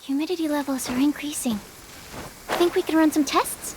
Humidity levels are increasing. Think we can run some tests?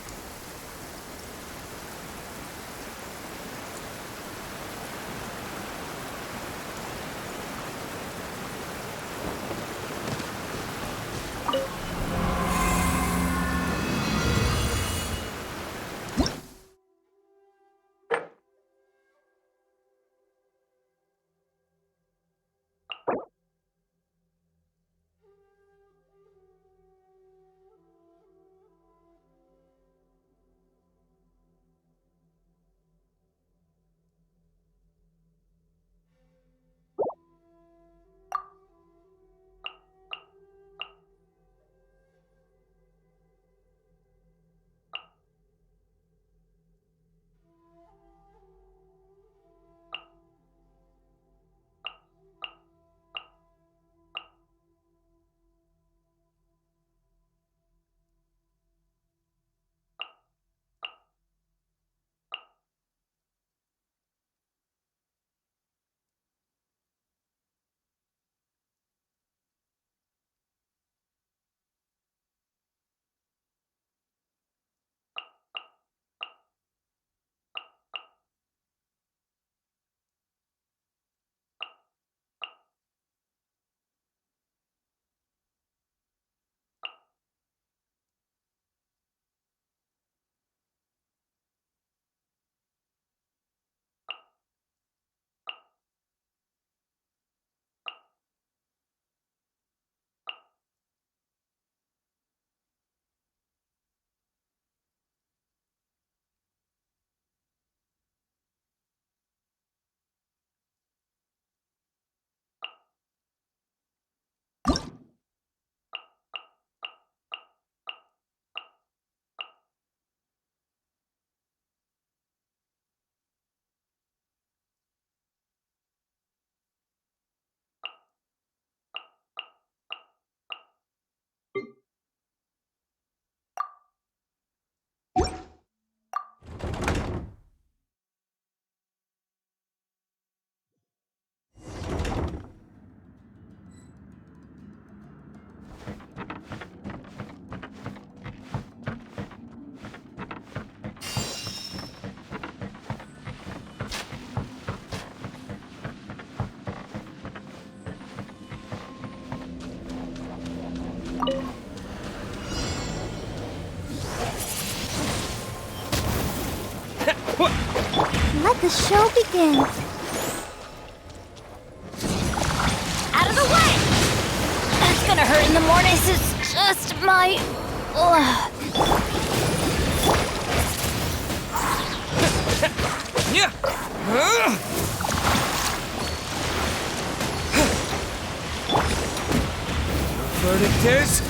Let the show begin. Out of the way! That's gonna hurt in the mornings. It's just my... Yeah. The verdict is...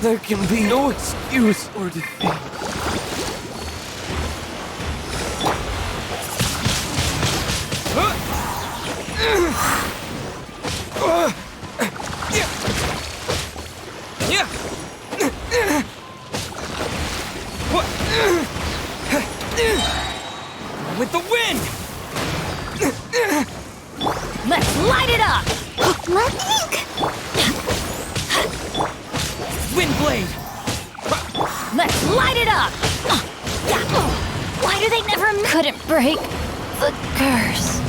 There can be no excuse or defeat. With the wind! Let's light it up! Let ink! Wind blade! Let's light it up! Why do they never... Couldn't break the curse.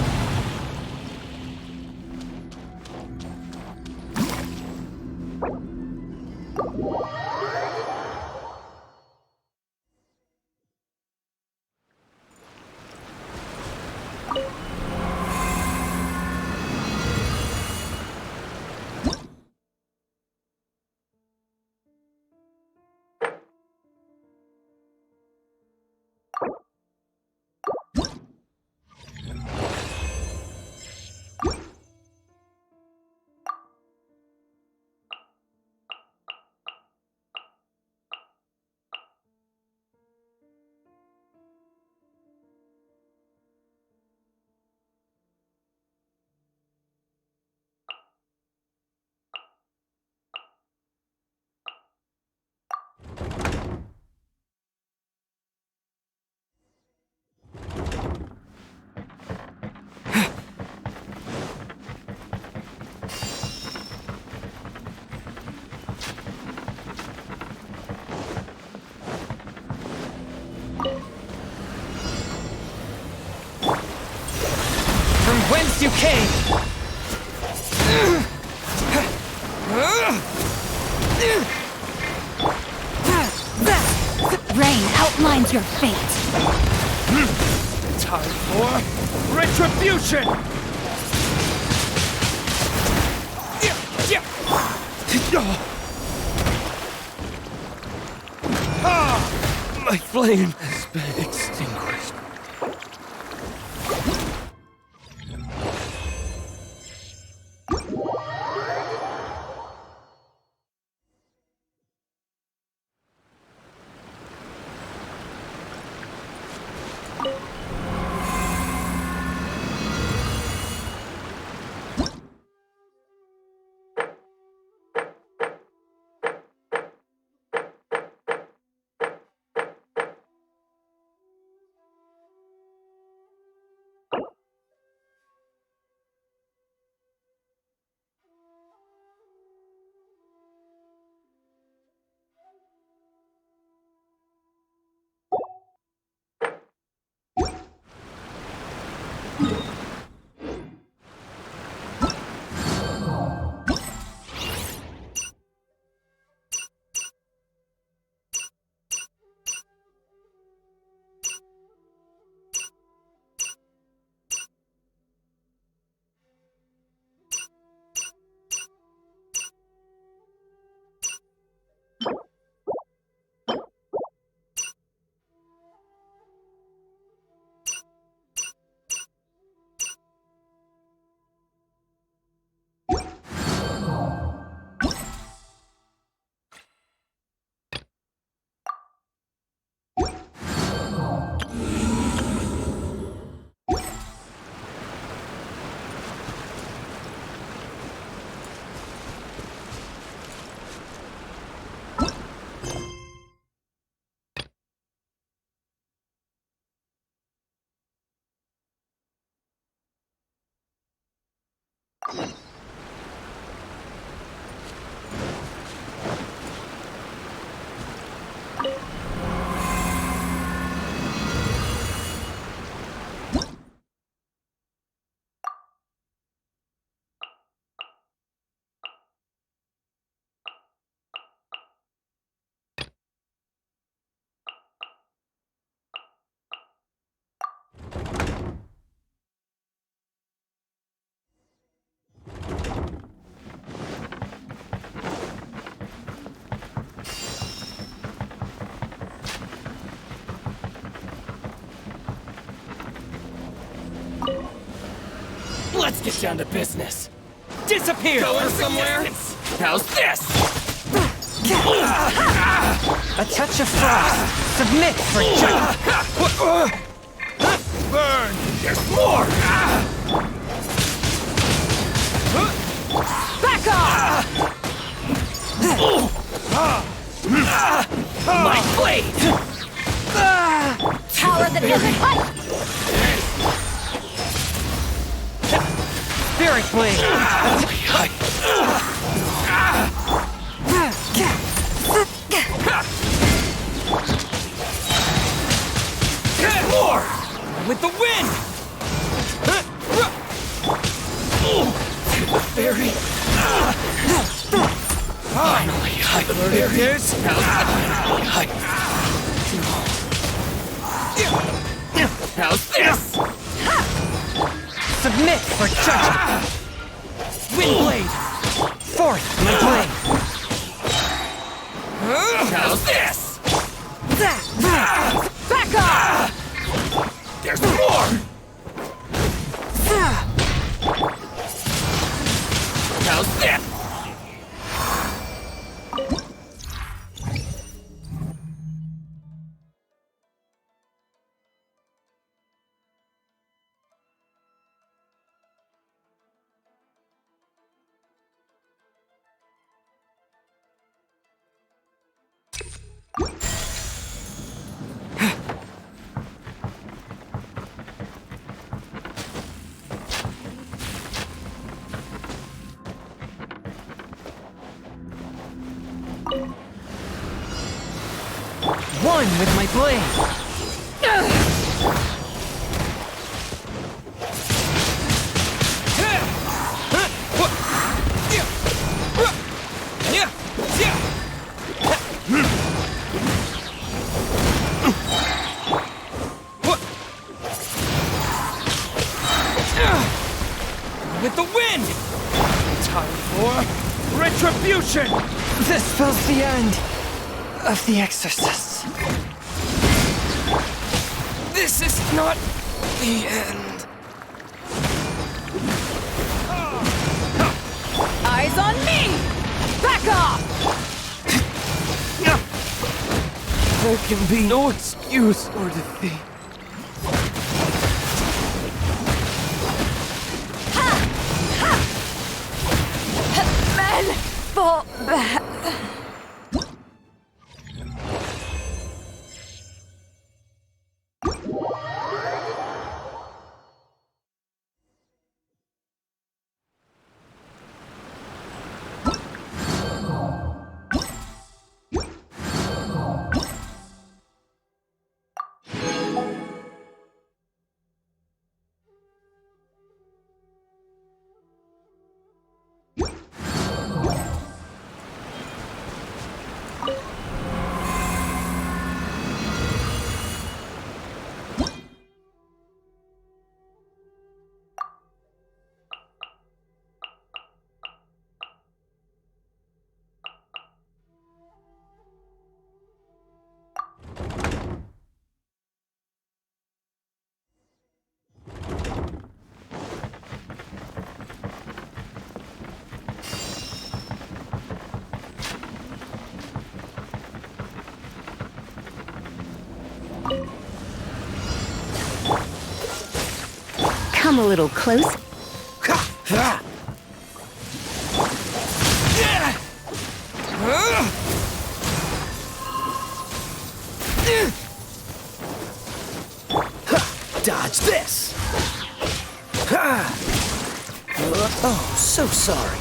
Rain outlines your fate. Time for retribution! My flame has been extinguished. Let's get down to business. Disappear! Going somewhere? How's this? A touch of frost. Submit for judgment. Burn! There's more! Back off! My blade! Power that doesn't bite! Spirit blade. There's more! With the wind! The fairy! Finally, I learned this! How's this? Submit for judgment. Wind blade! Forth my blade. How's this? Back off! There's more! How's this? One with my blade. Yeah! Retribution! This spells the end of the exorcists. This is not the end. Eyes on me! Back off! There can be no excuse or defeat. Men, fall back. Come a little close. Dodge this! Oh, so sorry.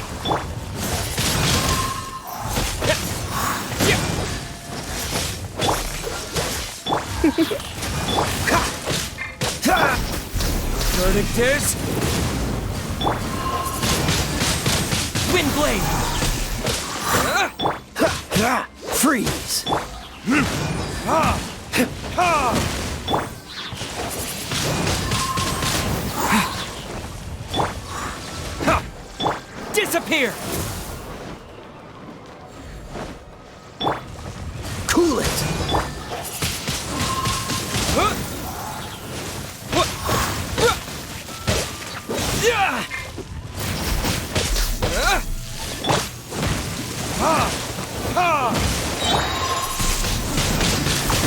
Verdict is... Wind blade! freeze! Disappear! Cool it!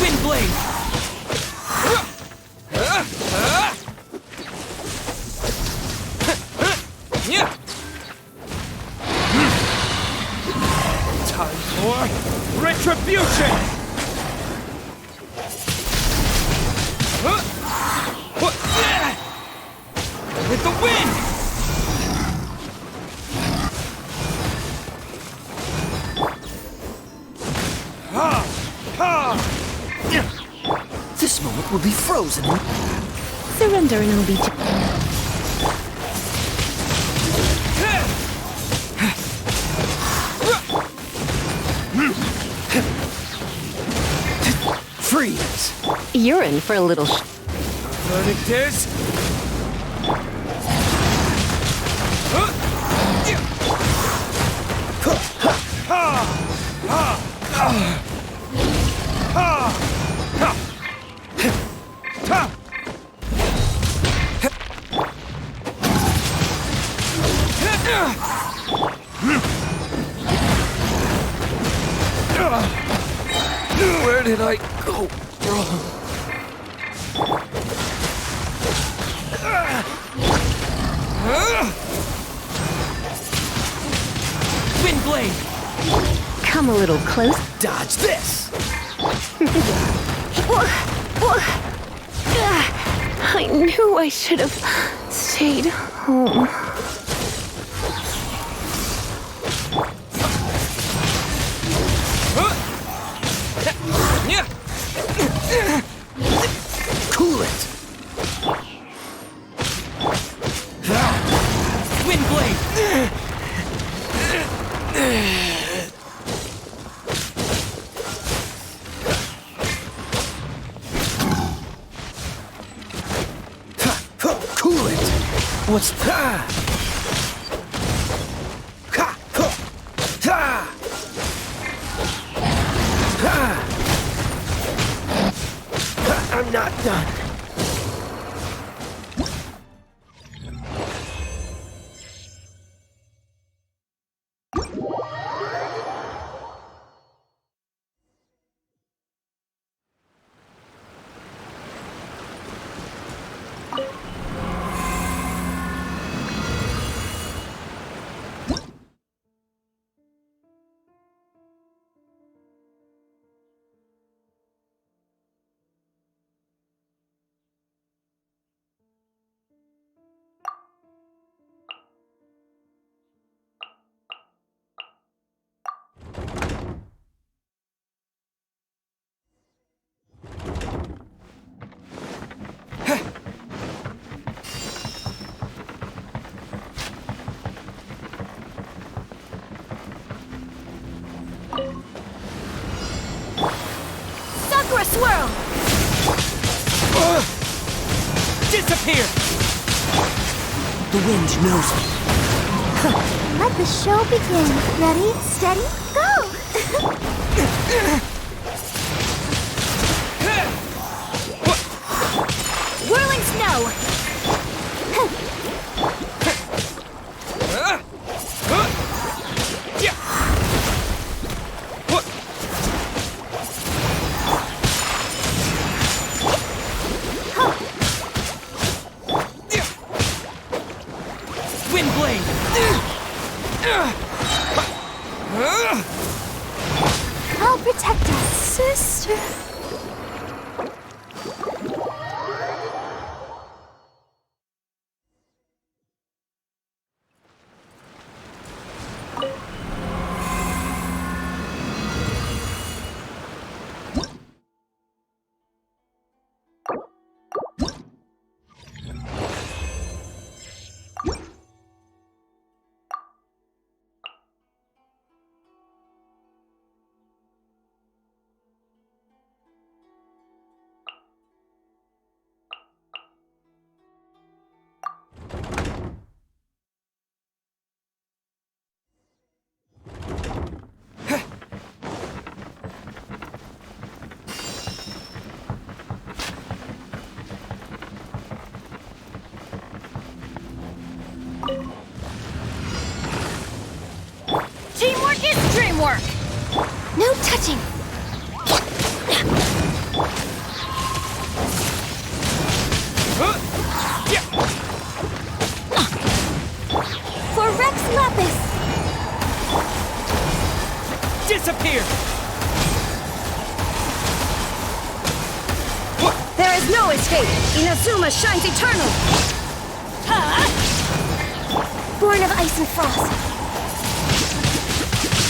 Wind blade! Time for retribution! With the wind! This moment will be frozen. Surrender and I'll be... Freeze! You're in for a little... Verdict is... Where did I go wrong? Wind blade! Come a little close. Dodge this! I knew I should have stayed home. Cool it! Wind blade! Cool it! What's that? Done. Sakura swirl! Disappear! The wind knows me. Let the show begin. Ready, steady, go! Whirling snow! Wind blade! I'll protect us, sister. Teamwork is dreamwork! No touching. For Rex Lapis. Disappear! There is no escape! Inazuma shines eternal! Born of ice and frost.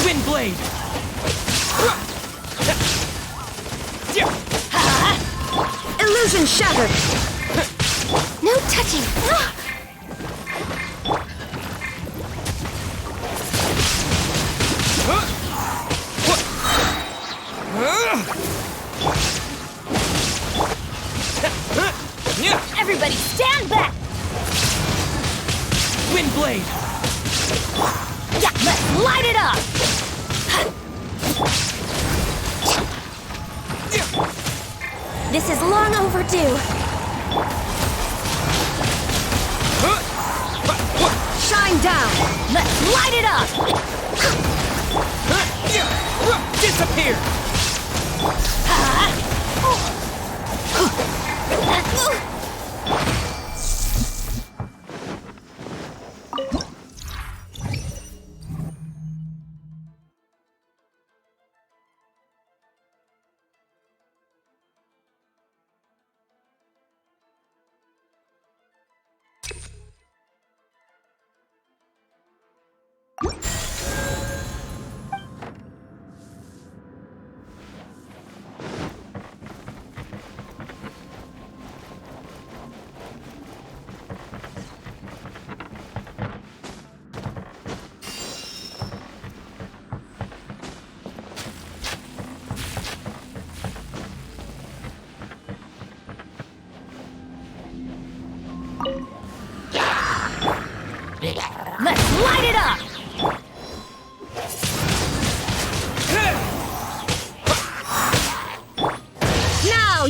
Wind blade! Illusion shattered! No touching. Everybody stand back! Wind blade! Yeah, let's light it up! This is long overdue. Shine down! Let's light it up! Disappear! Let's light it up!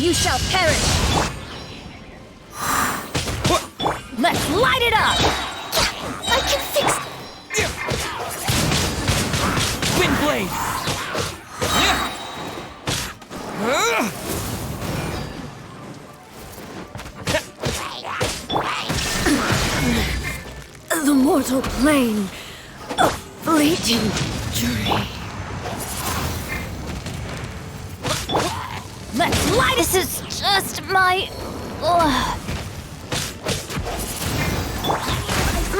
you shall perish! Let's light it up! I can fix. Wind blade! The mortal plane, a fleeting dream. Let's light. This is just my.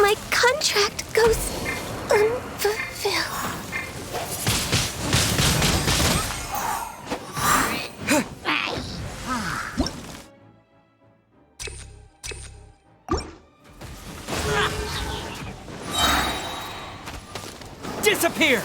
My contract goes unfulfilled. Disappear!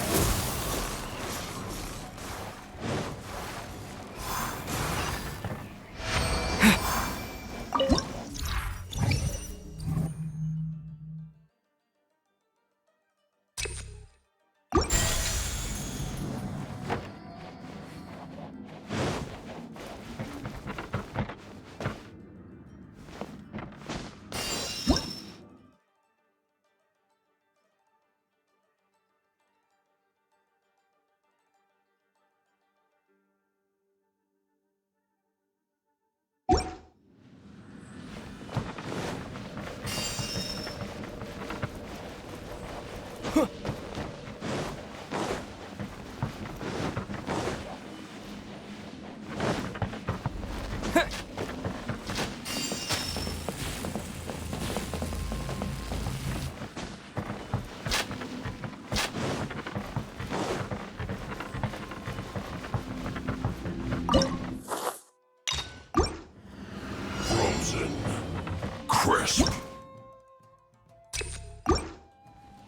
Crisp.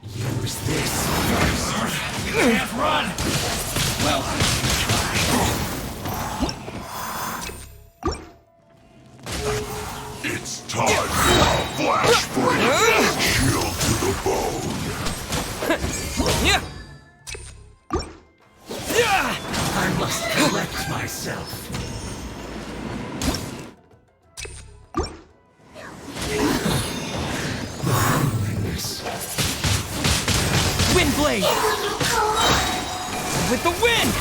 Use this. You can't run. Well, it's time for a flash break. Chill to the bone. I must collect myself. Wind blade! With the wind!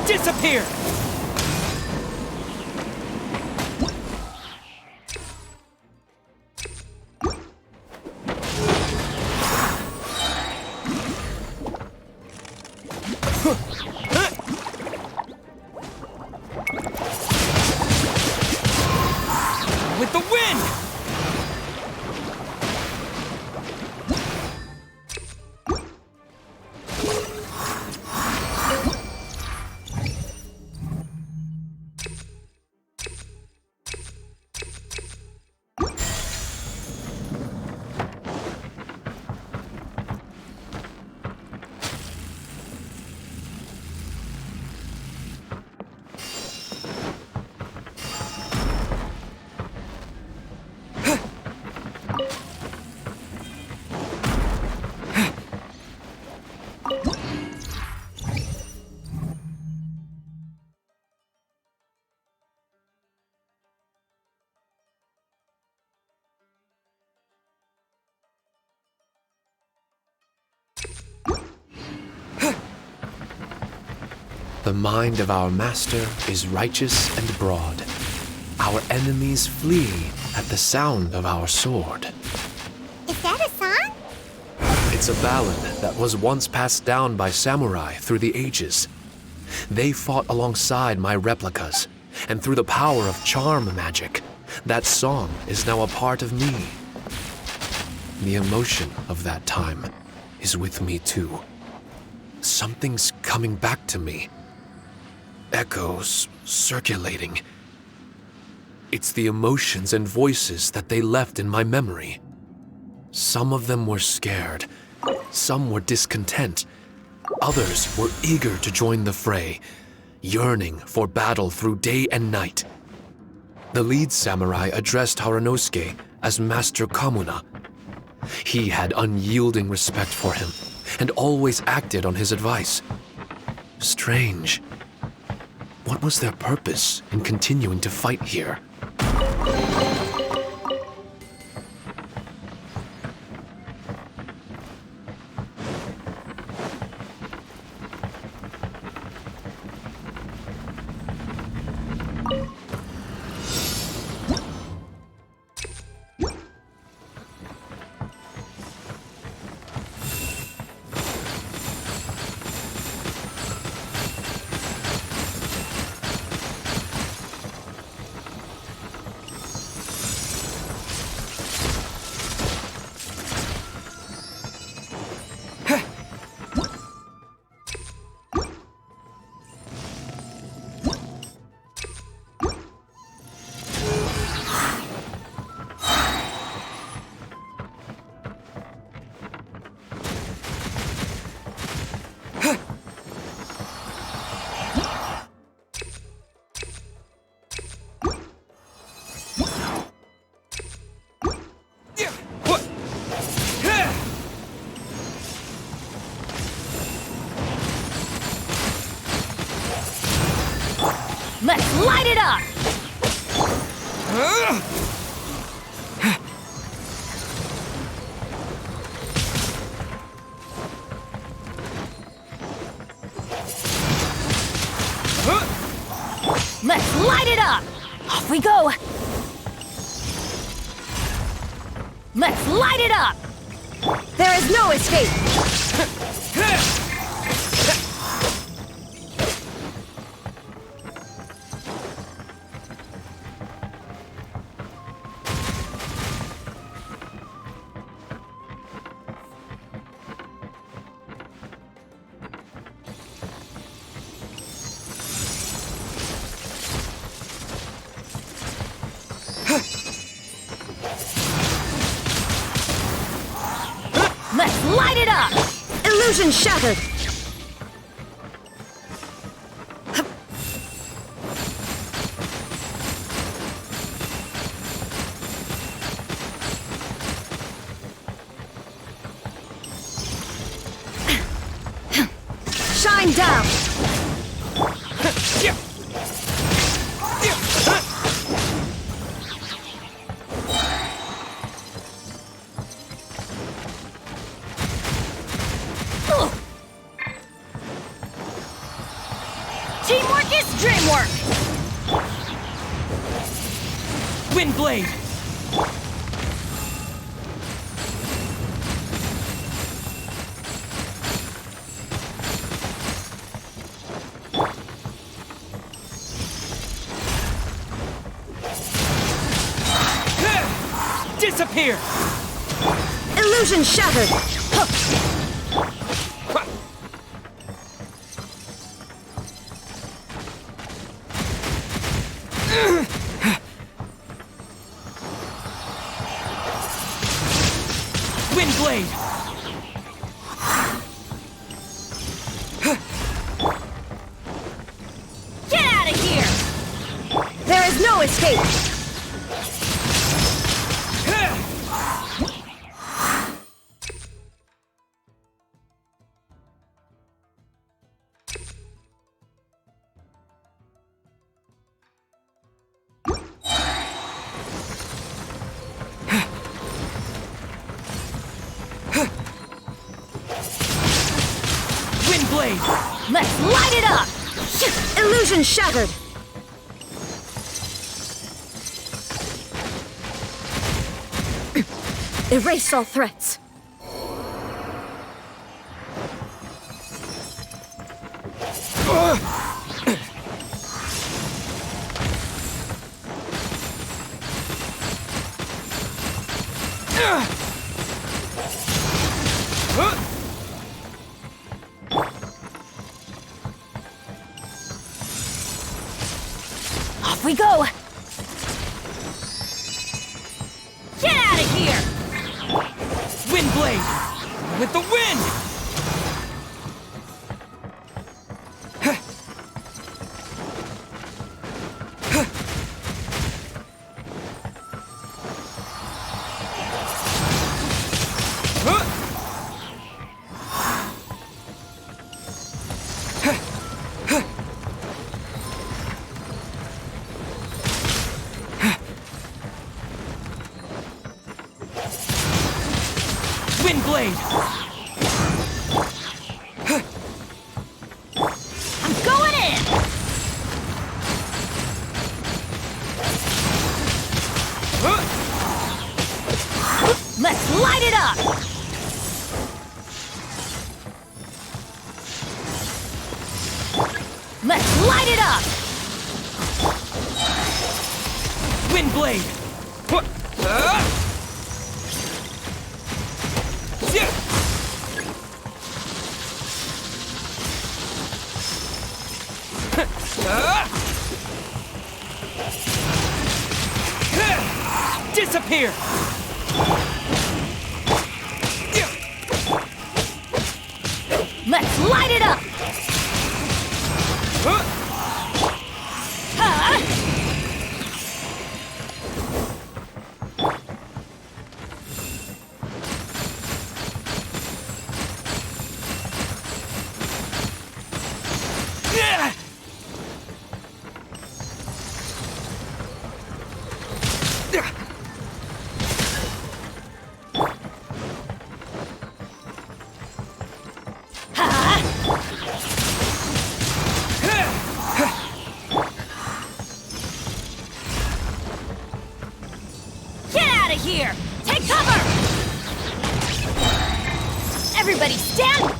Disappear! With the wind! The mind of our master is righteous and broad. Our enemies flee at the sound of our sword. Is that a song? It's a ballad that was once passed down by samurai through the ages. They fought alongside my replicas, and through the power of charm magic, that song is now a part of me. The emotion of that time is with me too. Something's coming back to me. Echoes circulating. It's the emotions and voices that they left in my memory. Some of them were scared, some were discontent, others were eager to join the fray, yearning for battle through day and night. The lead samurai addressed Haranosuke as Master Kamuna. He had unyielding respect for him, and always acted on his advice. Strange. What was their purpose in continuing to fight here? Let's light it up! Let's light it up! Off we go! Let's light it up! There is no escape! Let's light it up! Illusion shattered! Shine down! Teamwork is dreamwork! Wind blade! Disappear! Illusion shattered! Wind blade! Get out of here! There is no escape! Wind blade! Let's light it up! Illusion shattered! Erase all threats. Off we go! Get out of here! Windblade! With the wind! Windblade! I'm going in! Let's light it up! Let's light it up! Windblade! Disappear! Let's light it up! Huh? Here! Take cover! Everybody stand!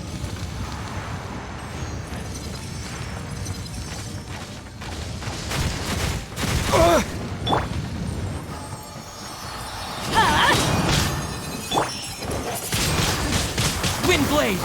Windblade!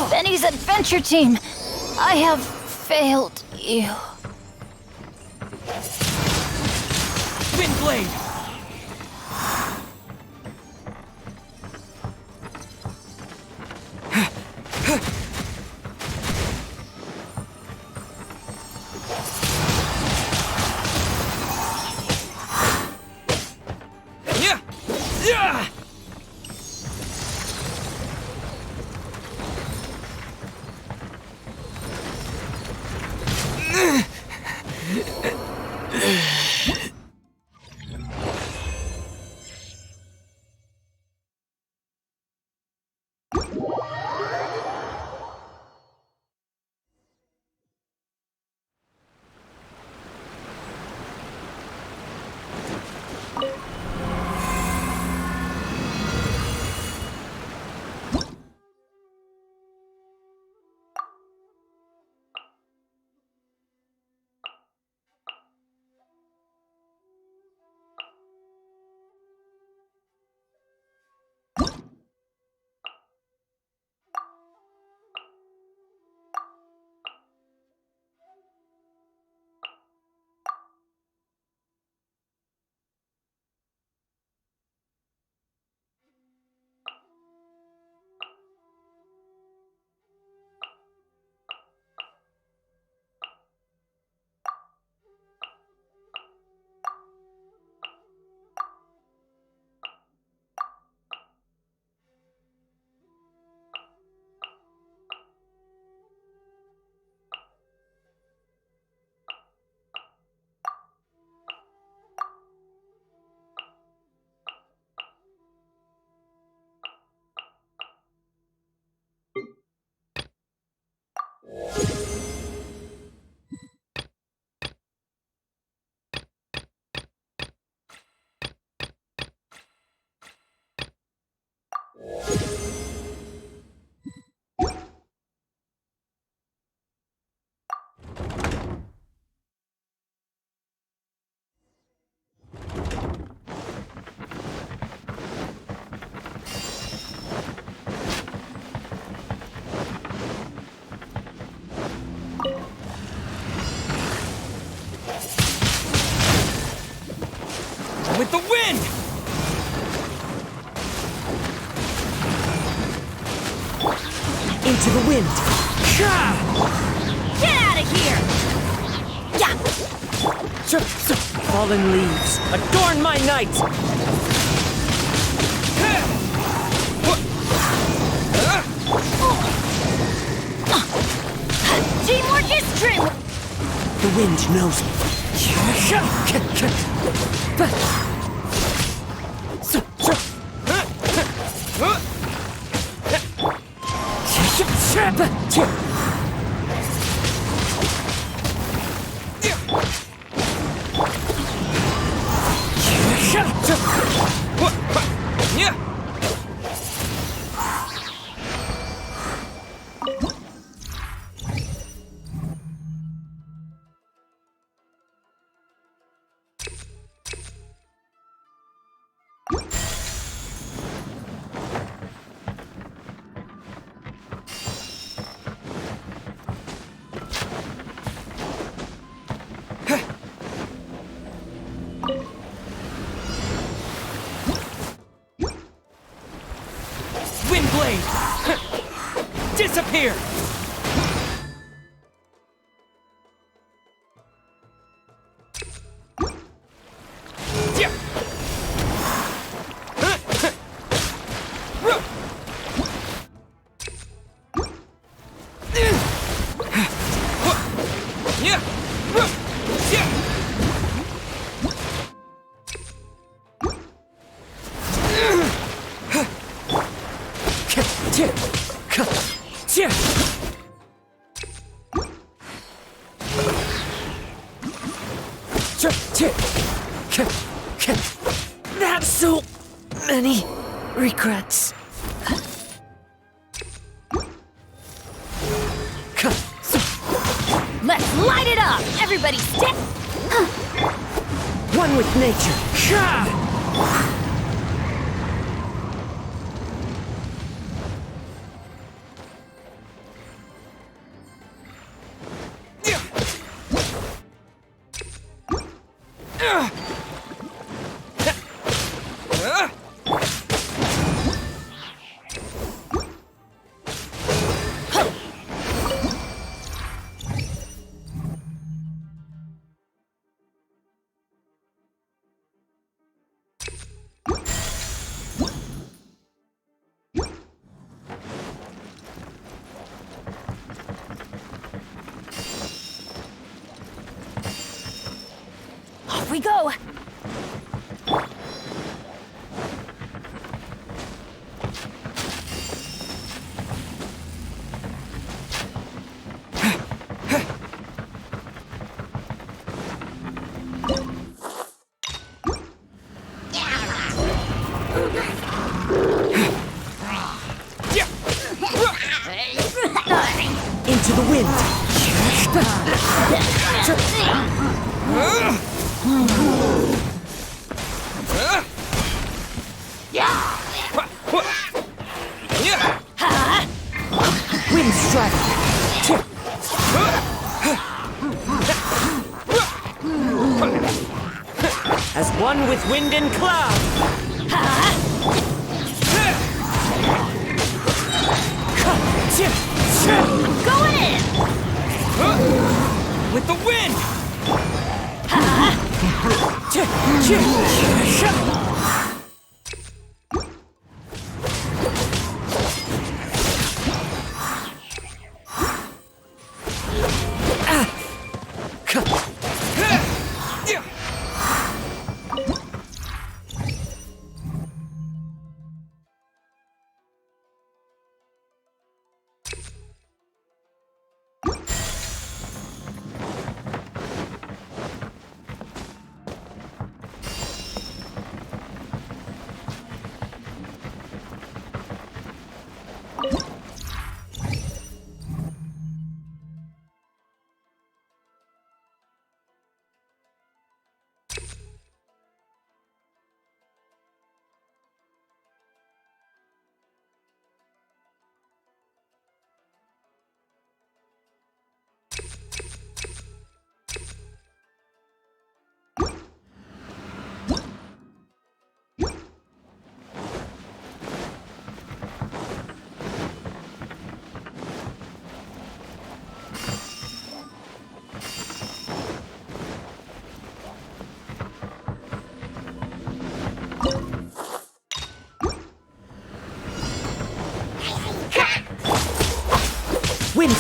Benny's adventure team, I have failed you. Windblade! the wind. Get out of here! Yeah! Fallen leaves, adorn my night! Teamwork is dream. The wind knows me. Wind blade! Disappear! That's so many regrets. Let's light it up! Everybody step! One with nature. Off we go! Into the wind. Wind strike. As one with wind and cloud. Going in! With the wind!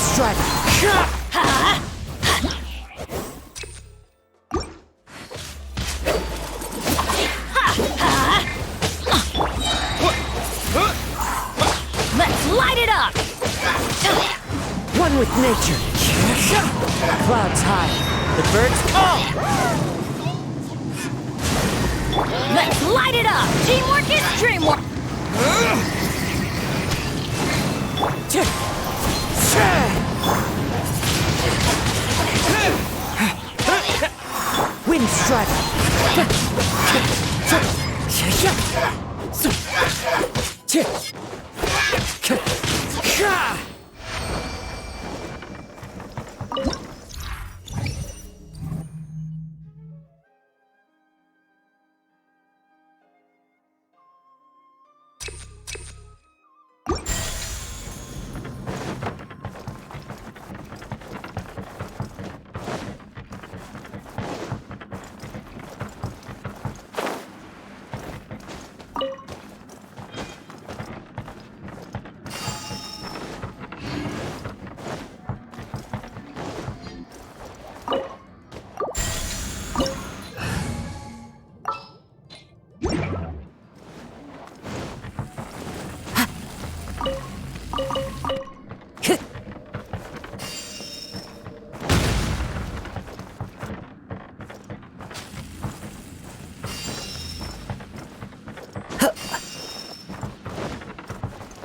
strider. Let's light it up! One with nature. Clouds high. The birds call. Let's light it up! Teamwork is dreamwork! Wind strider.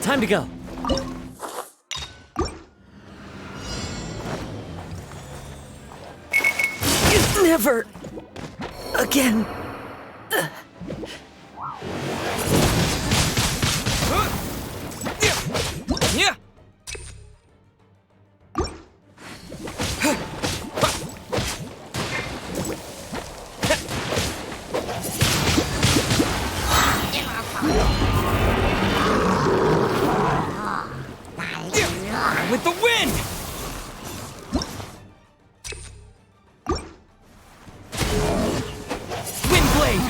Time to go. Never again. Yeah. With the wind! Wind blade!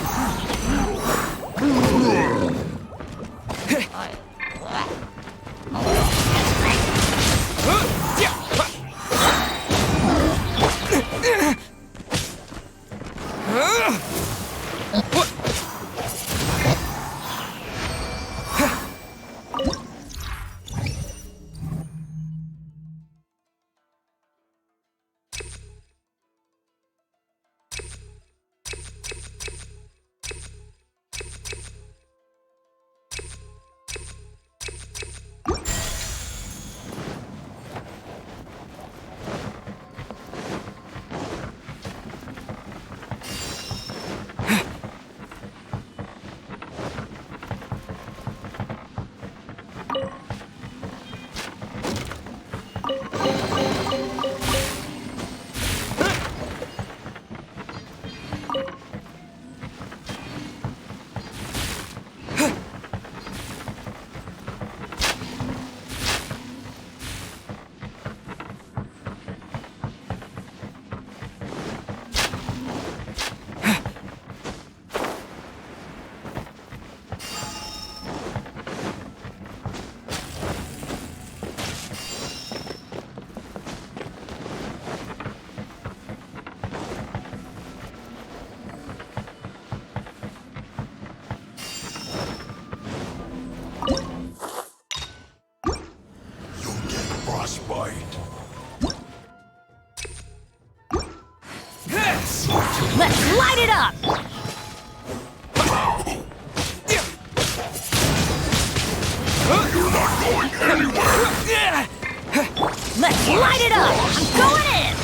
Frostbite. Let's light it up! You're not going anywhere. Let's light it up! I'm going in!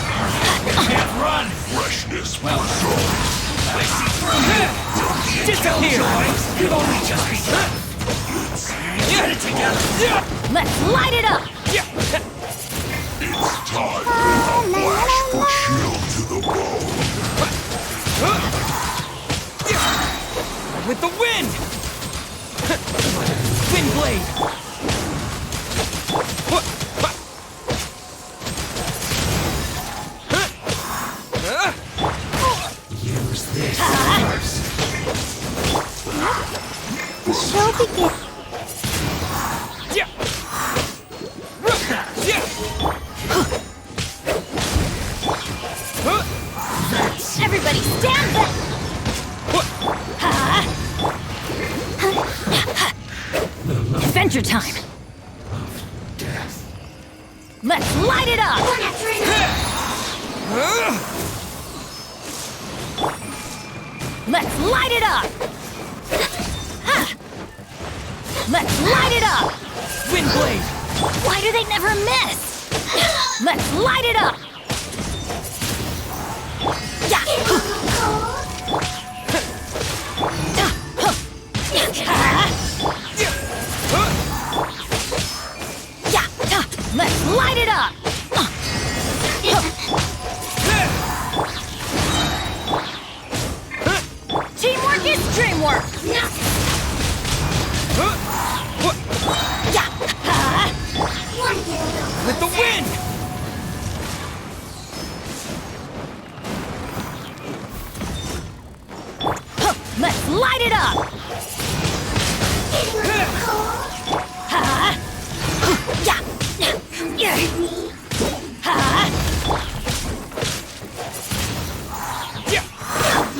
Can't run! Freshness will show. Disappear! You've only just begun! Get it together! Let's light it up! It's time for a flash for shield to the bone. With the wind! Wind blade! Use this first. The show begins. Let's light it up! Let's light it up! Let's light it up! Wind blade! Why do they never miss? Let's light it up! Let's light it up! Teamwork is dreamwork! With the wind! Let's light it up!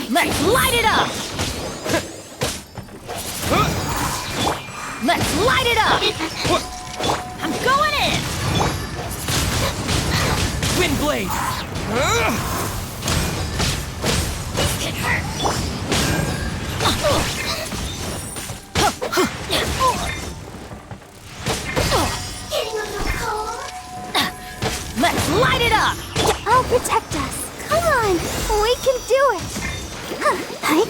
Let's light it up! Let's light it up! I'm going in! Wind blade! This can hurt! Let's light it up! I'll protect us. Come on, we can do it. Hi.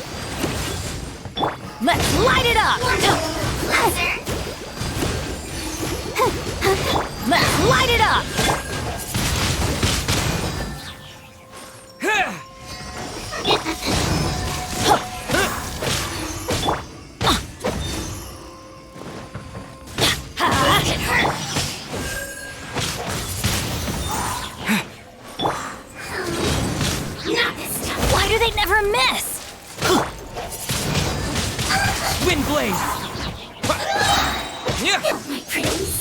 Let's light it up! Let's light it up! Why do they never miss? Wind blade! My prince.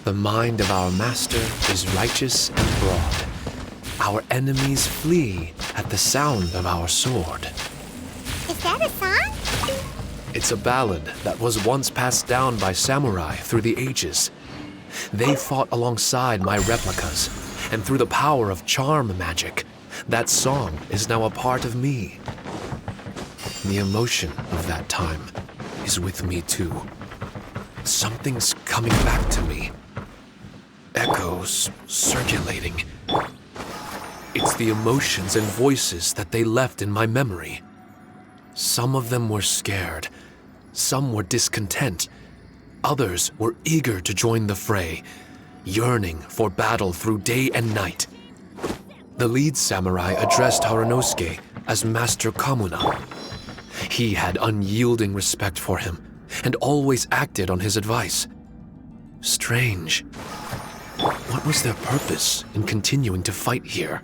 The mind of our master is righteous and broad. Our enemies flee at the sound of our sword. Is that a song? It's a ballad that was once passed down by samurai through the ages. They fought alongside my replicas, and through the power of charm magic, that song is now a part of me. The emotion of that time, is with me too. Something's coming back to me. Echoes circulating. It's the emotions and voices that they left in my memory. Some of them were scared. Some were discontent. Others were eager to join the fray, yearning for battle through day and night. The lead samurai addressed Haranosuke as Master Kamuna. He had unyielding respect for him and always acted on his advice. Strange. What was their purpose in continuing to fight here?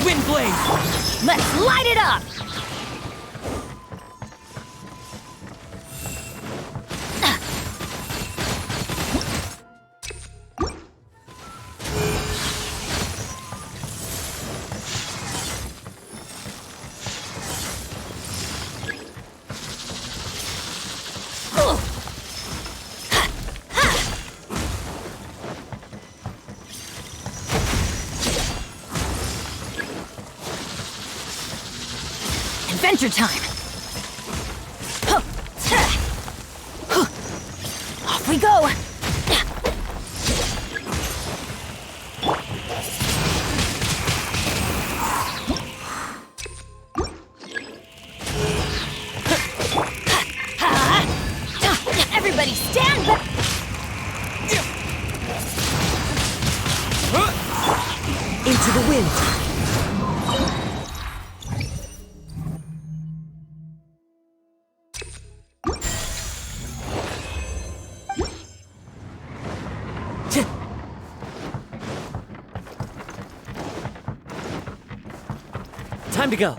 Windblade! Let's light it up! Adventure time! Off we go! Everybody stand back! Into the wind! Time to go.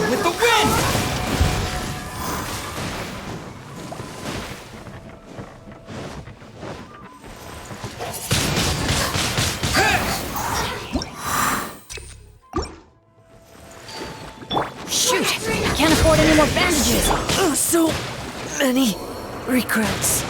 With the wind! Shoot! I can't afford any more bandages! Oh, so many regrets.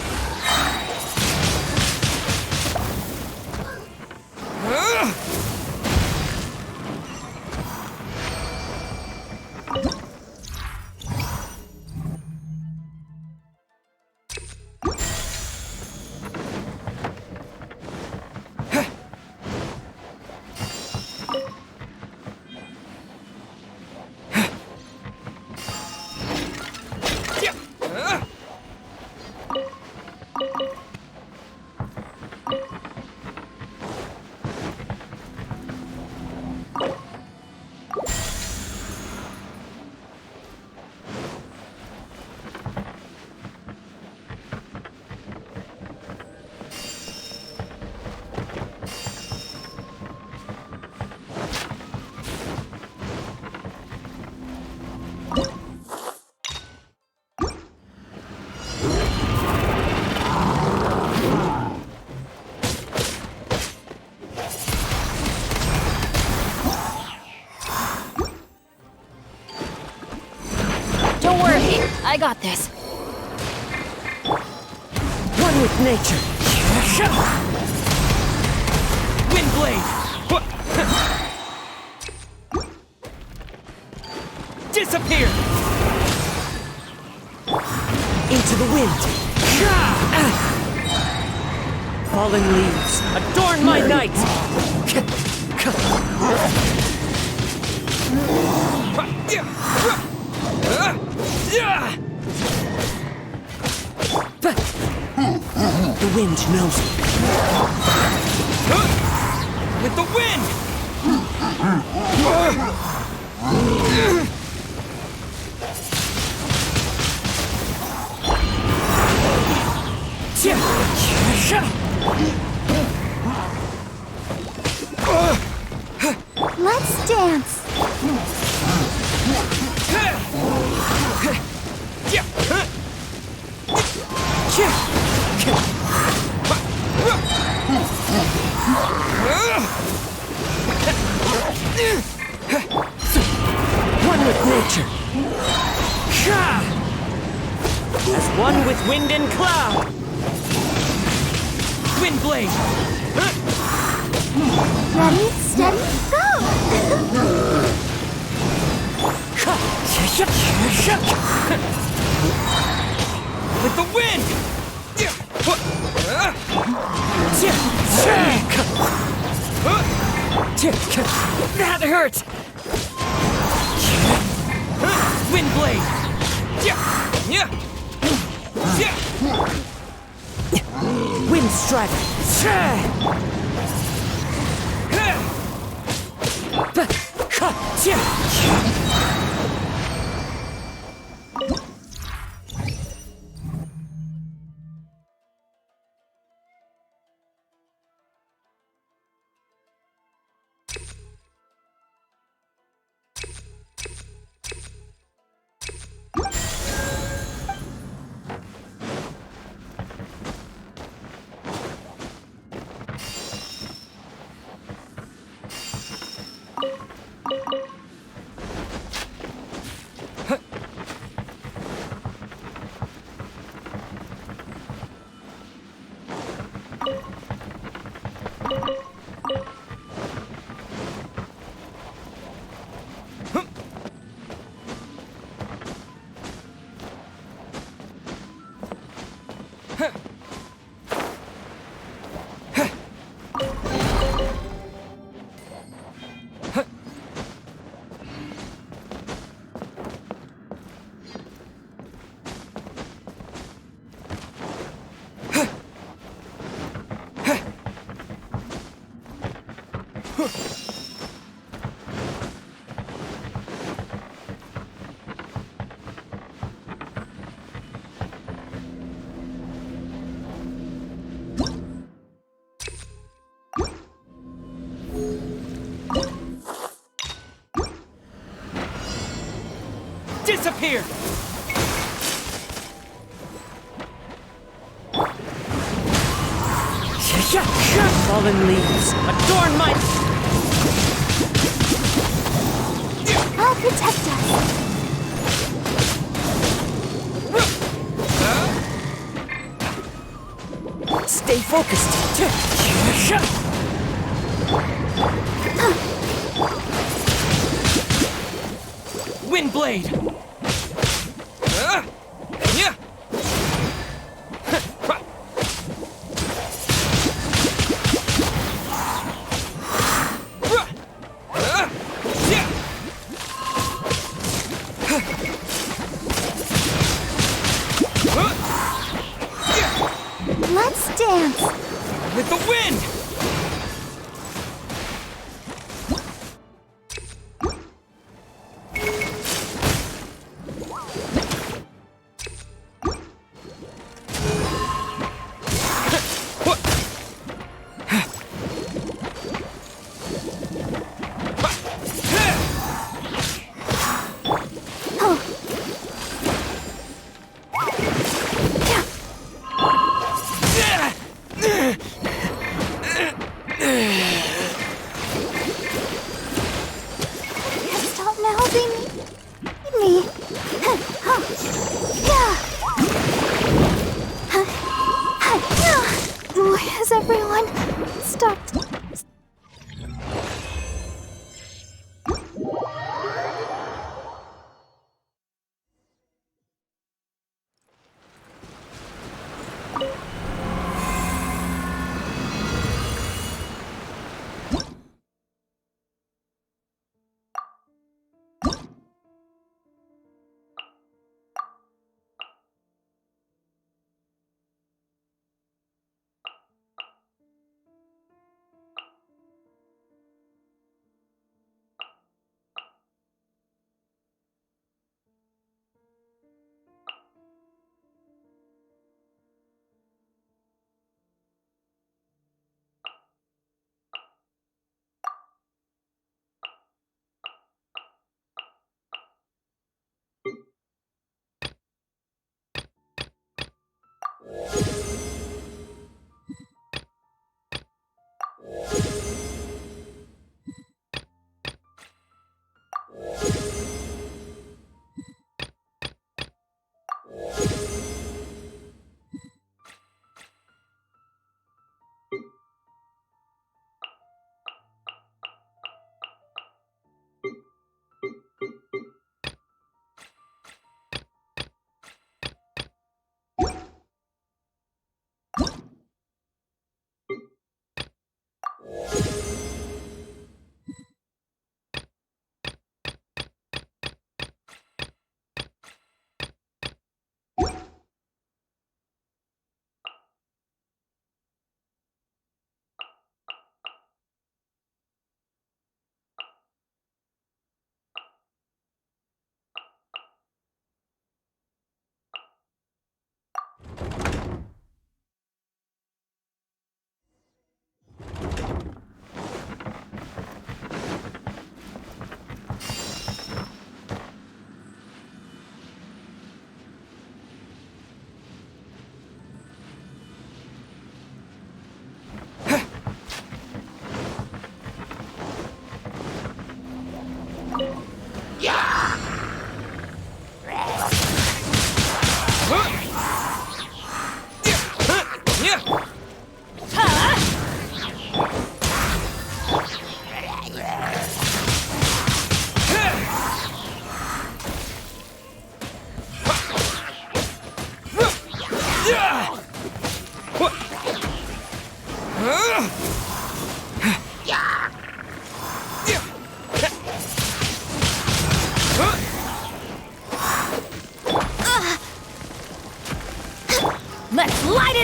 Don't worry, I got this. One with nature. Wind blade! Disappear! Into the wind. Fallen leaves, adorn my night. The wind knows me. With the wind! Let's dance. One with nature. As one with wind and cloud. Wind blade! Ready, steady, go! With the wind! That hurt! Wind blade! Wind strike! Disappear! Fallen leaves, adorn my... I'll protect us. Stay focused. Wind blade! Let's dance. With the wind!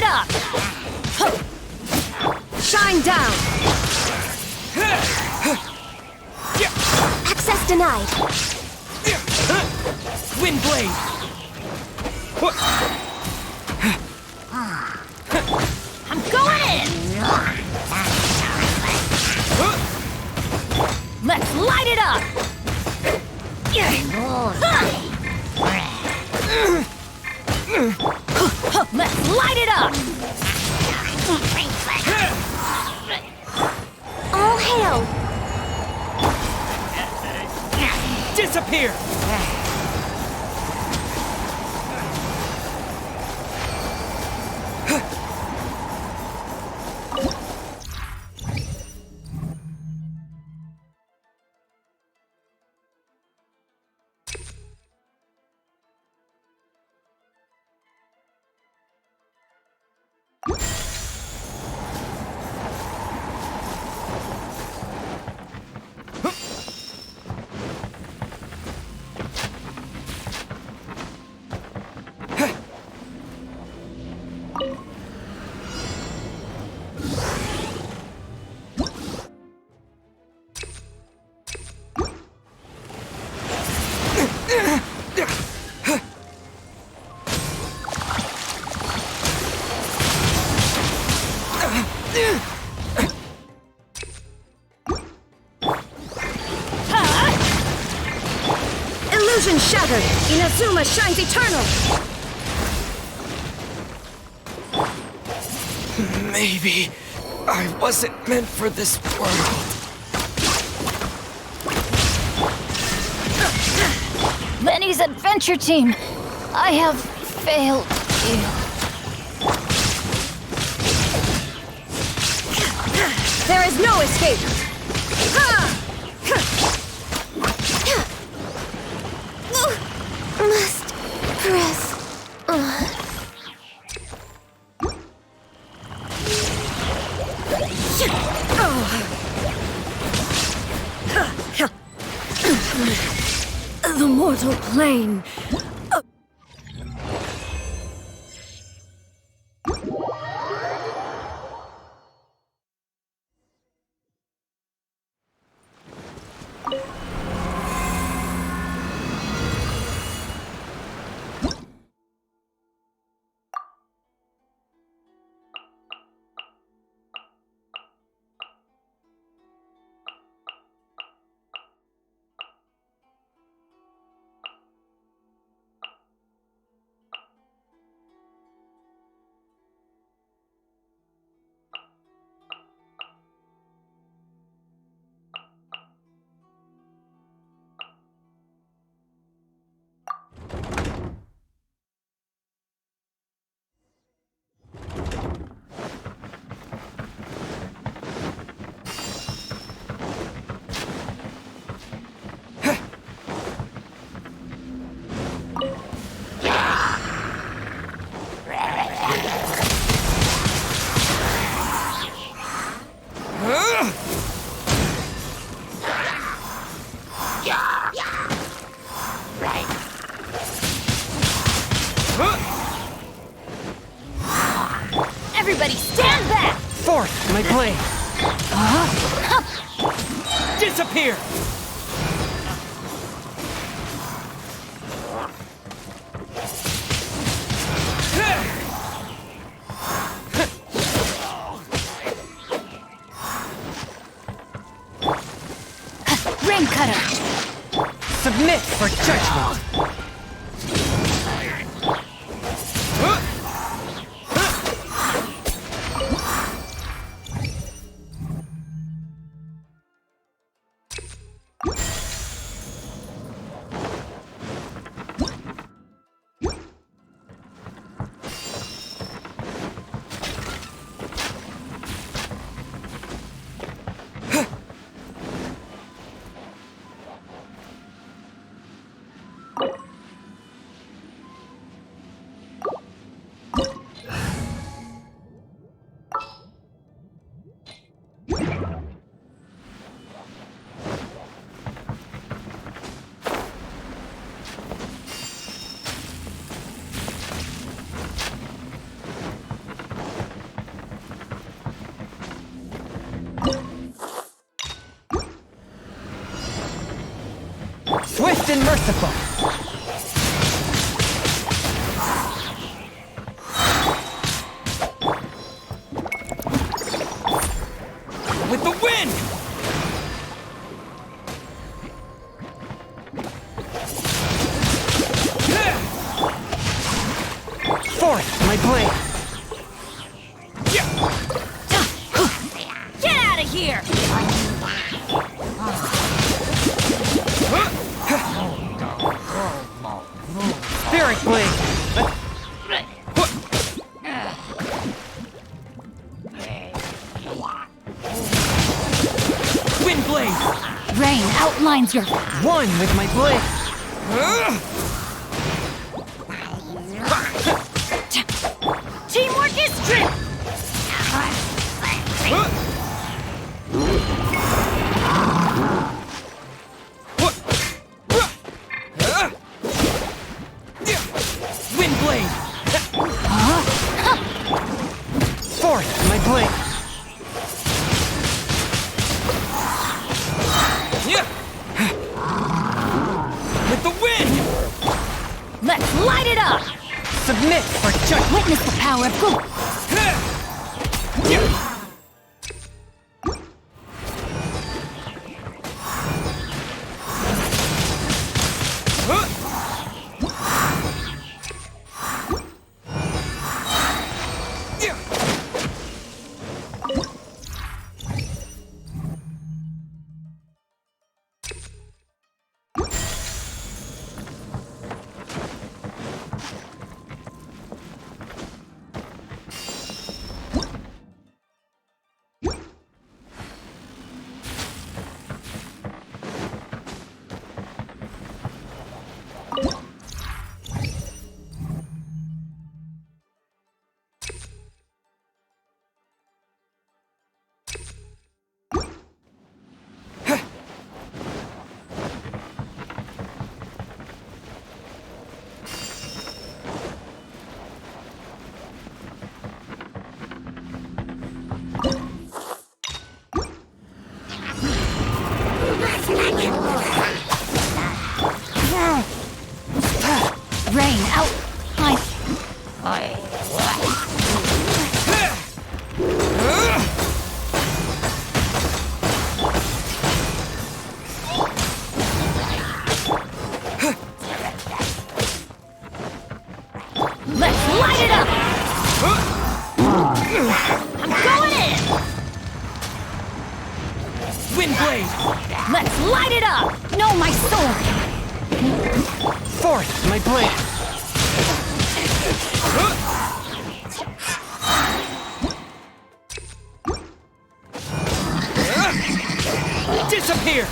up! Shine down! Access denied. Wind blade. I'm going in! Let's light it up! Let's light it up! All hail. Disappear. Illusion shattered! Inazuma shines eternal! Maybe I wasn't meant for this world. Lenny's adventure team! I have failed you. There is no escape! Must press. The mortal plane! Everybody stand back! Forth, my blade! Disappear. Rain cutter! Submit for judgment! and merciful. With the wind! Forth, my blade. Get out of here! Spirit blade. Wind blade! Rain outlines your... One with my blade. Teamwork is true! Wind blade! Forth, my blade. With the wind! Let's light it up! Submit for judgment. Witness the power of good. Rain out. Let's light it up! I'm going in! Wind blade! Let's light it up! No, my sword! Forth, my blade. Disappear!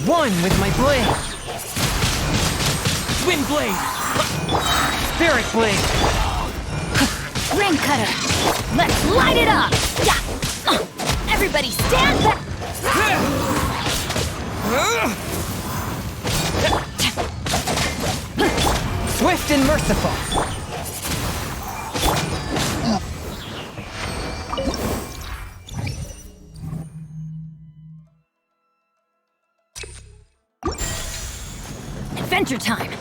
One with my blade. Wind blade! Spirit blade. Ring cutter! Let's light it up! Yeah! Everybody stand back! Swift and merciful. Adventure time!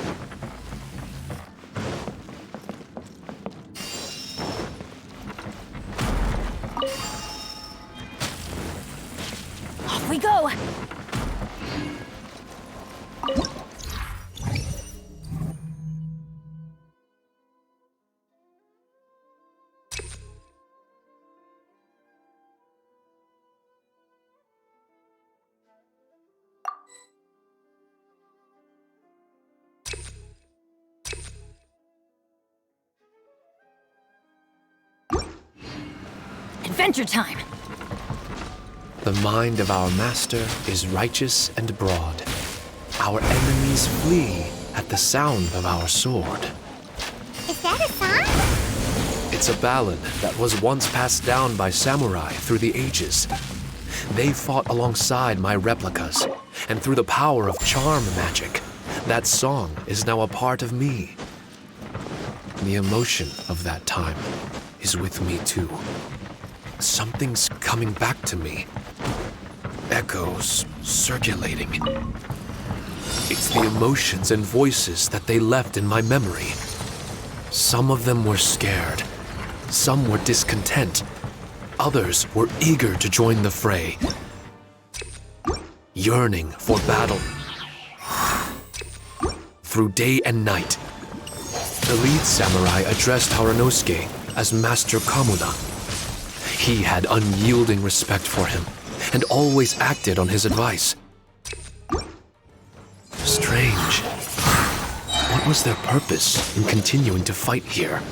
Off we go! Adventure time! The mind of our master is righteous and broad. Our enemies flee at the sound of our sword. Is that a song? It's a ballad that was once passed down by samurai through the ages. They fought alongside my replicas, and through the power of charm magic, That song is now a part of me. The emotion of that time is with me too. Something's coming back to me. Echoes circulating. It's the emotions and voices that they left in my memory. Some of them were scared. Some were discontent. Others were eager to join the fray. Yearning for battle. Through day and night, the lead samurai addressed Haranosuke as Master Kamuna. He had unyielding respect for him and always acted on his advice. Strange. What was their purpose in continuing to fight here?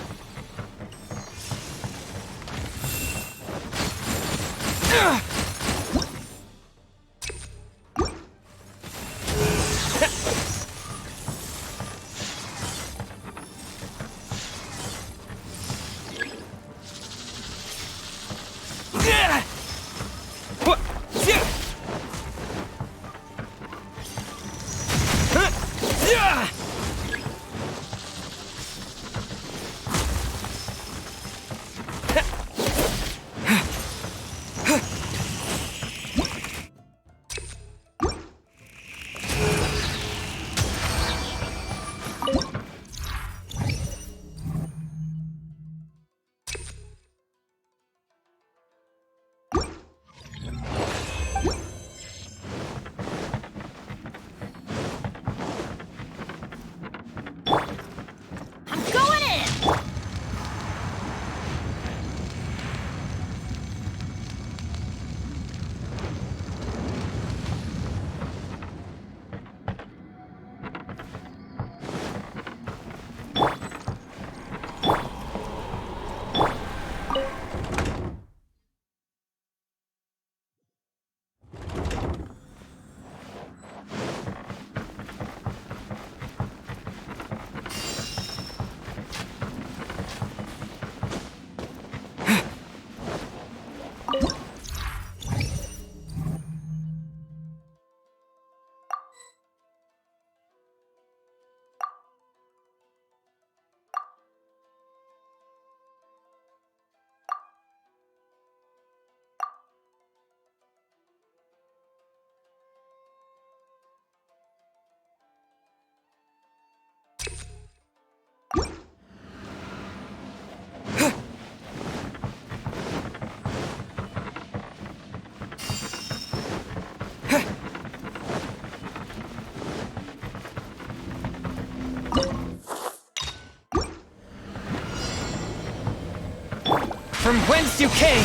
From whence you came!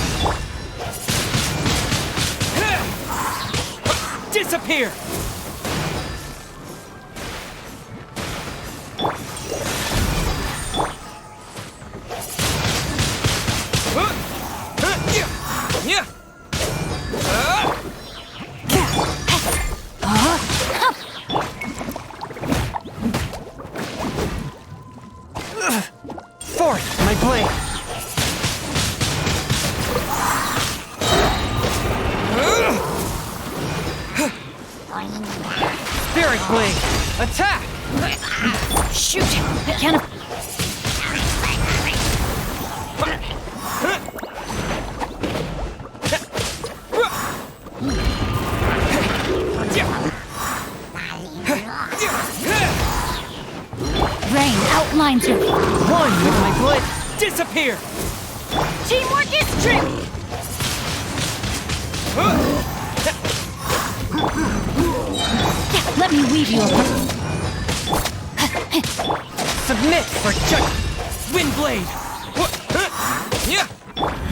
Disappear! Forth, my blade! Spirit Blade! Attack! Shoot! I can't. Rain outlines your. One with my blade! Disappear! Teamwork is true! Let me weave you a. Submit for judgment! Windblade!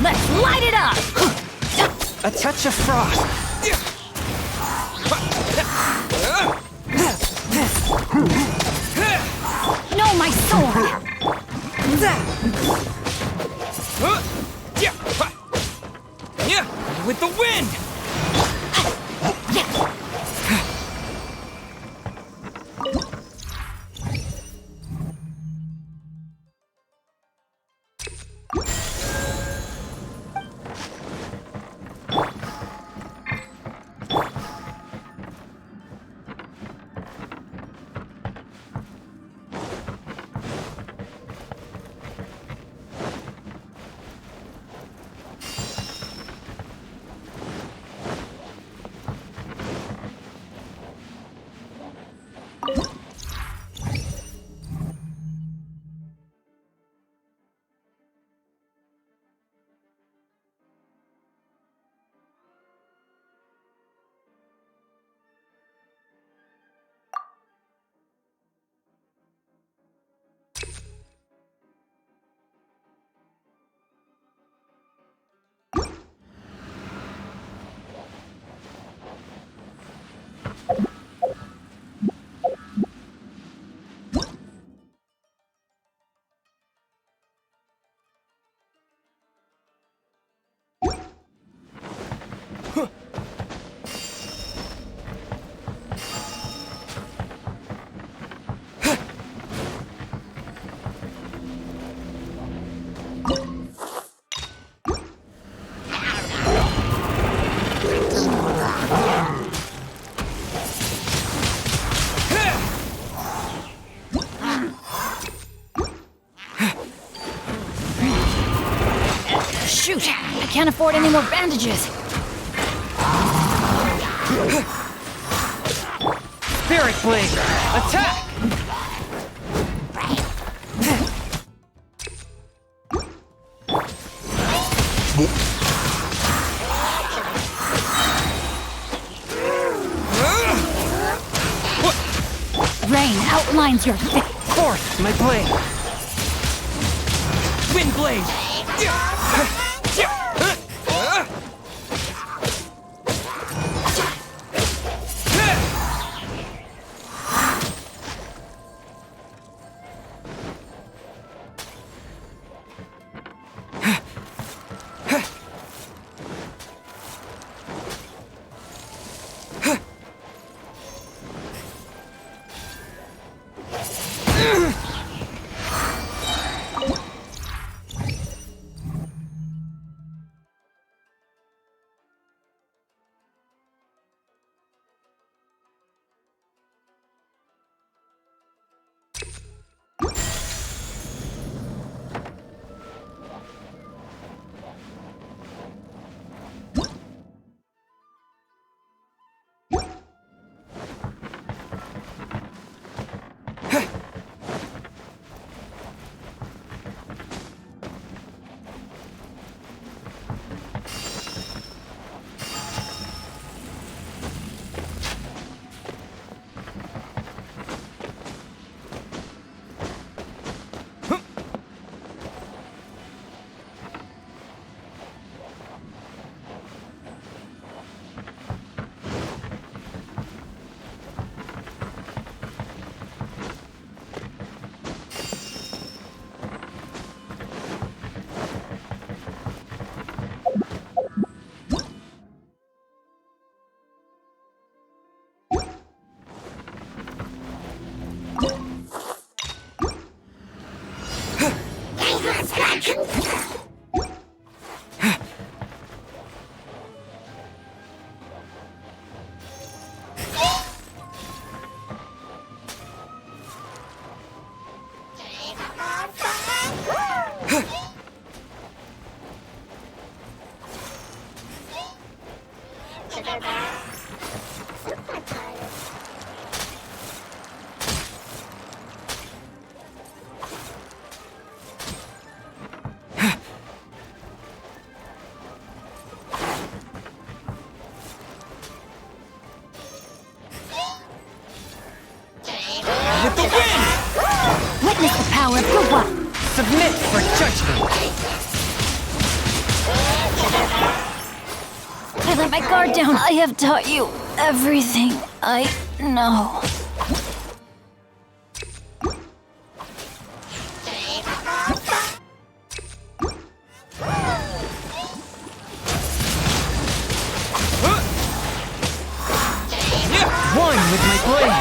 Let's light it up! A touch of frost! No, my sword! With the wind! Shoot! I can't afford any more bandages. Spirit Blade! Attack! Rain outlines your thick. Force my blade! Wind blade! With the wind! Witness the power of your one. Submit for judgment! I let my guard down. I have taught you everything I know. One with my blade!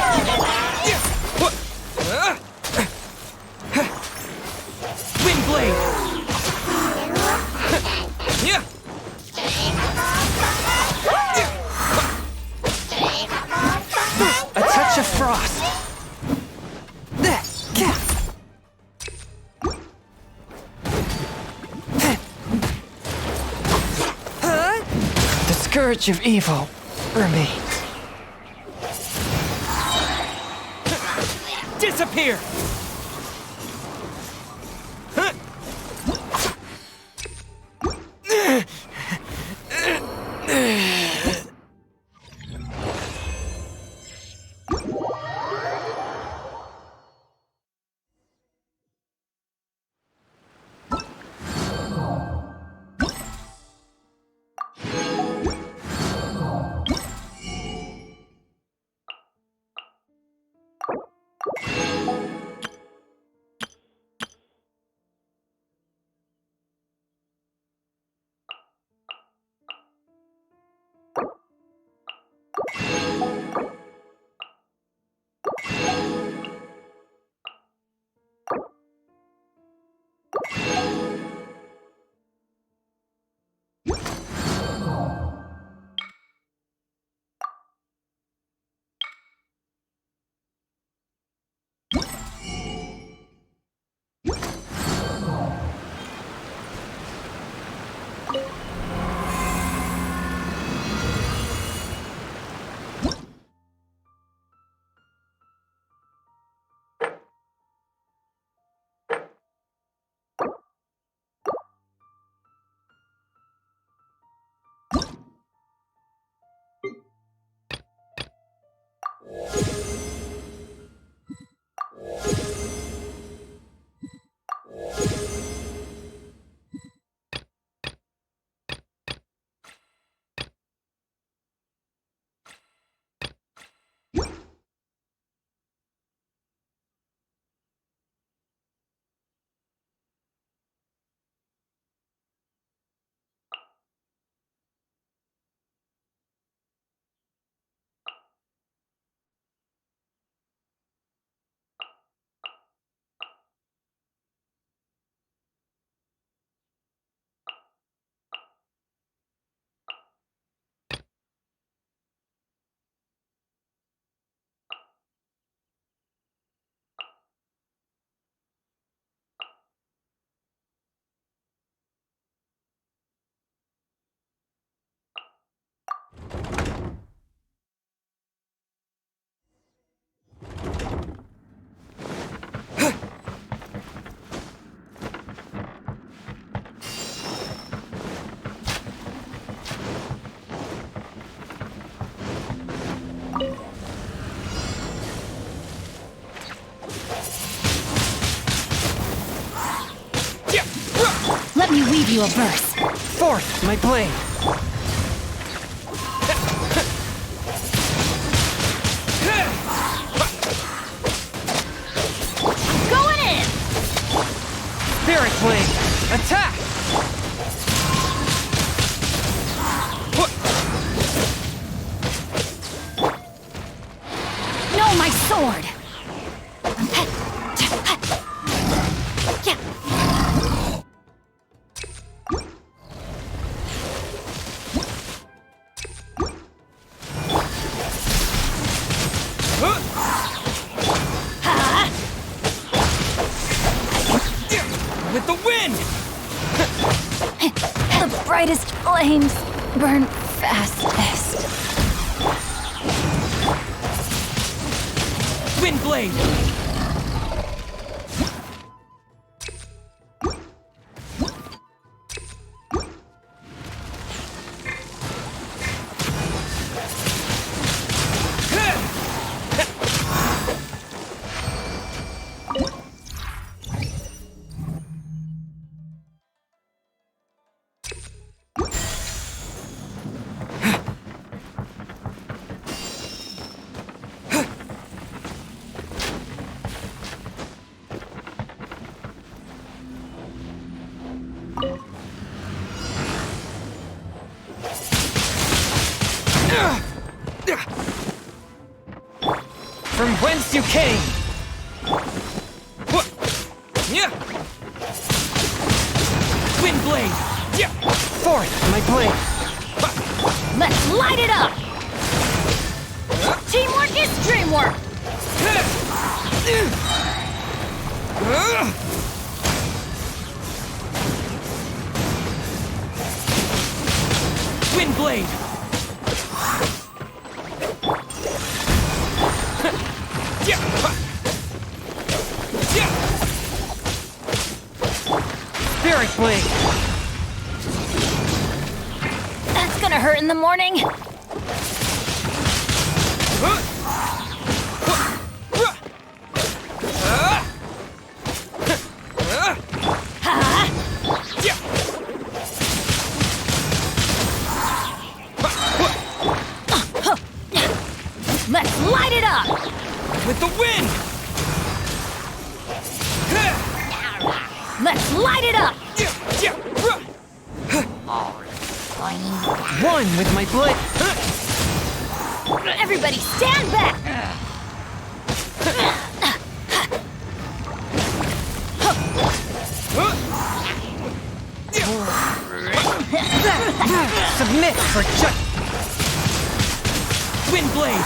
Wind blade! A touch of frost! The scourge of evil remains. Disappear! me weave you a verse. Forth, my blade! Going in! Spirit blade! Attack! No, my sword! With the wind! The brightest flames burn fastest. Wind blade! From whence you came! Wind blade! Forth, my blade! Let's light it up! Teamwork is dreamwork! Wind blade! Spirit blade! That's gonna hurt in the morning. Let's light it up! With the wind! Let's light it up! One with my blade! Everybody stand back! Submit for justice! Wind blade!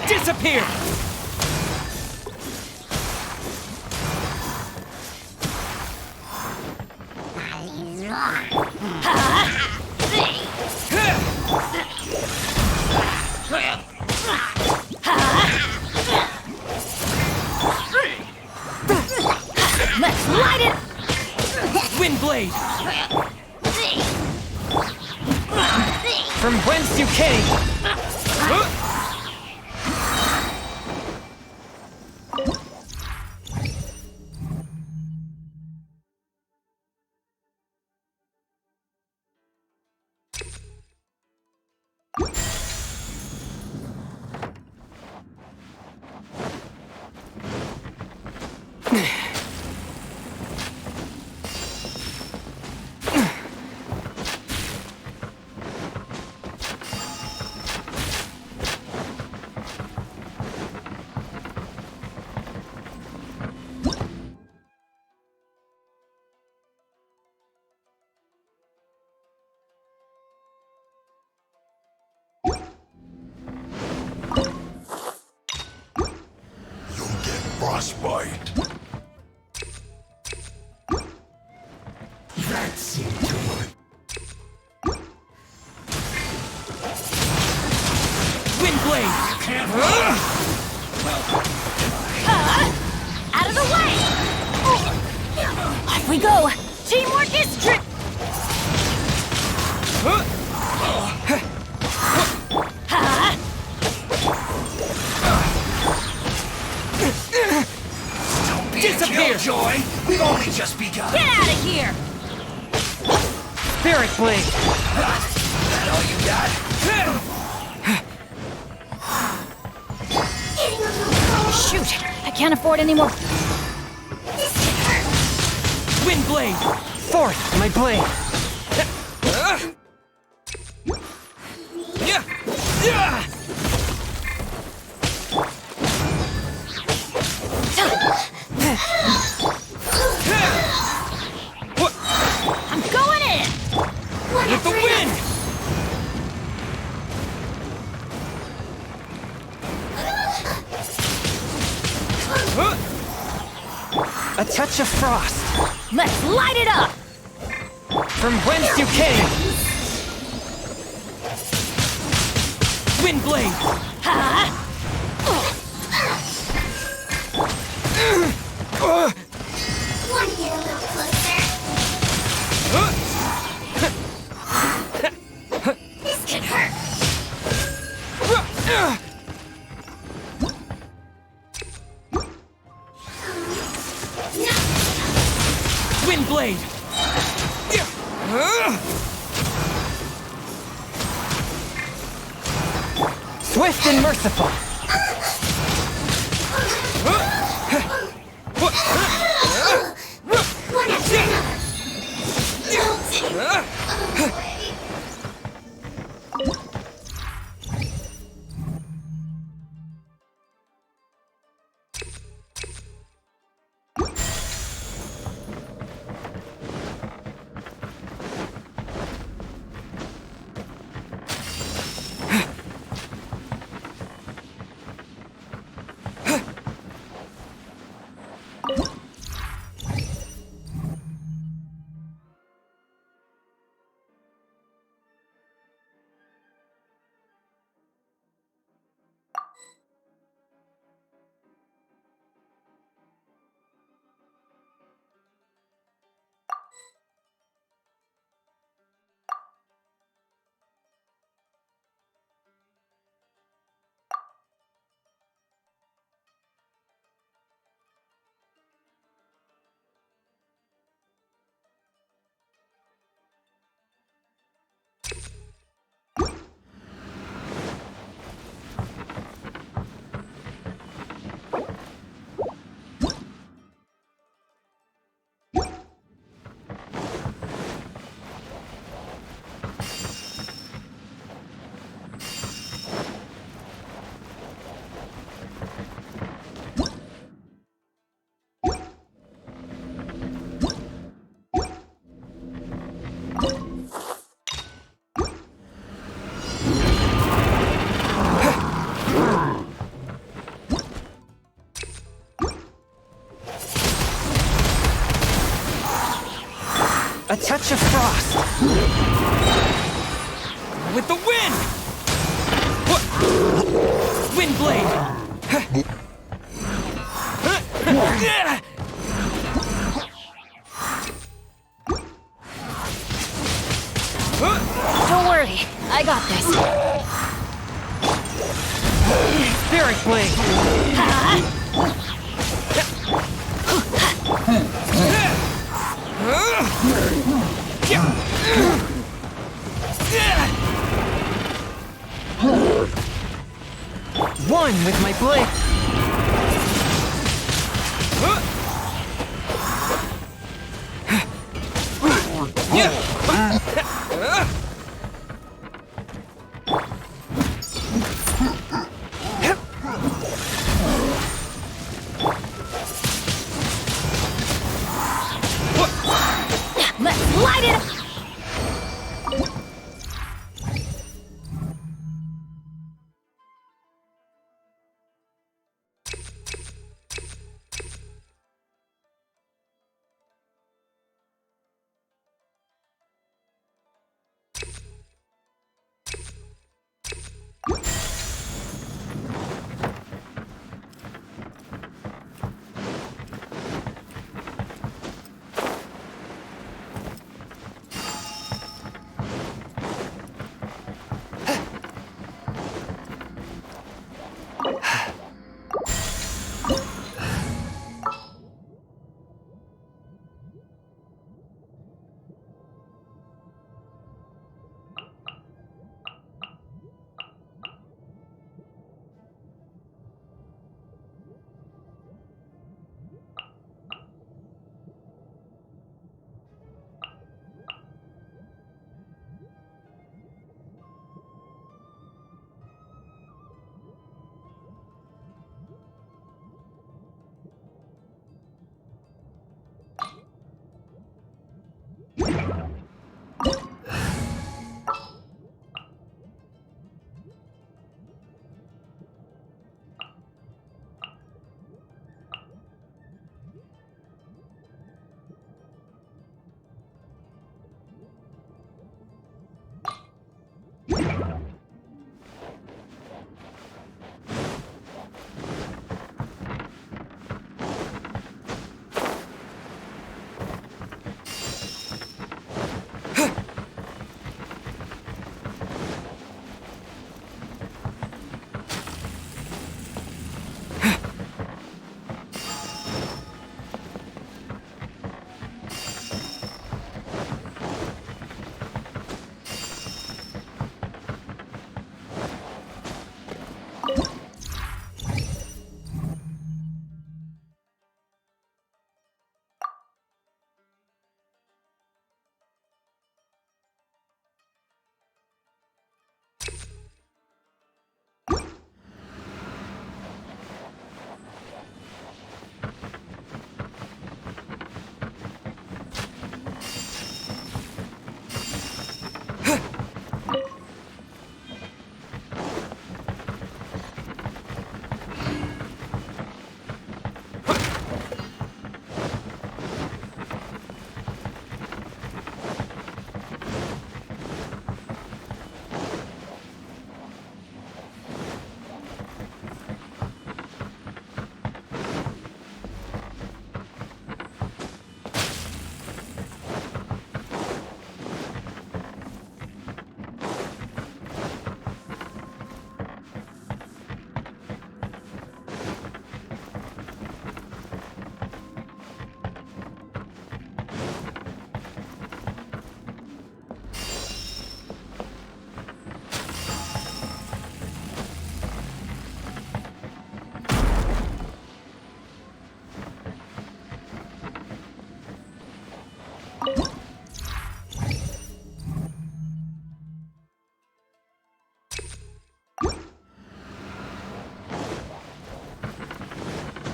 Disappear! Let's light it! Wind blade! From whence you came! Frostbite. That seemed to work. Wind blade! Out of the way! Off we go! Teamwork is Disappear! Killjoy! We've only just begun! Get out of here! Spirit Blade! That all you got? Shoot! I can't afford any more. Wind Blade! Forth, my blade! I'm going in! With the wind! A touch of frost! Let's light it up! From whence you came! Wind Blade! Ha! Want to get a little closer? This could hurt. Wind Blade! Swift and merciful! One after another. A touch of frost! With the wind! Wind Blade! Don't worry, I got this. Spirit Blade! One with my blade! Let's light it up!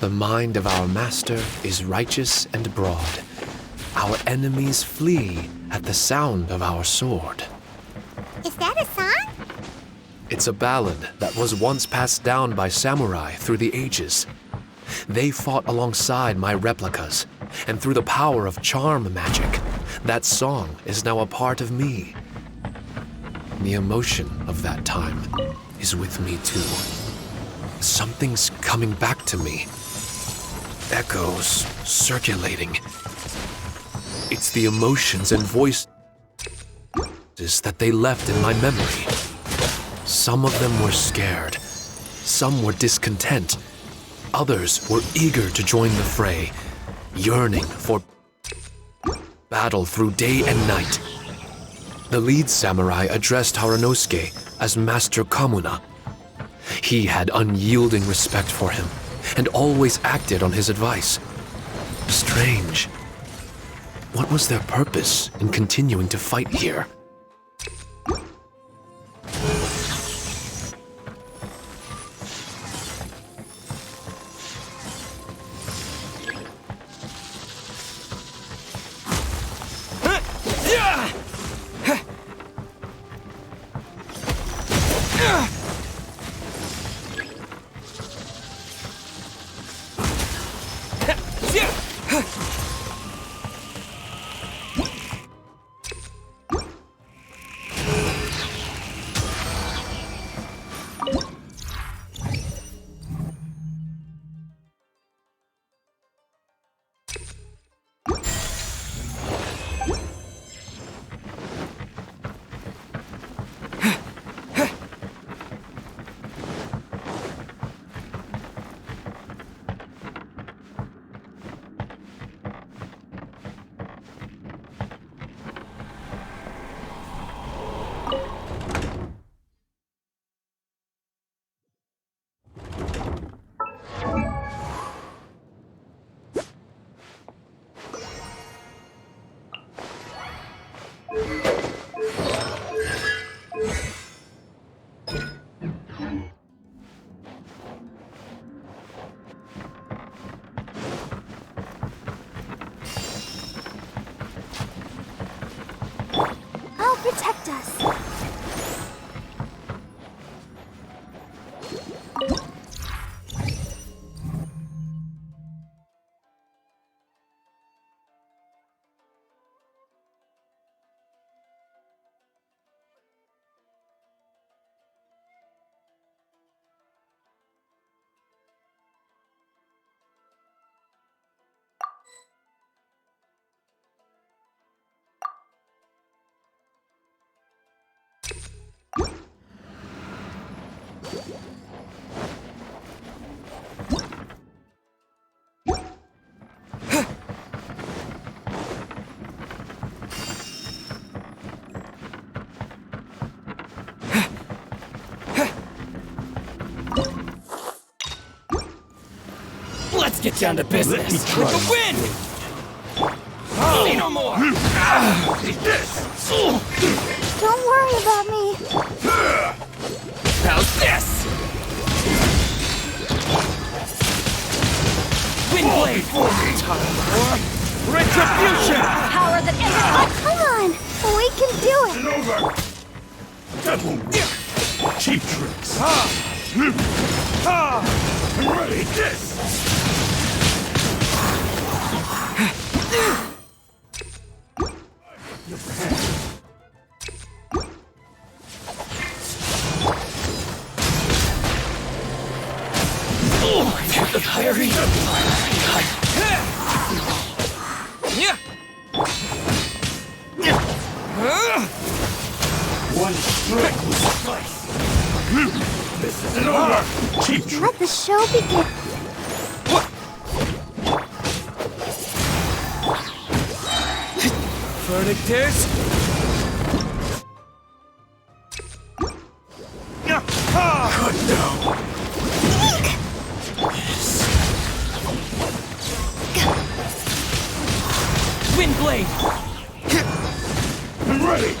The mind of our master is righteous and broad. Our enemies flee at the sound of our sword. Is that a song? It's a ballad that was once passed down by samurai through the ages. They fought alongside my replicas, and through the power of charm magic, that song is now a part of me. The emotion of that time is with me too. Something's coming back to me. Echoes circulating. It's the emotions and voices that they left in my memory. Some of them were scared. Some were discontent. Others were eager to join the fray, yearning for battle through day and night. The lead samurai addressed Haranosuke as Master Kamuna. He had unyielding respect for him, and always acted on his advice. Strange. What was their purpose in continuing to fight here? I'll protect us. Let's get down to business. With the win! Say no more! Don't worry about me. How's this? Windblade! Time for retribution! Power that never Come on, we can do it. Over! That won't work. Cheap tricks. I'm ready. This! One strike will suffice. This isn't over. Cheap trick. Let the show begin. Verdict is... Cut now. Windblade! I'm ready.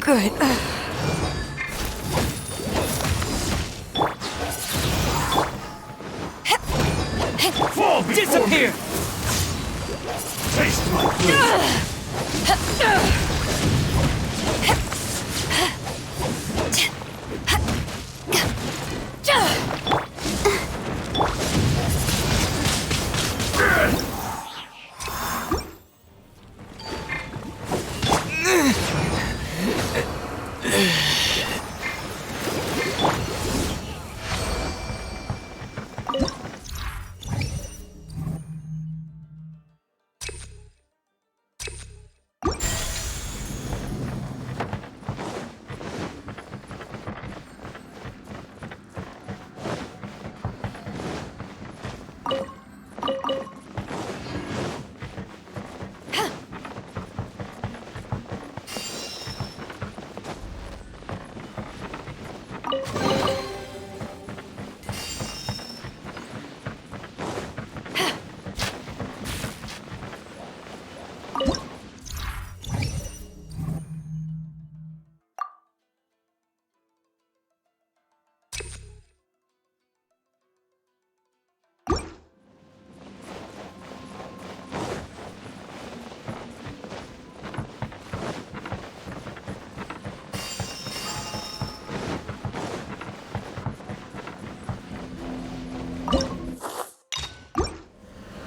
Good. Fall before Disappear! me. Taste my blade.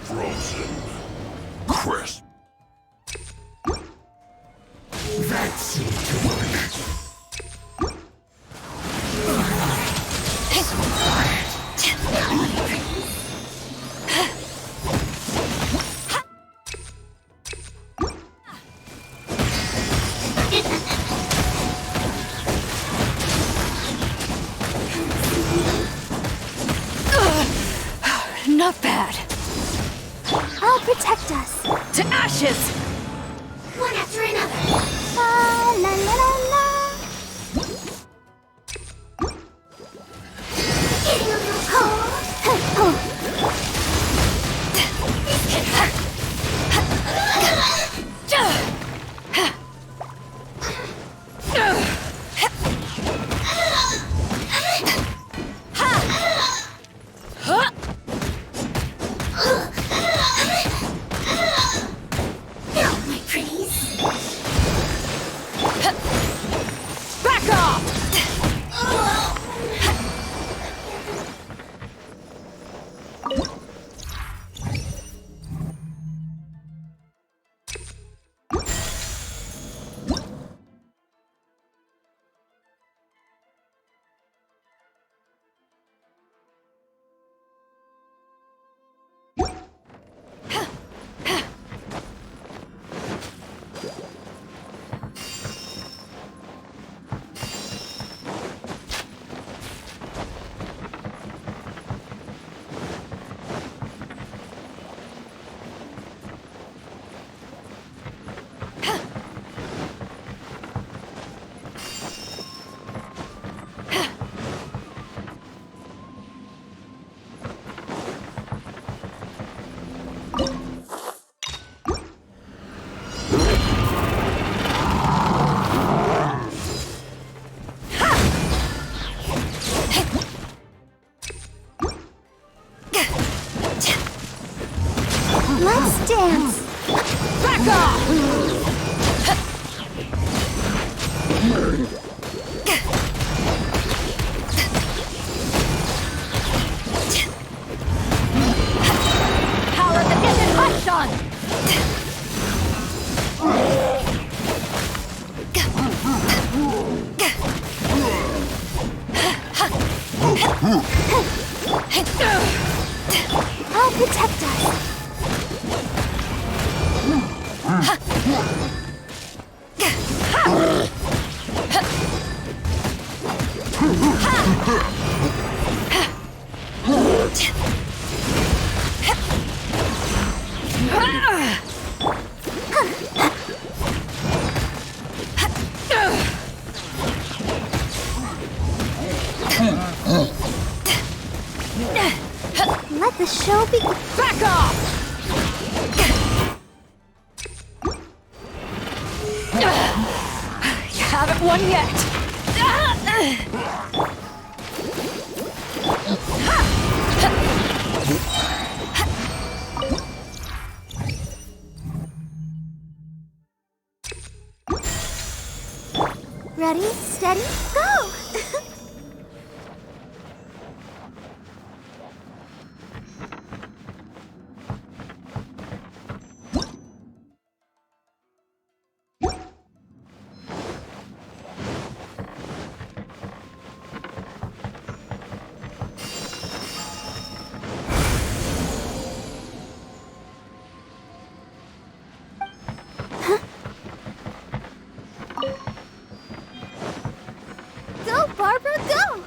Frozen. Crisp. That seemed too much. Not bad. I'll protect us. To ashes! One after another. La la la la la. Getting a little cold. Help, my pretties. Back off! Let's dance. Back off! Power that isn't hot done! I'll protect us. Let the show begin. Back off! You have it one Ready? Go! Go, Barbara, go!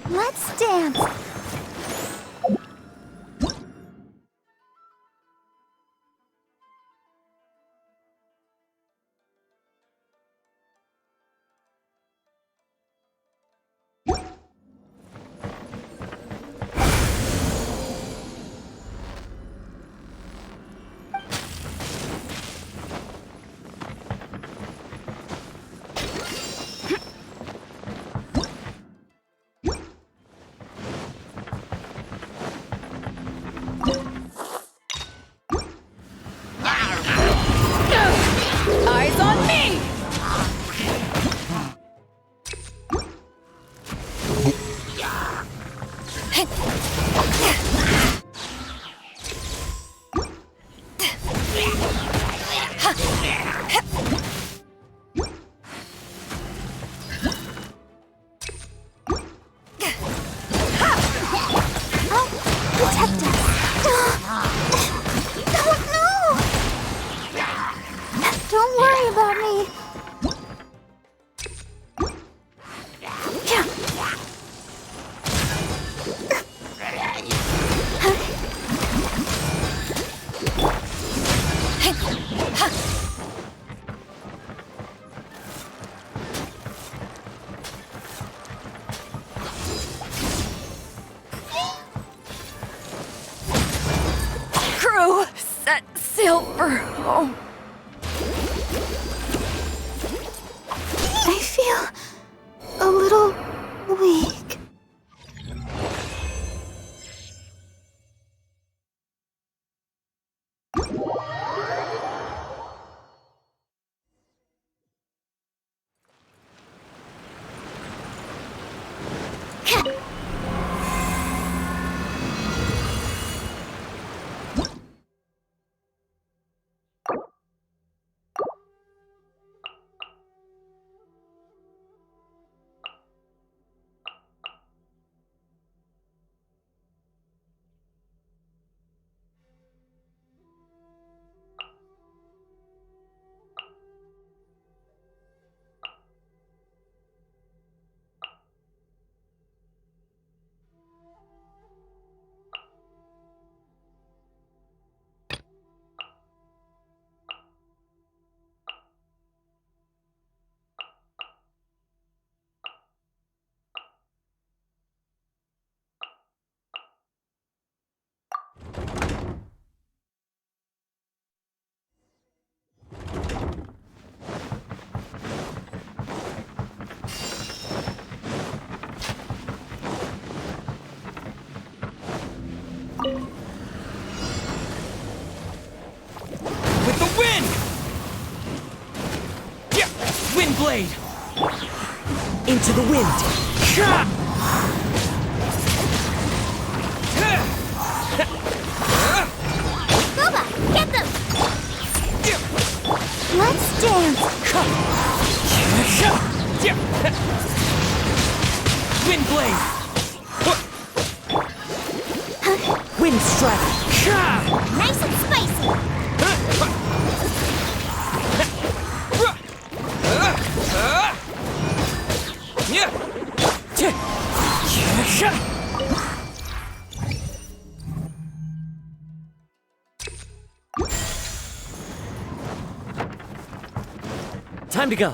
Let's dance! Eyes on me! Oh, protect us! Oh, no! Don't worry about me. Crew, set sail for home. I feel a little weak. With the wind! Yeah! Wind blade! Into the wind. Boba, get them! Let's dance! Wind blade! Wind strike. Nice and spicy! Time to go.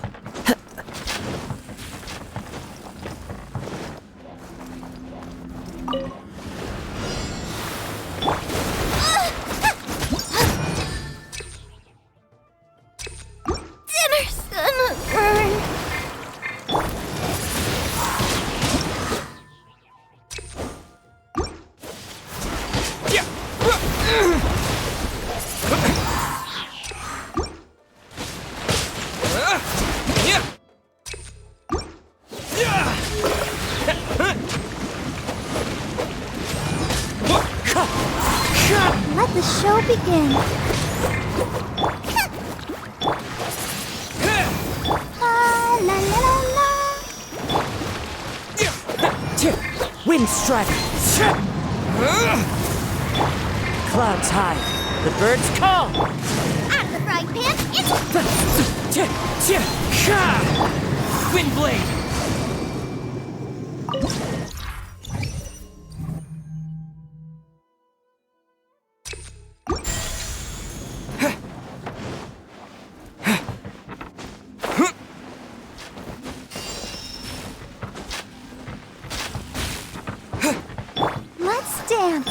Dinner's gonna burn. Let the show begin. La la la la. Wind strider. Clouds high. The birds call. Out of the frying pan, it's Wind blade. let's dance.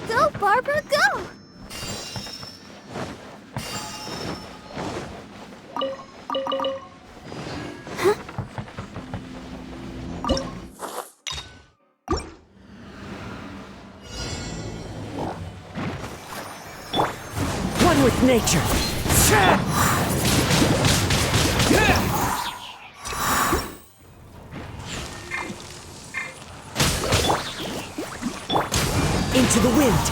Go, Barbara, go! One with nature. Into the wind.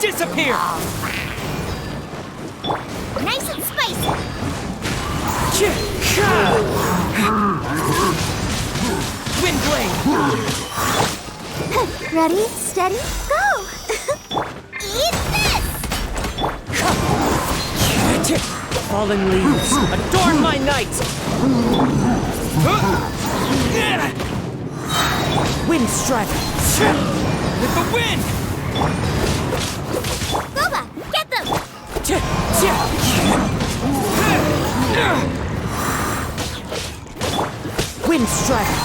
Disappear. Nice and spicy. Wind blade. Ready, steady, go! Eat this! Fallen leaves. Adorn my night. Wind strider. With the wind. Boba, get them! Wind strider.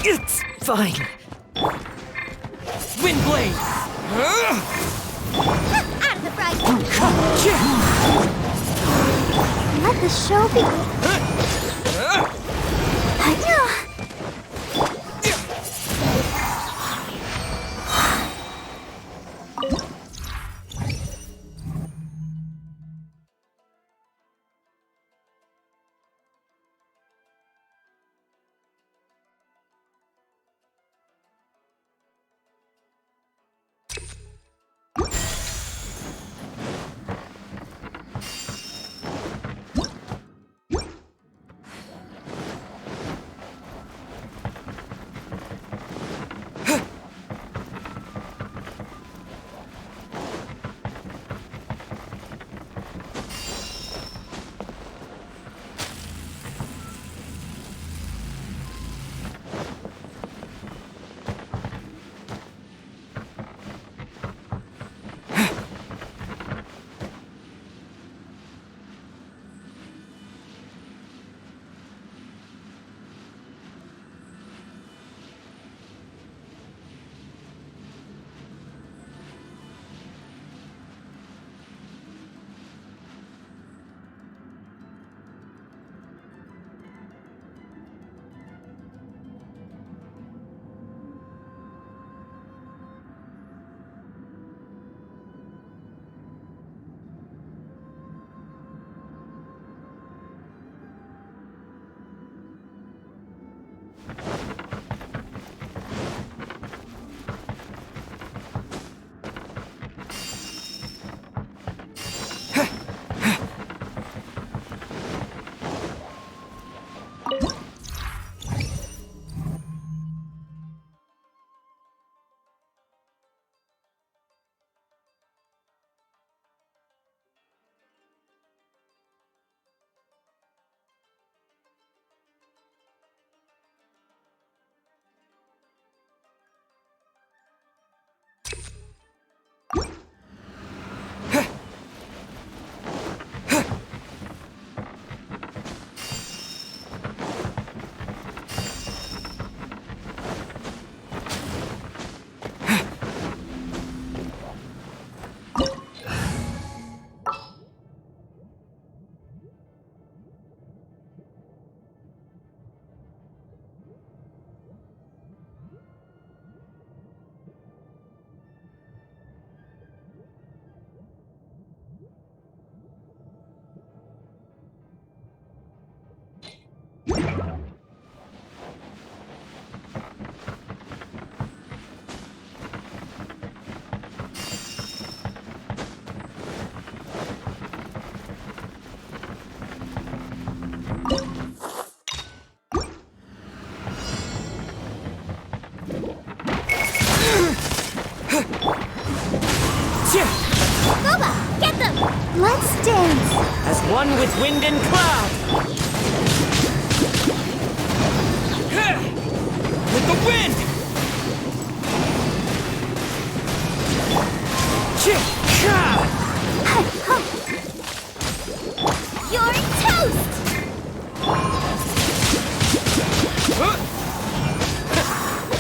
It's fine. Wind blade. Out of the frying pan. Let the show begin. Hi-ya! Boba, get them! Let's dance! As one with wind and cloud! With the wind! You're toast!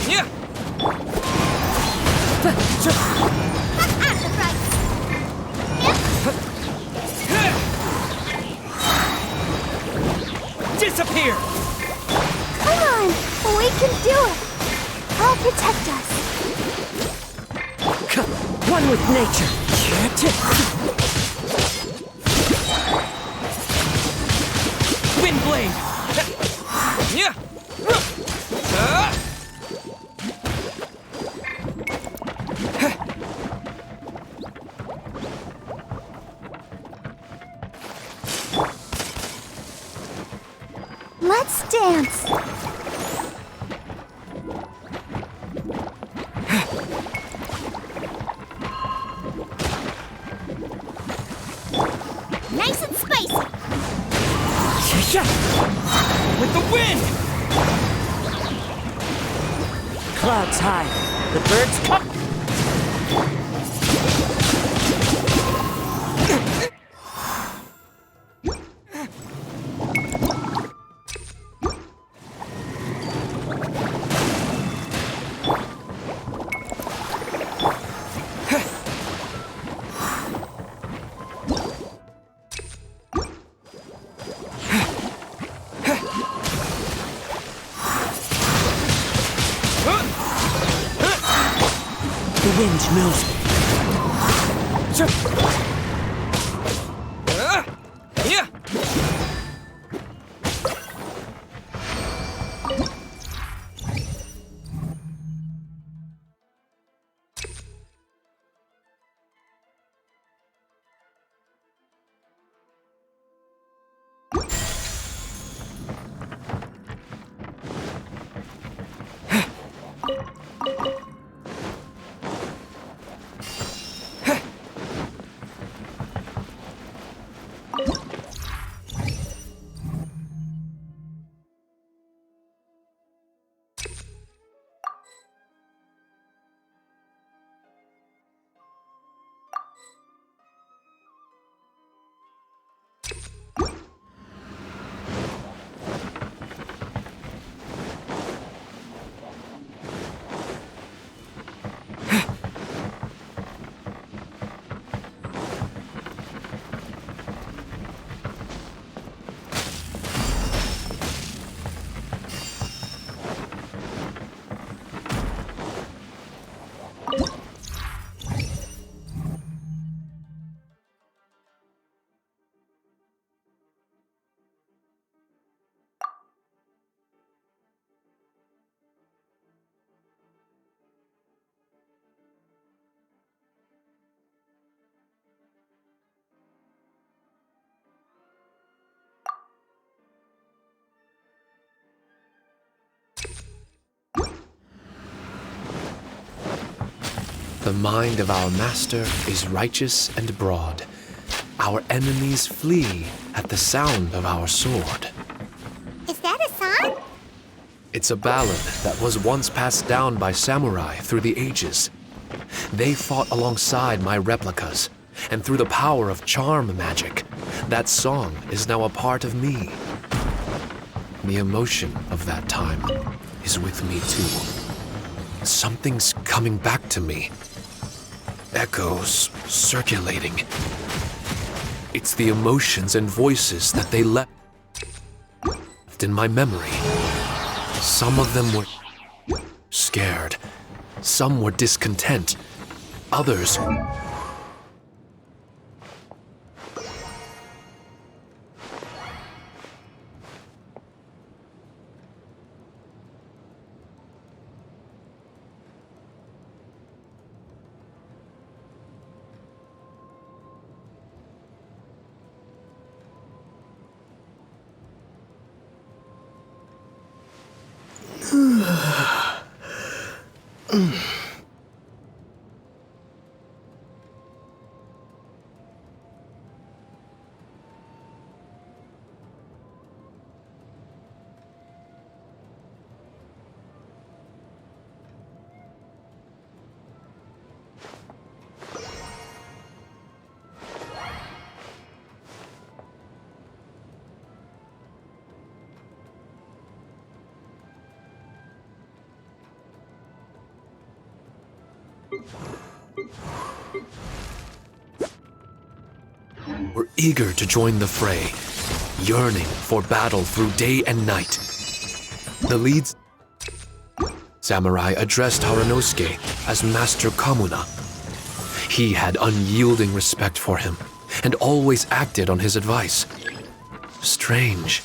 Yeah! At the right! Disappear! Come on! We can do it! I'll protect us! One with nature! Wind blade! Yeah! Let's dance! Nice and spicy! With the wind! Clouds high. The birds come. The wind knows me. Yeah! The mind of our master is righteous and broad. Our enemies flee at the sound of our sword. Is that a song? It's a ballad that was once passed down by samurai through the ages. They fought alongside my replicas, and through the power of charm magic, that song is now a part of me. The emotion of that time is with me too. Something's coming back to me. Echoes circulating. It's the emotions and voices that they left in my memory. Some of them were scared. Some were discontent. Others were eager to join the fray, yearning for battle through day and night. The lead samurai addressed Haranosuke as Master Kamuna. He had unyielding respect for him and always acted on his advice. Strange.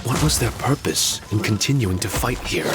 What was their purpose in continuing to fight here?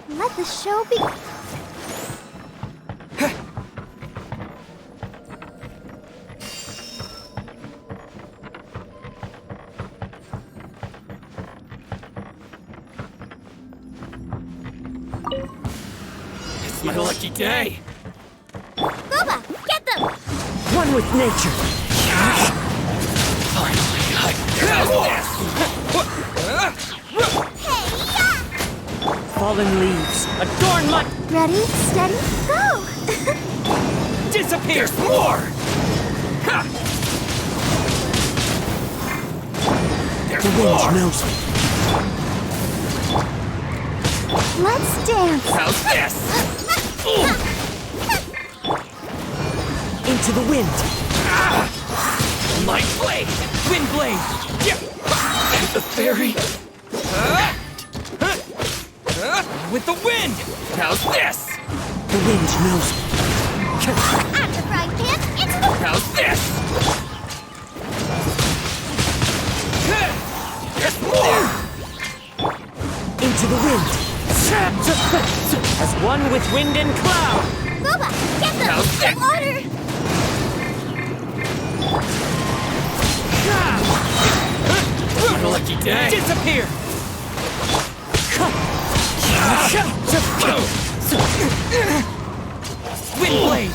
Let the show be. It's my lucky day. Booba, get them! One with nature. Finally, Fallen leaves adorn my... Ready, steady, go! disappear! There's more! The wind knows me. Let's dance. How's this? Into the wind. Light blade! Wind blade! And the fairy! With the wind! How's this? The wind knows me. Out the frying pan, into the... How's this? There's more! Into the wind. As one with wind and cloud. Boba, get How's the this? water! What a lucky day! Disappear. Wind blade!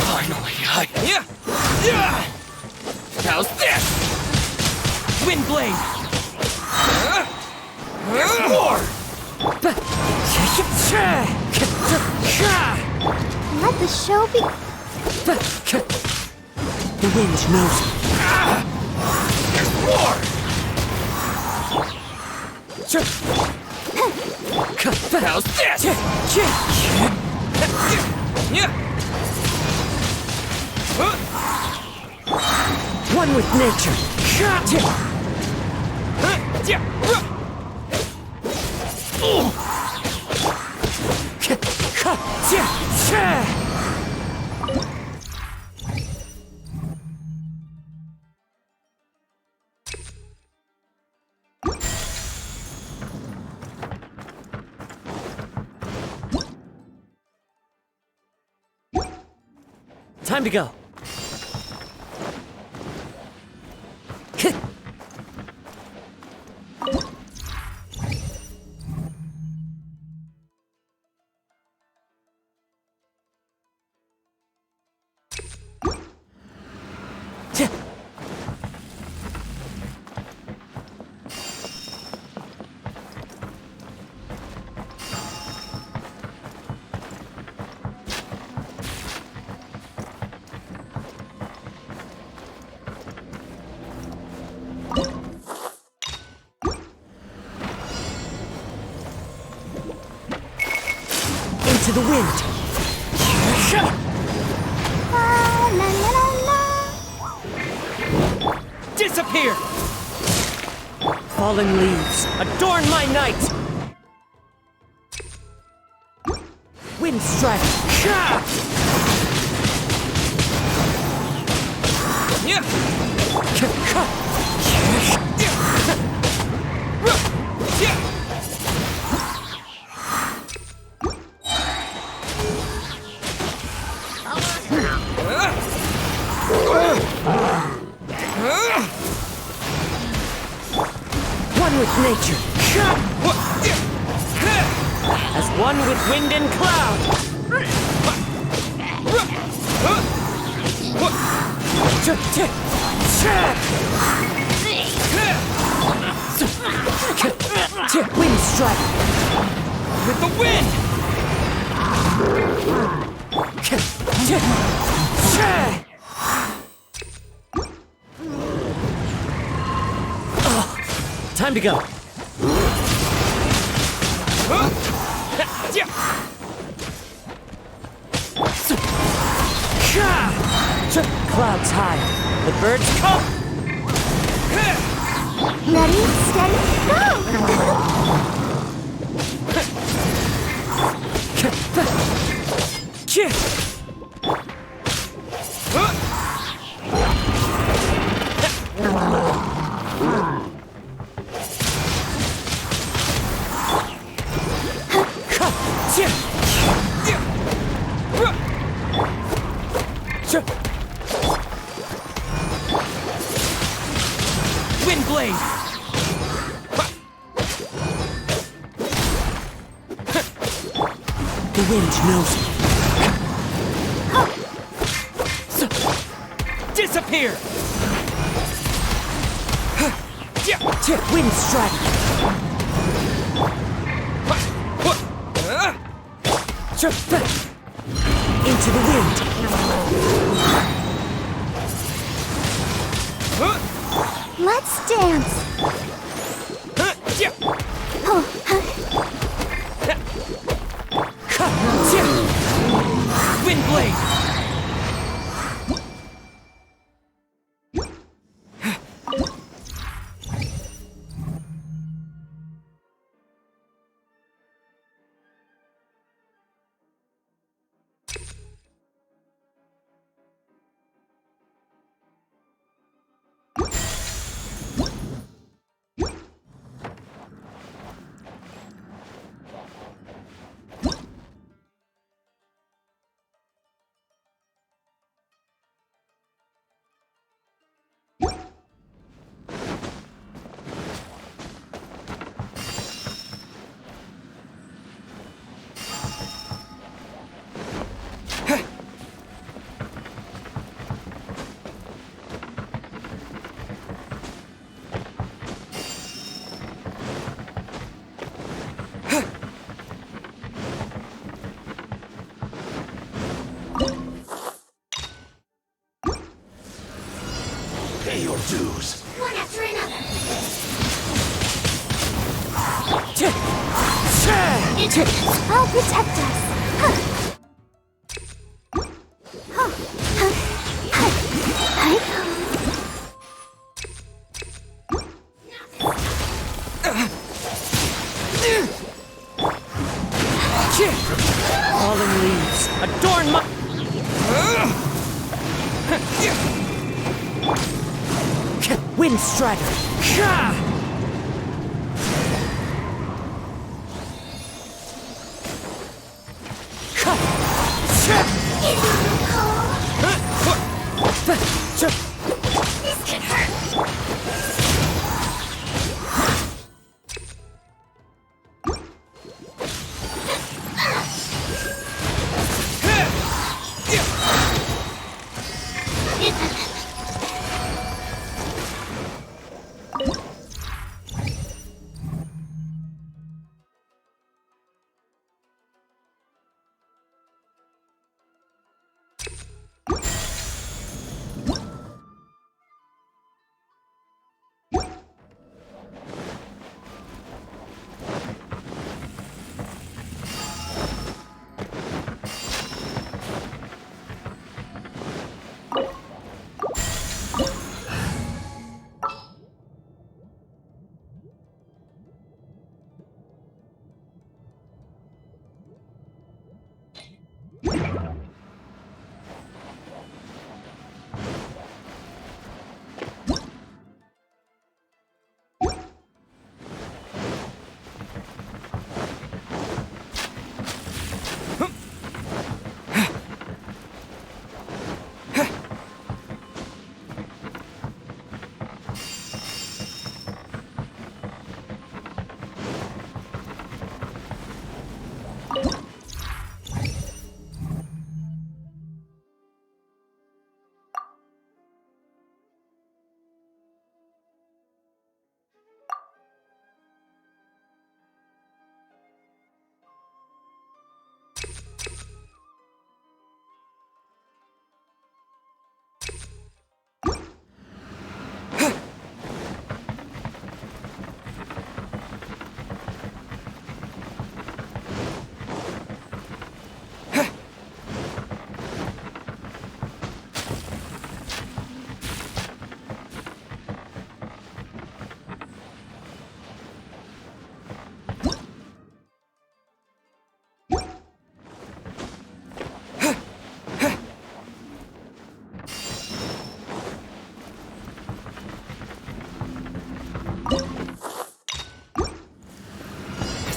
Finally, how's this? Wind blade! There's more! Let the show be... The wind knows me. There's more! How's this? One with nature. Time to go. Into the wind. La la la la. Disappear. Fallen leaves, adorn my night. Wind strike. One with nature. As one with wind and cloud. Wind strike. With the wind! Time to go. Clouds high. The birds come. Ready, steady, Wind blade! The wind knows me. Disappear! Wind strike. Into the wind. Let's dance. Wind blade! Pay your dues. One after another. I'll protect us. Fallen leaves adorn my... Wind Strider. This can hurt.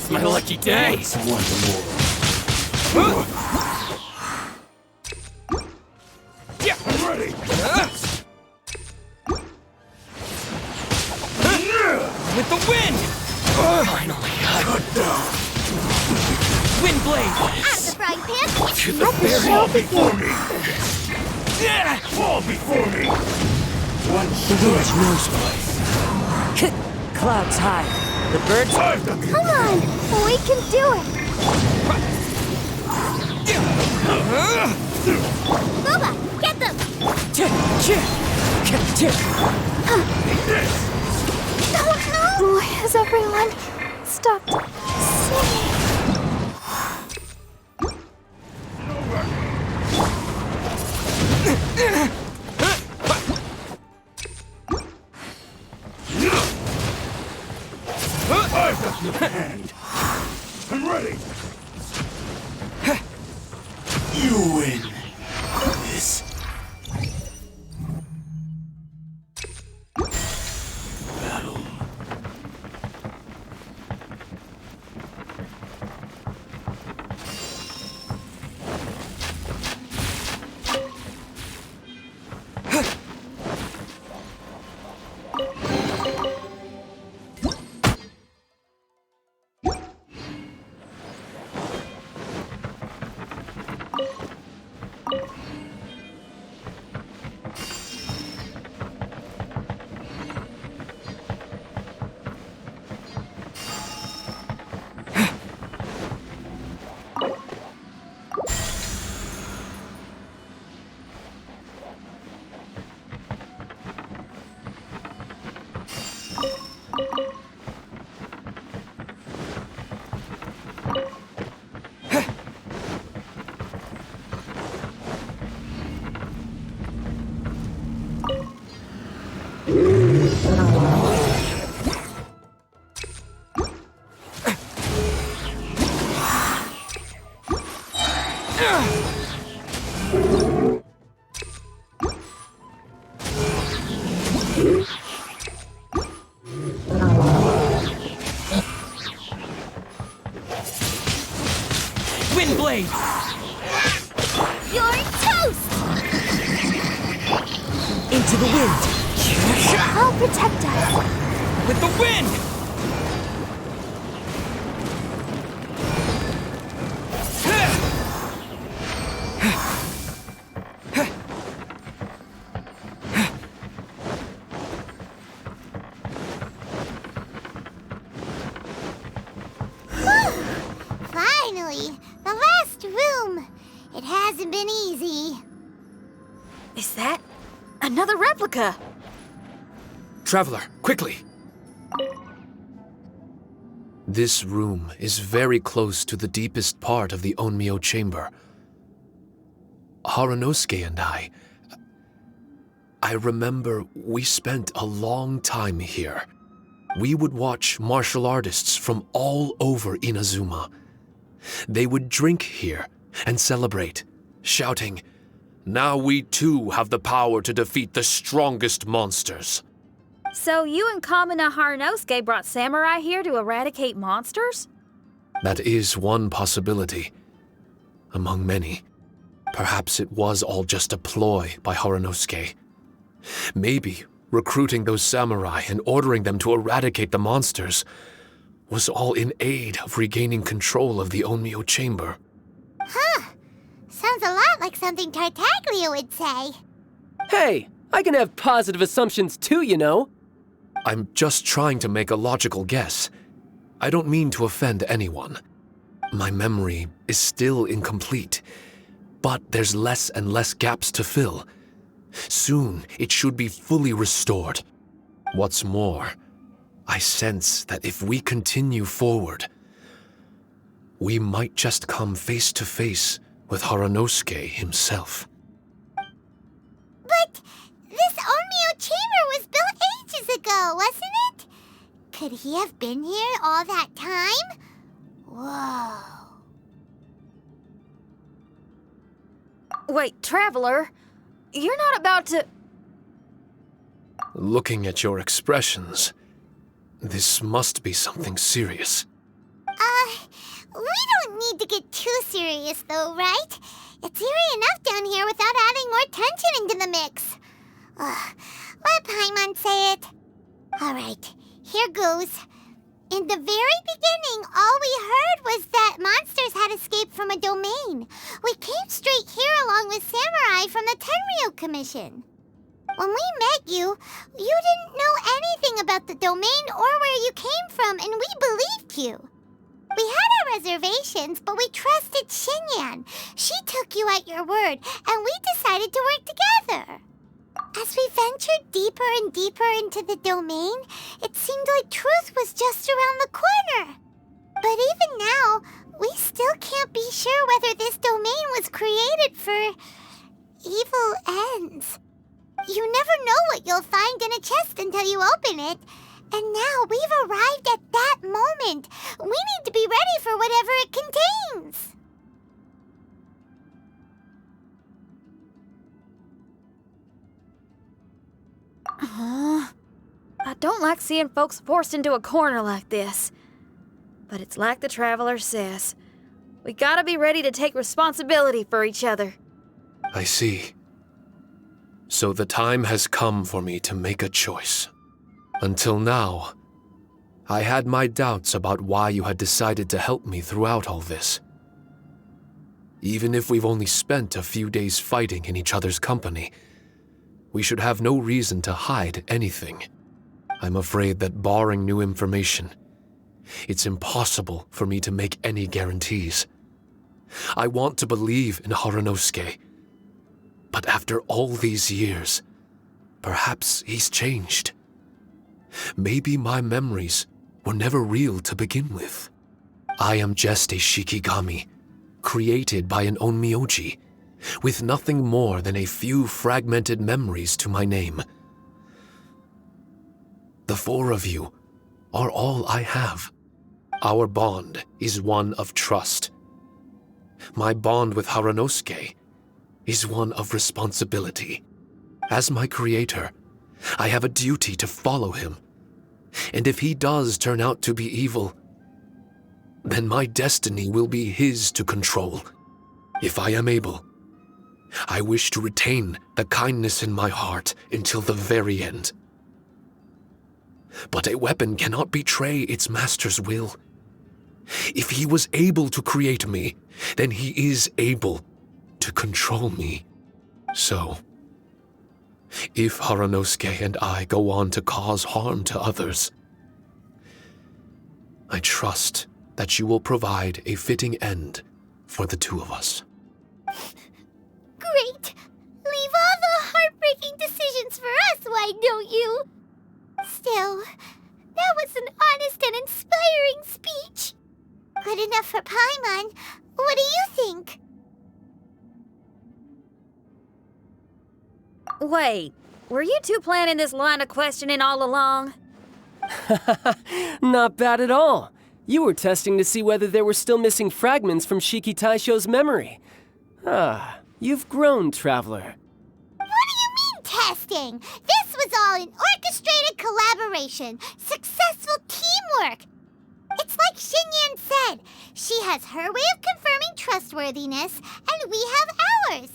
It's my lucky day! Ready. With the wind! Finally! Cut down. Wind blade! Out of the frying pan. To the Let the very show Before begin. me. Fall before me. One The wind knows place. Clouds high. The birds... I've done Come on, we can do it. Boba, get them! Why has everyone stopped singing? I've got your hand. I'm ready. You win. This. Battle. Windblade! You're toast! Into the wind. I'll protect us. With the wind! Finally, the last room. It hasn't been easy. Is that another replica? Traveler, quickly! This room is very close to the deepest part of the Onmyo chamber. Haranosuke and I remember we spent a long time here. We would watch martial artists from all over Inazuma. They would drink here and celebrate, shouting, "Now we too have the power to defeat the strongest monsters." So you and Kamina Haranosuke brought samurai here to eradicate monsters? That is one possibility, among many. Perhaps it was all just a ploy by Haranosuke. Maybe recruiting those samurai and ordering them to eradicate the monsters was all in aid of regaining control of the Onmyo chamber. Huh. Sounds a lot like something Tartaglia would say. Hey, I can have positive assumptions too, you know. I'm just trying to make a logical guess. I don't mean to offend anyone. My memory is still incomplete, but there's less and less gaps to fill. Soon, it should be fully restored. What's more, I sense that if we continue forward, we might just come face to face with Haranosuke himself. But this Onmyo chamber was built ages ago, wasn't it? Could he have been here all that time? Whoa. Wait, Traveler, you're not about to... Looking at your expressions, this must be something serious. We don't need to get too serious though, right? It's eerie enough down here without adding more tension into the mix. Let Paimon say it. Alright, here goes. In the very beginning, all we heard was that monsters had escaped from a domain. We came straight here along with samurai from the Tenryo Commission. When we met you, you didn't know anything about the domain or where you came from, and we believed you. We had our reservations, but we trusted Xinyan. She took you at your word, and we decided to work together. As we ventured deeper and deeper into the domain, it seemed like truth was just around the corner. But even now, we still can't be sure whether this domain was created for evil ends. You never know what you'll find in a chest until you open it. And now we've arrived at that moment. We need to be ready for whatever it contains. I don't like seeing folks forced into a corner like this. But it's like the Traveler says. We gotta be ready to take responsibility for each other. I see. So the time has come for me to make a choice. Until now, I had my doubts about why you had decided to help me throughout all this. Even if we've only spent a few days fighting in each other's company, we should have no reason to hide anything. I'm afraid that barring new information, it's impossible for me to make any guarantees. I want to believe in Haranosuke, but after all these years, perhaps he's changed. Maybe my memories were never real to begin with. I am just a Shikigami, created by an onmyoji, with nothing more than a few fragmented memories to my name. The four of you are all I have. Our bond is one of trust. My bond with Haranosuke is one of responsibility. As my creator, I have a duty to follow him. And if he does turn out to be evil, then my destiny will be his to control. If I am able, I wish to retain the kindness in my heart until the very end. But a weapon cannot betray its master's will. If he was able to create me, then he is able to control me. So, if Haranosuke and I go on to cause harm to others, I trust that you will provide a fitting end for the two of us. Great! Leave all the heartbreaking decisions for us, why don't you? Still, that was an honest and inspiring speech. Good enough for Paimon. What do you think? Wait, were you two planning this line of questioning all along? Not bad at all. You were testing to see whether there were still missing fragments from Shiki Taisho's memory. Ah, you've grown, Traveler. What do you mean, testing? This was all an orchestrated collaboration, successful teamwork. It's like Xinyan said, she has her way of confirming trustworthiness, and we have ours.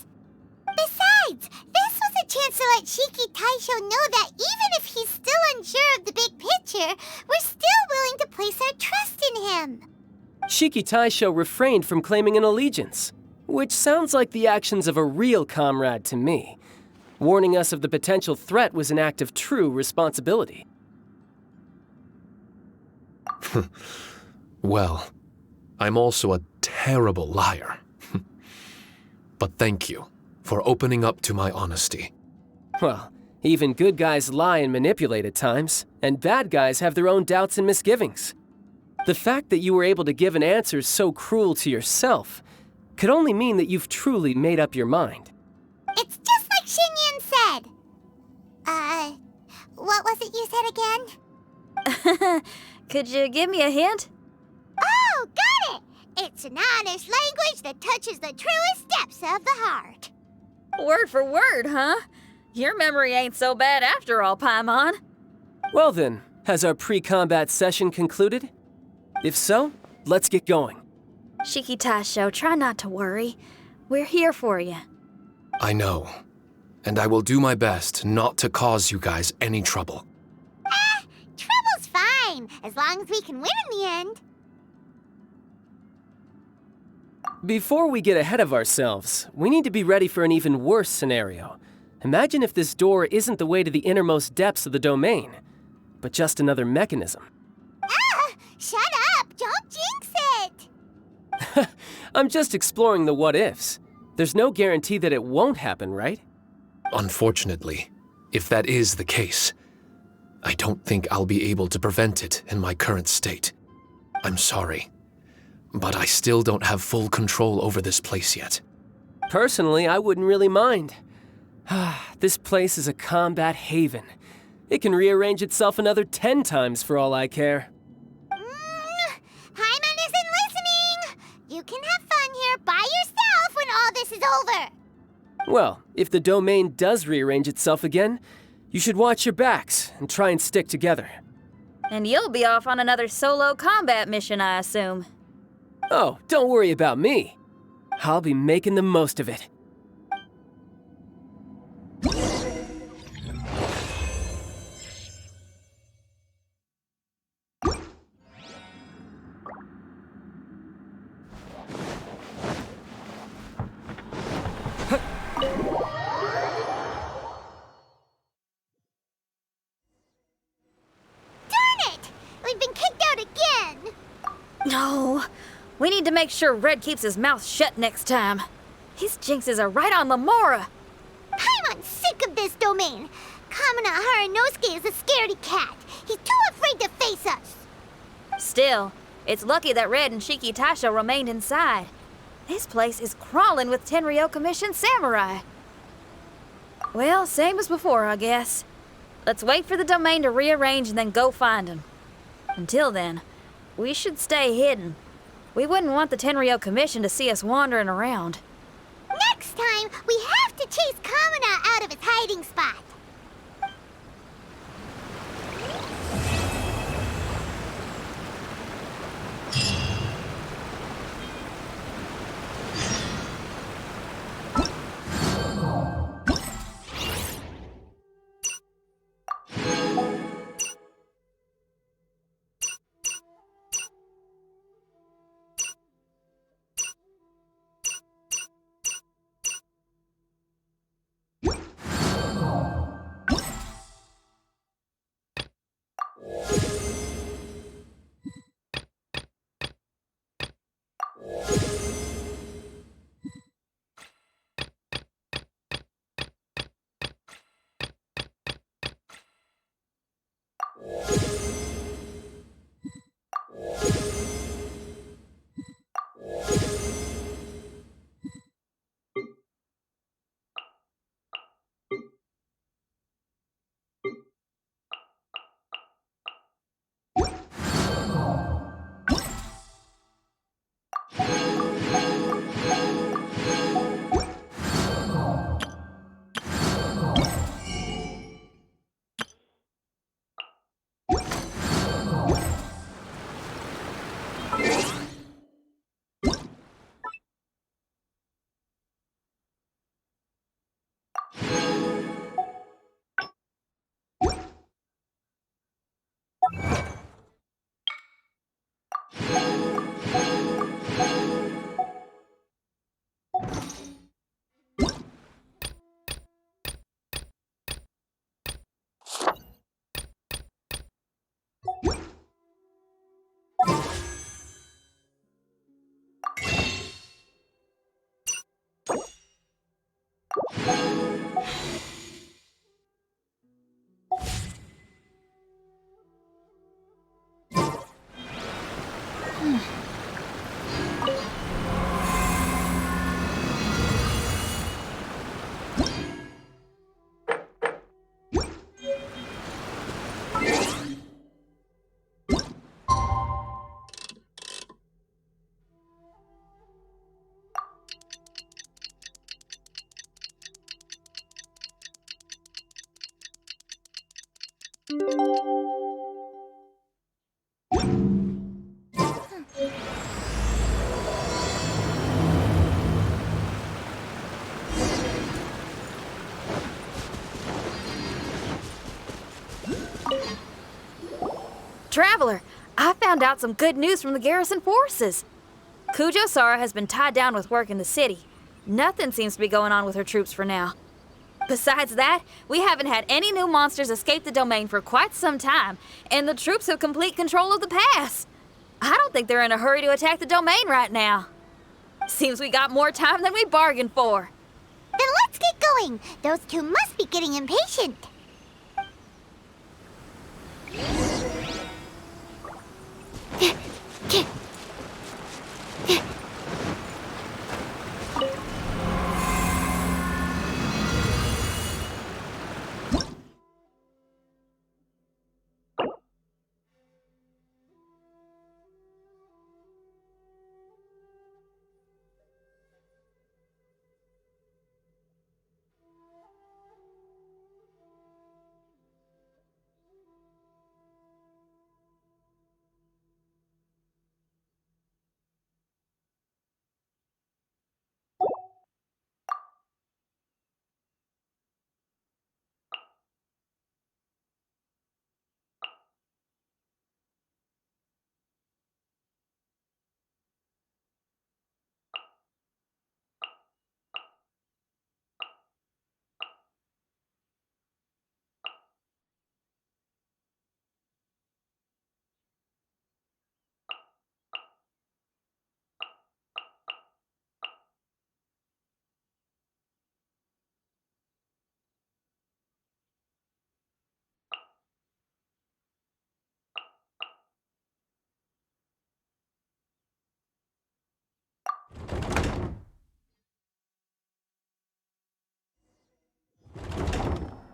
Besides, this was a chance to let Shiki Taisho know that even if he's still unsure of the big picture, we're still willing to place our trust in him. Shiki Taisho refrained from claiming an allegiance, which sounds like the actions of a real comrade to me. Warning us of the potential threat was an act of true responsibility. Well, I'm also a terrible liar. But thank you for opening up to my honesty. Well, even good guys lie and manipulate at times, and bad guys have their own doubts and misgivings. The fact that you were able to give an answer so cruel to yourself could only mean that you've truly made up your mind. It's just like Xinyan said. What was it you said again? Could you give me a hint? Oh, got it! It's an honest language that touches the truest depths of the heart. Word for word, huh? Your memory ain't so bad after all, Paimon. Well then, has our pre-combat session concluded? If so, let's get going. Shiki Taisho, try not to worry. We're here for you. I know, and I will do my best not to cause you guys any trouble. Trouble's fine, as long as we can win in the end. Before we get ahead of ourselves, we need to be ready for an even worse scenario. Imagine if this door isn't the way to the innermost depths of the domain, but just another mechanism. Shut up! Don't jinx I'm just exploring the what-ifs. There's no guarantee that it won't happen, right? Unfortunately, if that is the case, I don't think I'll be able to prevent it in my current state. I'm sorry, but I still don't have full control over this place yet. Personally, I wouldn't really mind. This place is a combat haven. It can rearrange itself another 10 times for all I care. Paimon isn't listening! You can have fun here by yourself when all this is over! Well, if the domain does rearrange itself again, you should watch your backs and try and stick together. And you'll be off on another solo combat mission, I assume. Oh, don't worry about me. I'll be making the most of it. No, we need to make sure Red keeps his mouth shut next time. His jinxes are right on Lamora. Paimon's sick of this domain. Kamina Haranosuke is a scaredy cat. He's too afraid to face us. Still, it's lucky that Red and Shiki Tasha remained inside. This place is crawling with Tenryo commissioned samurai. Well, same as before, I guess. Let's wait for the domain to rearrange and then go find him. Until then, we should stay hidden. We wouldn't want the Tenryo Commission to see us wandering around. Next time, we have to chase Kamina out of his hiding spot. Traveler, I found out some good news from the garrison forces. Kujo Sara has been tied down with work in the city. Nothing seems to be going on with her troops for now. Besides that, we haven't had any new monsters escape the domain for quite some time, and the troops have complete control of the pass. I don't think they're in a hurry to attack the domain right now. Seems we got more time than we bargained for. Then let's get going. Those two must be getting impatient.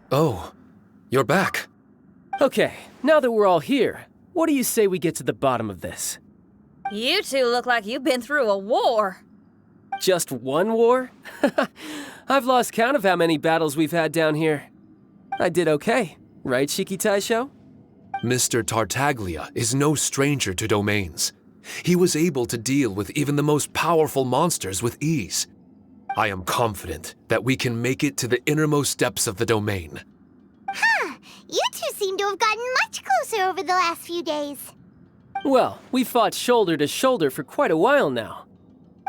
Oh, you're back. Okay, now that we're all here, what do you say we get to the bottom of this? You two look like you've been through a war. Just one war? I've lost count of how many battles we've had down here. I did okay, right, Shiki Taisho? Mr. Tartaglia is no stranger to domains. He was able to deal with even the most powerful monsters with ease. I am confident that we can make it to the innermost depths of the domain. You two seem to have gotten much closer over the last few days. Well, we fought shoulder to shoulder for quite a while now.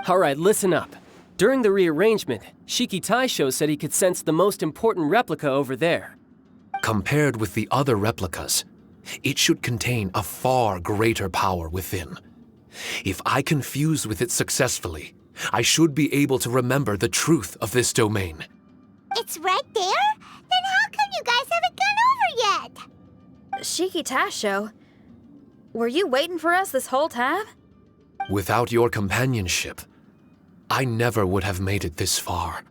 Alright, listen up. During the rearrangement, Shiki Taisho said he could sense the most important replica over there. Compared with the other replicas, it should contain a far greater power within. If I can fuse with it successfully, I should be able to remember the truth of this domain. It's right there? Then how come you guys haven't gone over yet? Shiki Taisho, were you waiting for us this whole time? Without your companionship, I never would have made it this far.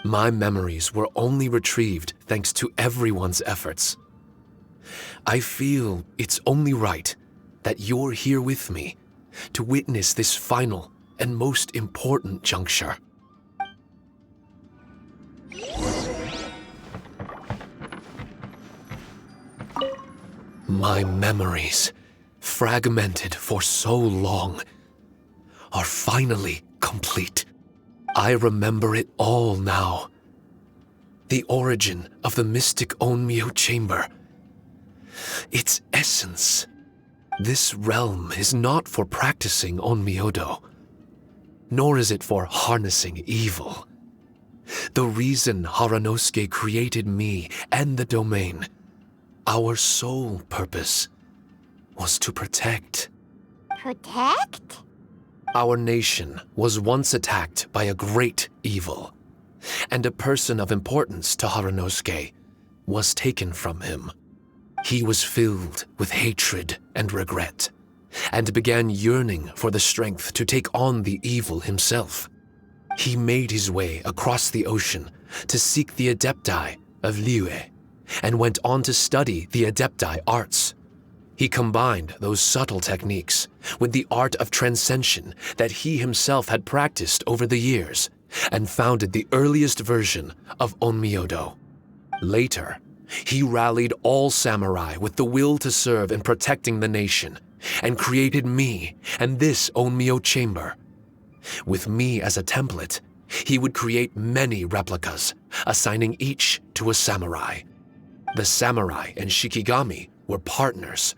My memories were only retrieved thanks to everyone's efforts. I feel it's only right that you're here with me to witness this final and most important juncture. My memories, fragmented for so long, are finally complete. I remember it all now. The origin of the mystic Onmyo chamber. Its essence. This realm is not for practicing Onmyodo, nor is it for harnessing evil. The reason Haranosuke created me and the domain, our sole purpose, was to protect. Protect? Our nation was once attacked by a great evil, and a person of importance to Haranosuke was taken from him. He was filled with hatred and regret, and began yearning for the strength to take on the evil himself. He made his way across the ocean to seek the Adepti of Liyue, and went on to study the Adepti arts. He combined those subtle techniques with the art of transcension that he himself had practiced over the years, and founded the earliest version of Onmyodo. Later, he rallied all samurai with the will to serve in protecting the nation, and created me and this Onmyo chamber. With me as a template, he would create many replicas, assigning each to a samurai. The samurai and Shikigami were partners,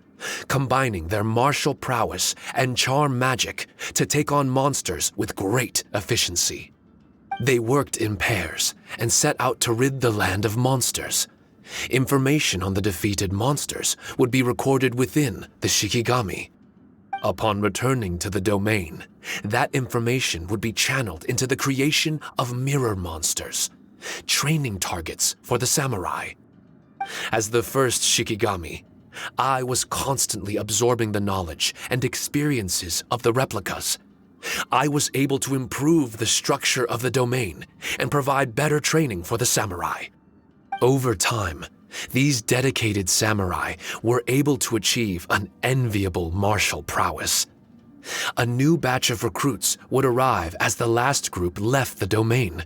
combining their martial prowess and charm magic to take on monsters with great efficiency. They worked in pairs and set out to rid the land of monsters. Information on the defeated monsters would be recorded within the Shikigami. Upon returning to the domain, that information would be channeled into the creation of mirror monsters, training targets for the samurai. As the first Shikigami, I was constantly absorbing the knowledge and experiences of the replicas. I was able to improve the structure of the domain and provide better training for the samurai. Over time, these dedicated samurai were able to achieve an enviable martial prowess. A new batch of recruits would arrive as the last group left the domain.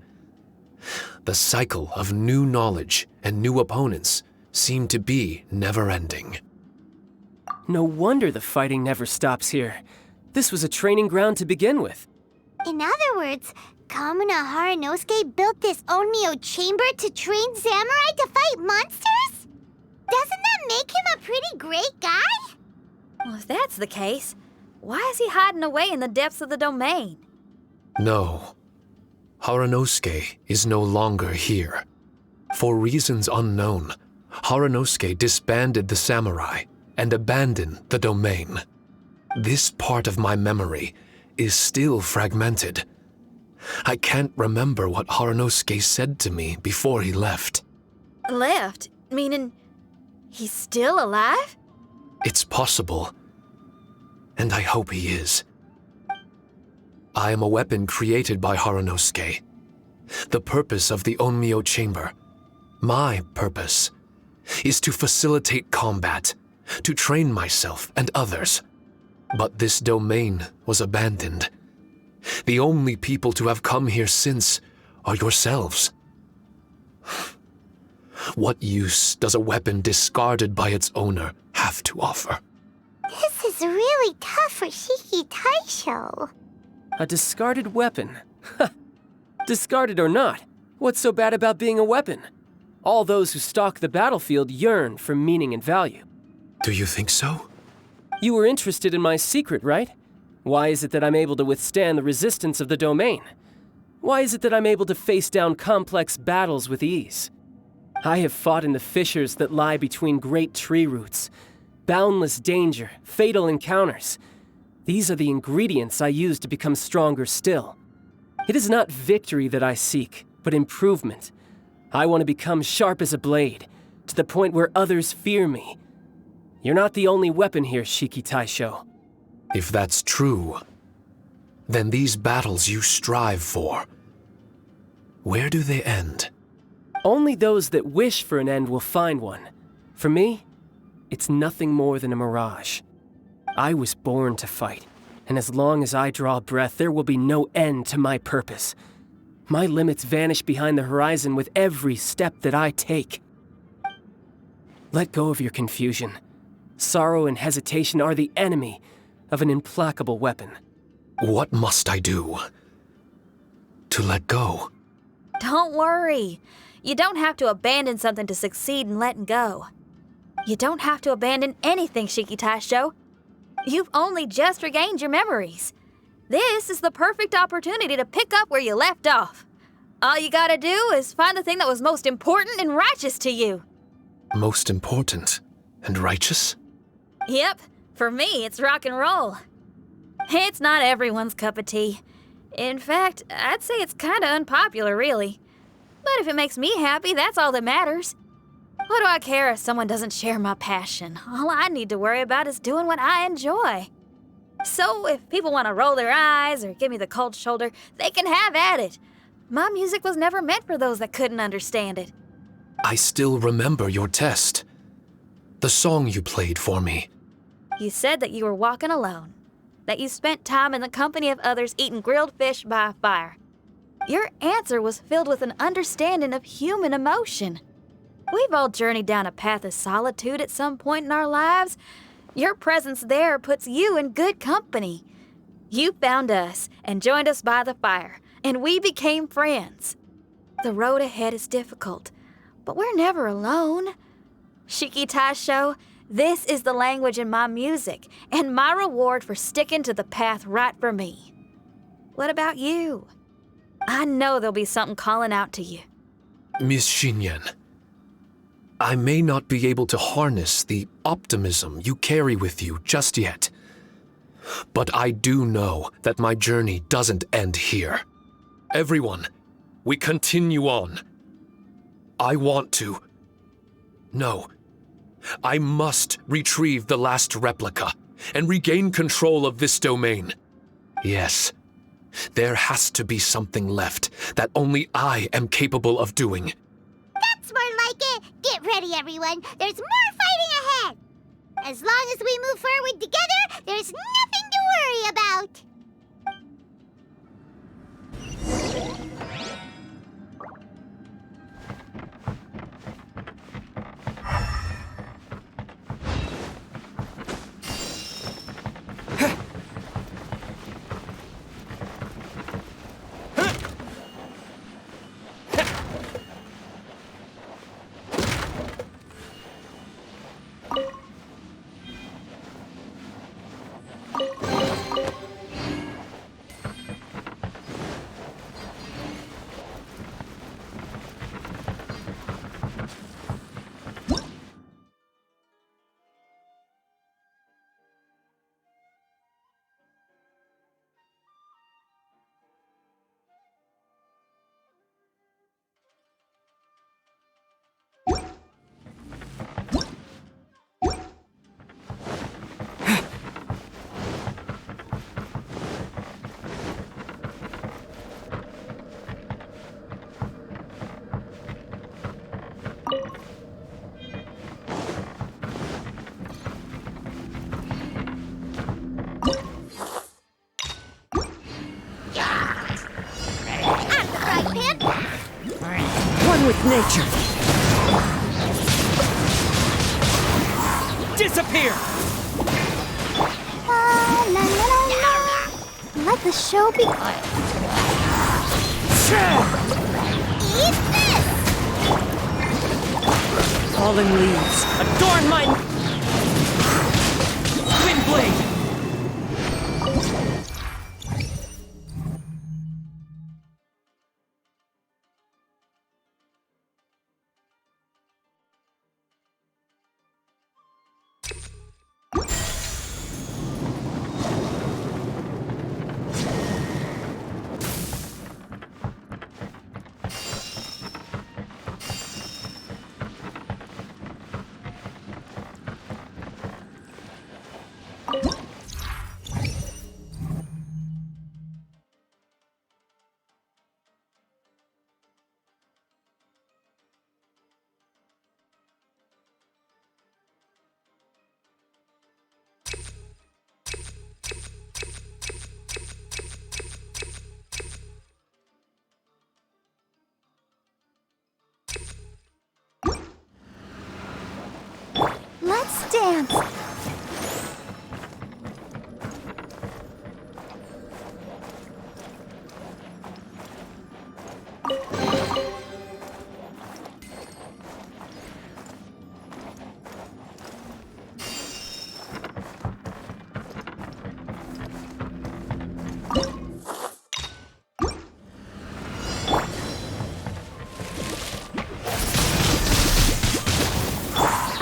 The cycle of new knowledge and new opponents seemed to be never-ending. No wonder the fighting never stops here. This was a training ground to begin with. In other words, Kamuna Haranosuke built this Onmyo chamber to train samurai to fight monsters? Doesn't that make him a pretty great guy? Well, if that's the case, why is he hiding away in the depths of the domain? No. Haranosuke is no longer here. For reasons unknown, Haranosuke disbanded the samurai and abandoned the domain. This part of my memory is still fragmented. I can't remember what Haranosuke said to me before he left. Left? Meaning he's still alive? It's possible, and I hope he is. I am a weapon created by Haranosuke. The purpose of the Onmyo chamber, my purpose, is to facilitate combat, to train myself and others. But this domain was abandoned. The only people to have come here since are yourselves. What use does a weapon discarded by its owner have to offer? This is really tough for Shiki Taisho. A discarded weapon. Discarded or not, what's so bad about being a weapon? All those who stalk the battlefield yearn for meaning and value. Do you think so? You were interested in my secret, right? Why is it that I'm able to withstand the resistance of the domain? Why is it that I'm able to face down complex battles with ease? I have fought in the fissures that lie between great tree roots. Boundless danger, fatal encounters. These are the ingredients I use to become stronger still. It is not victory that I seek, but improvement. I want to become sharp as a blade, to the point where others fear me. You're not the only weapon here, Shiki Taisho. If that's true, then these battles you strive for, where do they end? Only those that wish for an end will find one. For me, it's nothing more than a mirage. I was born to fight, and as long as I draw breath, there will be no end to my purpose. My limits vanish behind the horizon with every step that I take. Let go of your confusion. Sorrow and hesitation are the enemy of an implacable weapon. What must I do to let go? Don't worry. You don't have to abandon something to succeed in letting go. You don't have to abandon anything, Shiki Taisho. You've only just regained your memories. This is the perfect opportunity to pick up where you left off. All you gotta do is find the thing that was most important and righteous to you. Most important and righteous? Yep, for me, it's rock and roll. It's not everyone's cup of tea. In fact, I'd say it's kinda unpopular, really. But if it makes me happy, that's all that matters. What do I care if someone doesn't share my passion? All I need to worry about is doing what I enjoy. So if people want to roll their eyes or give me the cold shoulder, they can have at it. My music was never meant for those that couldn't understand it. I still remember your test. The song you played for me. You said that you were walking alone, that you spent time in the company of others eating grilled fish by a fire. Your answer was filled with an understanding of human emotion. We've all journeyed down a path of solitude at some point in our lives. Your presence there puts you in good company. You found us and joined us by the fire, and we became friends. The road ahead is difficult, but we're never alone. Shiki Taisho, this is the language in my music, and my reward for sticking to the path right for me. What about you? I know there'll be something calling out to you. Miss Shinyan, I may not be able to harness the optimism you carry with you just yet, But I do know that my journey doesn't end here. Everyone, we continue on. I want to... No. I must retrieve the last replica and regain control of this domain. Yes, there has to be something left that only I am capable of doing. That's more like it. Get ready, everyone. There's more fighting ahead. As long as we move forward together, there's nothing to worry about. One with nature. Disappear! La la la la. Let the show begin. Eat this! Fallen leaves. Adorn my... Windblade! Let's dance.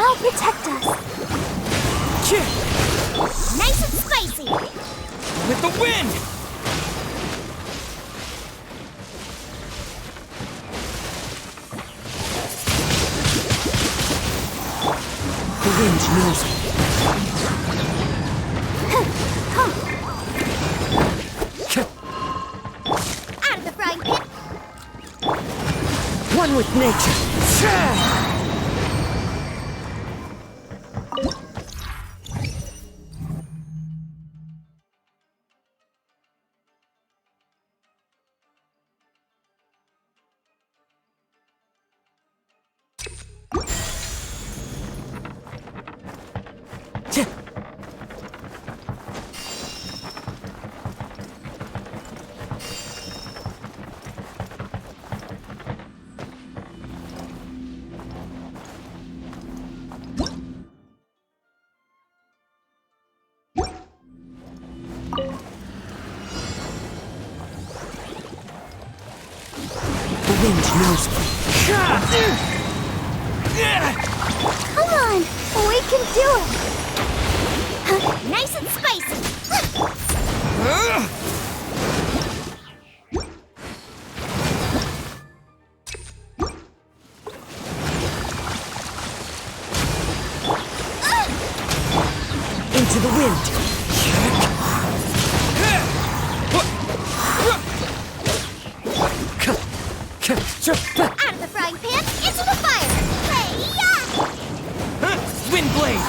I'll protect us. Nice and spicy. With the wind! The wind knows me. Out of the frying pan. One with nature. The wind knows me. Come on, we can do it. Nice and spicy. the wind! Out of the frying pan, into the fire! Hey-ya! Wind blade!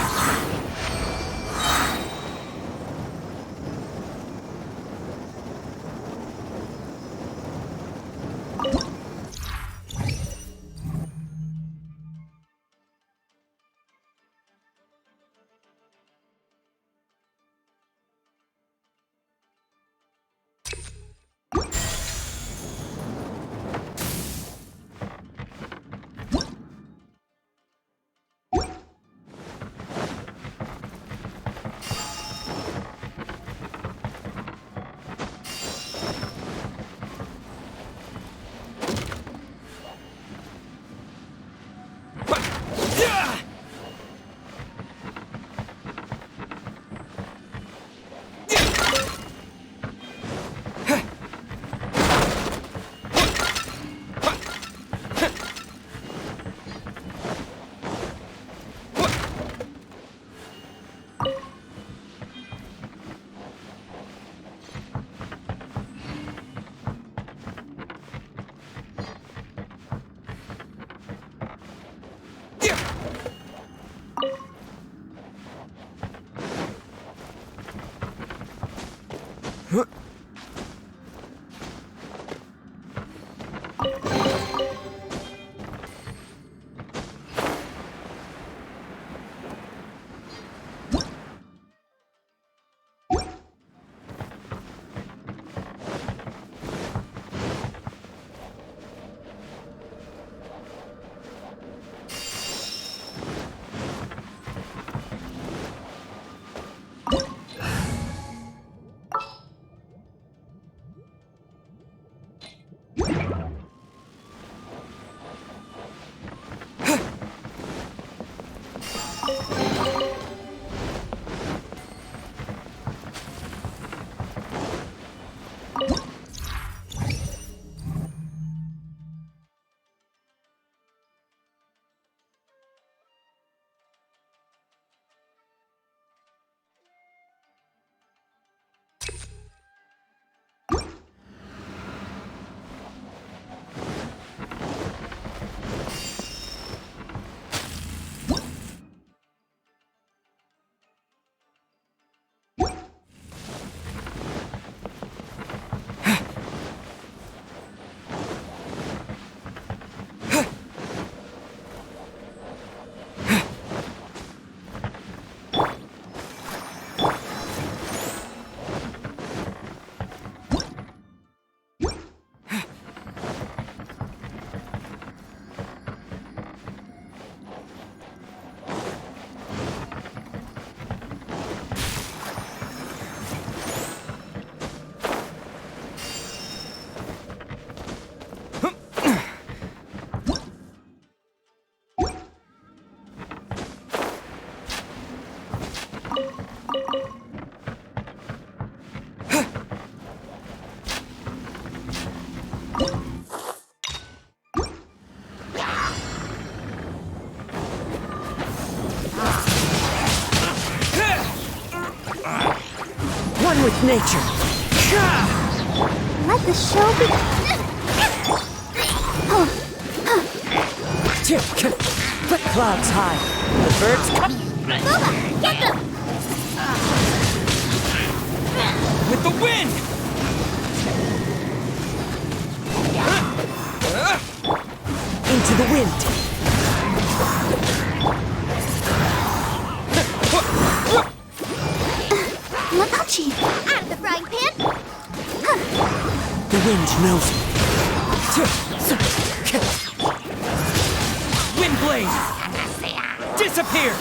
One with nature! Let the show begin. Put clouds high. The birds come. Boba, get them! With the wind! Into the wind. Mapachi, out of the frying pan. The wind knows me. Wind blade! Disappear!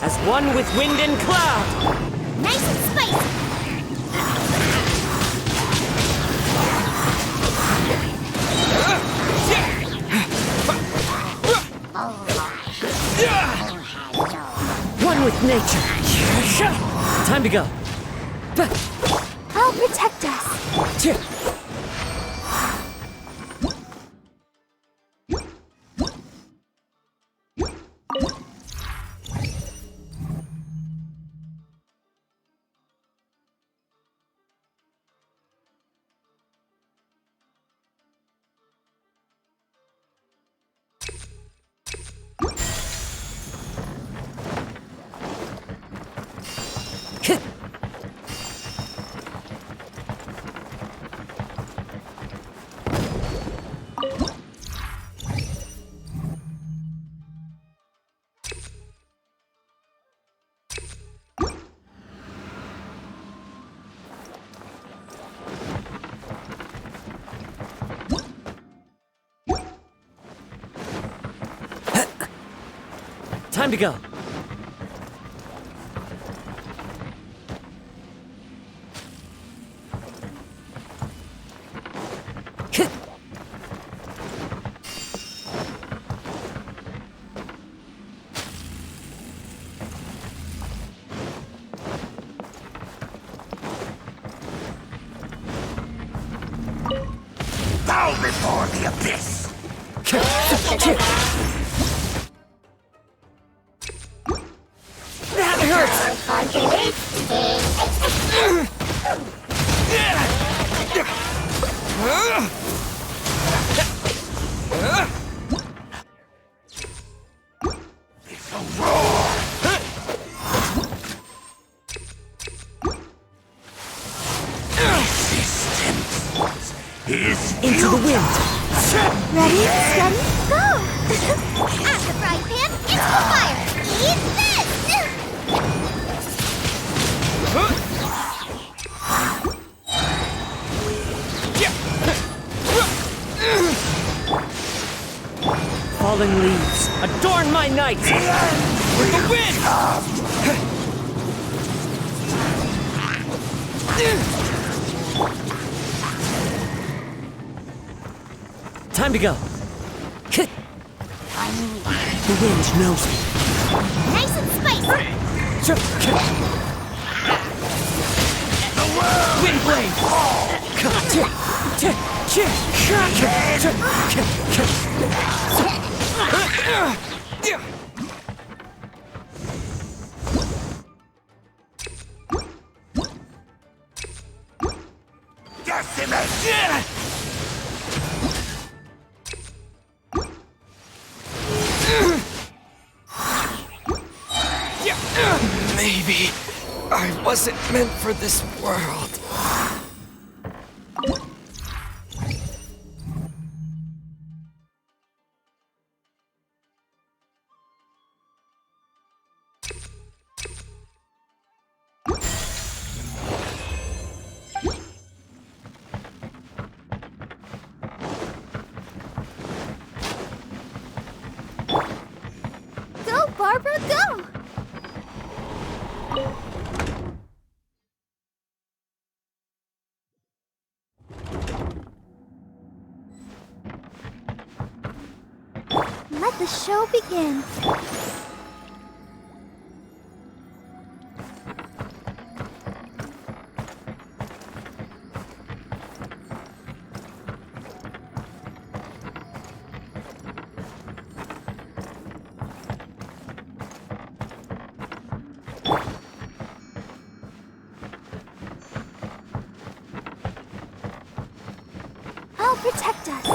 As one with wind and cloud. Nice and spicy. One with nature. Time to go. I'll protect us. Time to go. Bow before the abyss! That hurts! It's a roar! Resistance is Into the wind. Ready, steady, go! At the frying pan, into the fire! Eat this! Falling leaves, adorn my night! With the wind! Time to go. The wind knows me. Nice and spicy! Wind blade! decimate! Maybe I wasn't meant for this world. Go, Barbara, go! Let the show begin. I'll protect us.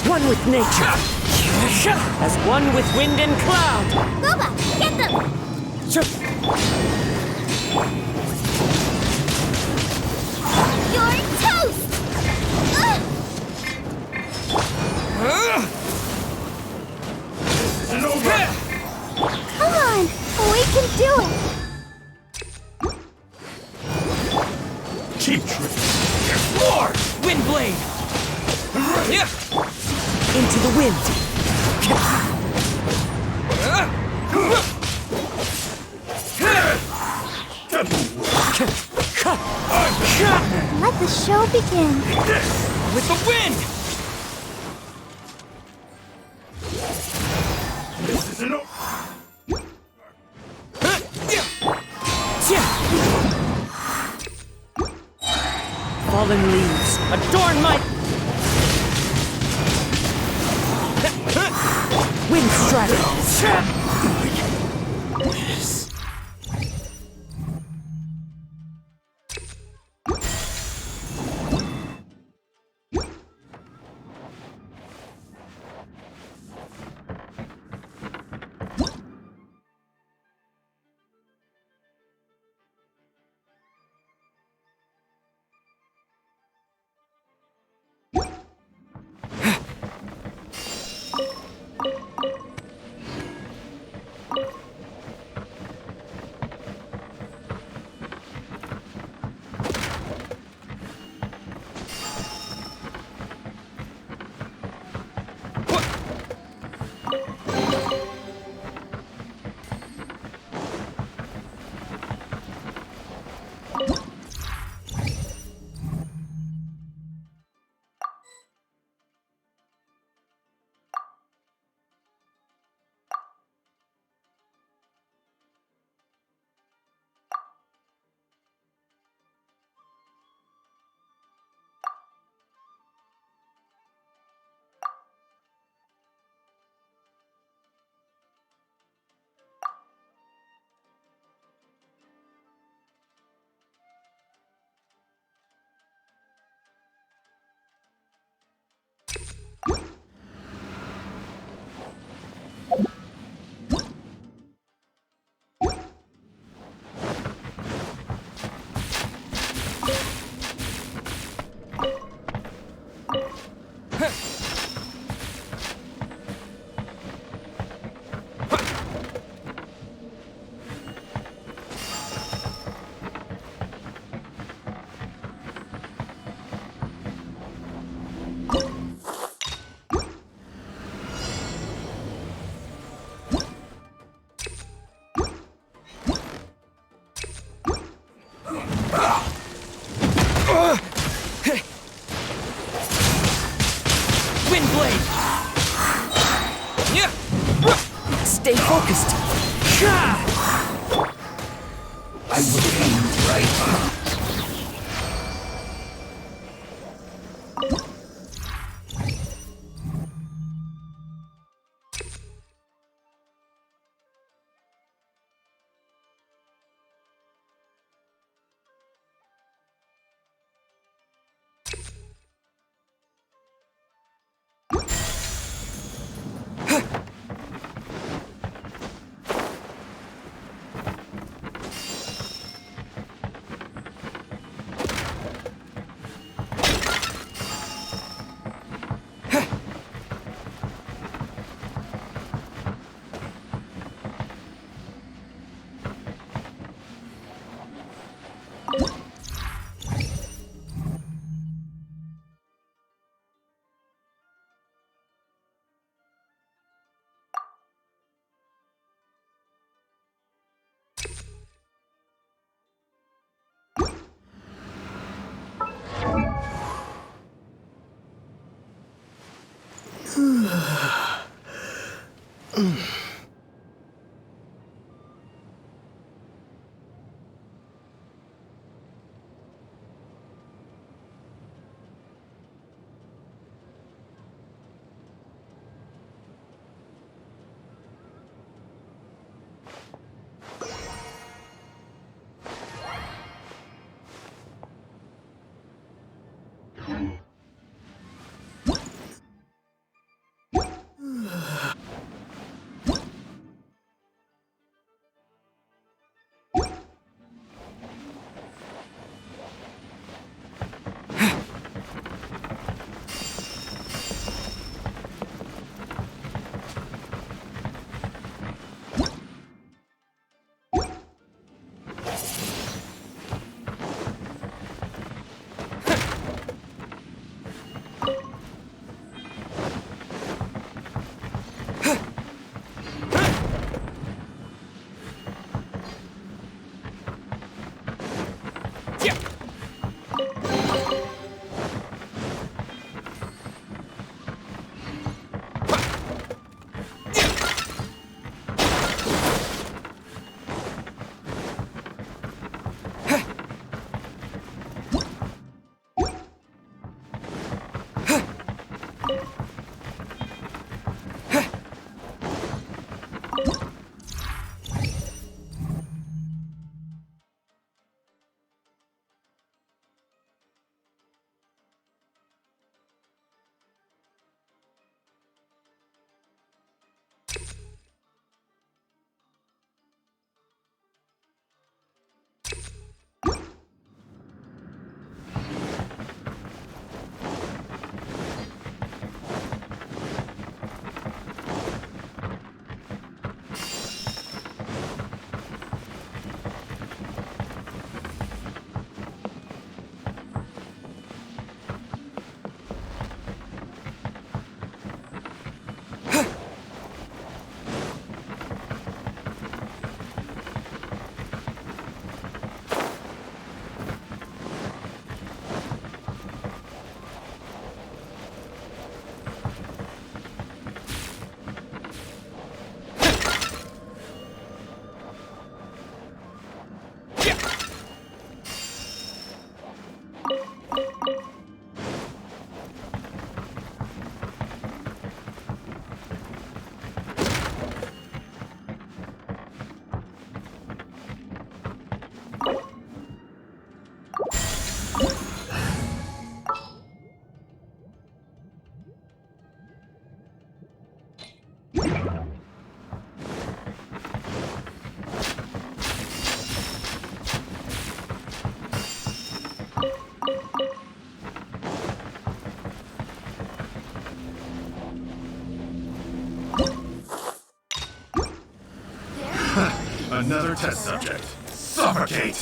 One with nature. As one with wind and cloud. Boba, get them! You're toast! Ugh! Come on, we can do it! Keep tripping. There's more! Wind blade! Yeah. Into the wind. Let the show begin. With the wind! This isn't over. fallen leaves adorn my... Wind strike! Stay focused. I will aim right. Another test subject. Suffocate!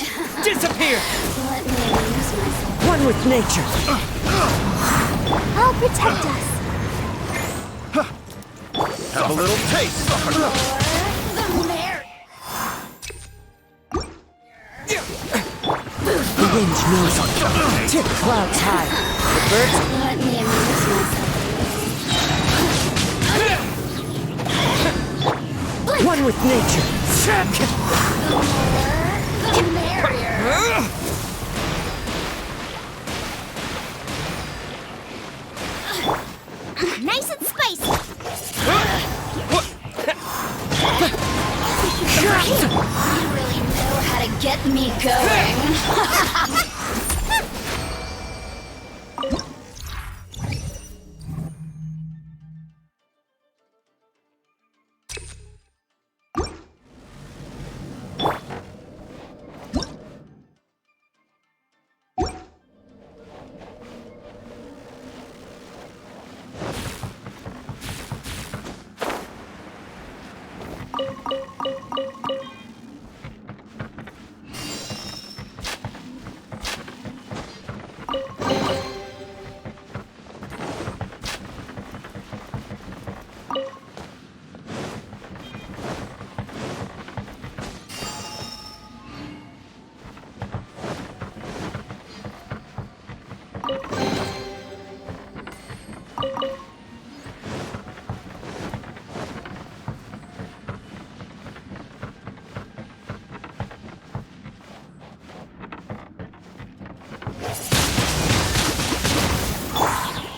Disappear! Let me amuse myself. One with nature. I'll protect us. Have a little taste, suffocate! The wind knows on tip clouds high. The birds Let me amuse myself. one with nature. The merrier. Nice and spicy. You really know how to get me going.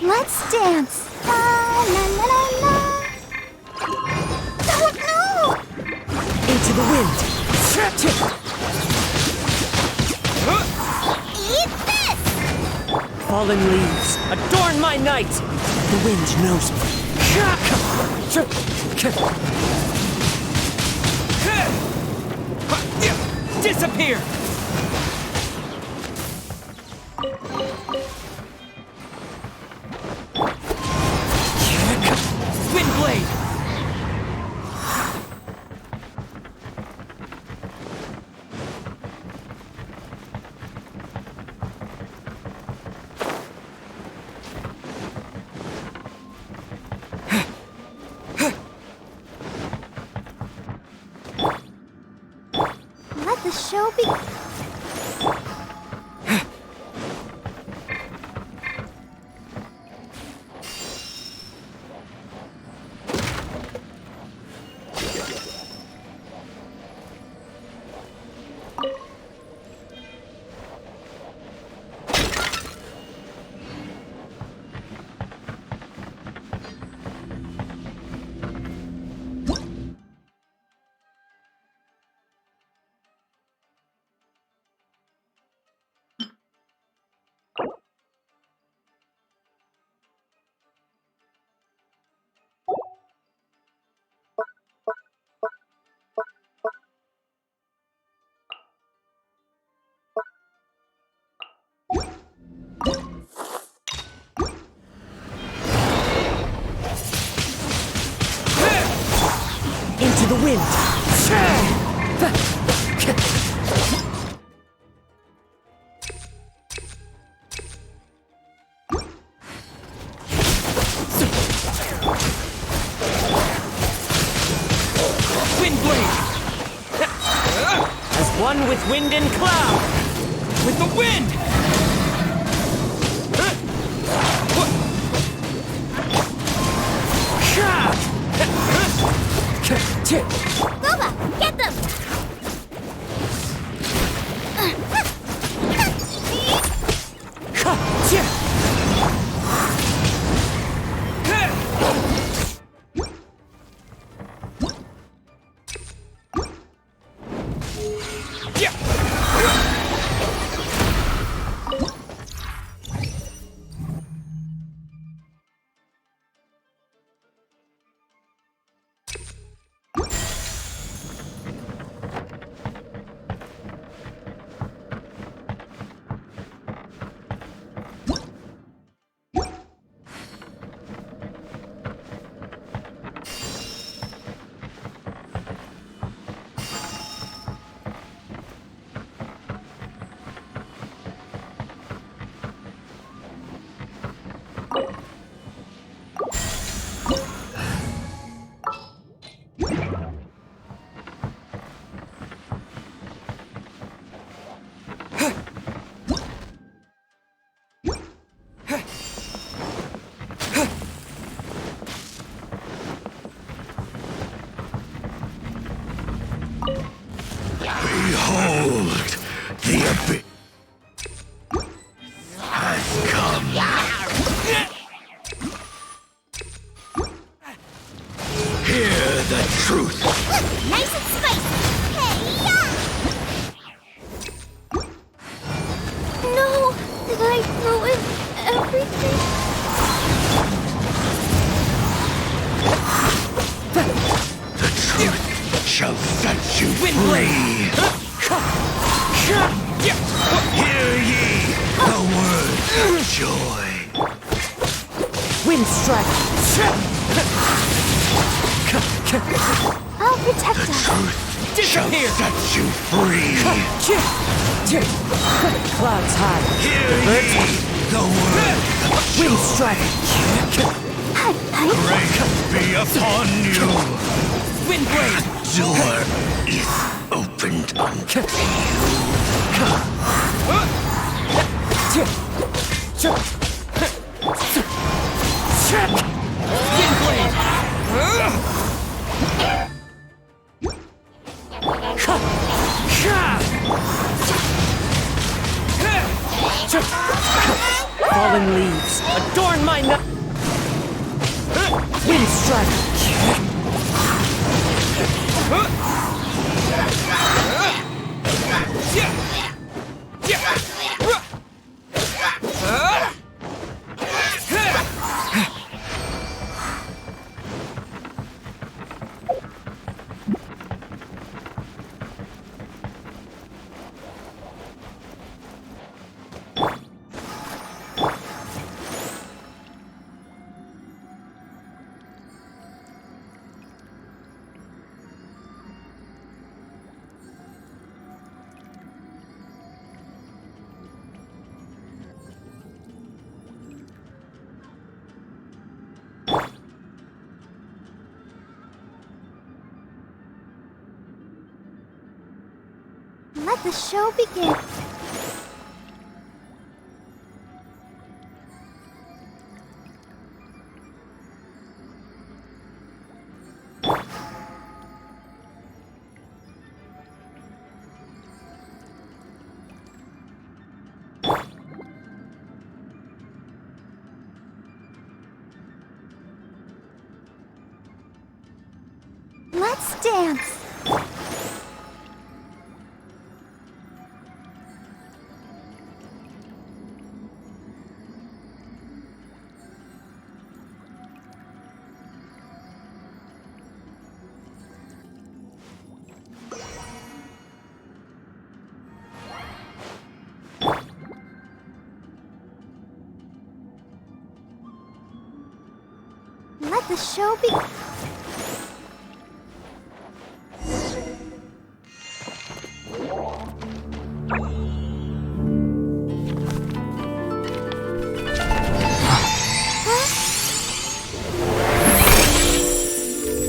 Let's dance. La la la la la. Oh no! into the wind. Eat this! Fallen leaves, adorn my night. The wind knows me. Disappear! Windblade! Let the show be. Into the wind. Windblade! As one with wind and cloud. With the wind! Boba, get them! Behold, the abyss has come. Hear the truth. Nice and spicy. Hey-ya! No! Did I ruin everything? The truth shall set you free. Hear ye the word of joy. Wind strike! I'll protect The us. truth shall set you free. Clouds high. Hear ye the word of Wind joy. strike! Grace be upon you. Wind blade! Door is opened unto you. Wind blade! Fallen leaves. Adorn my Wind strike! Let the show begin. Let's dance. Let the show begin.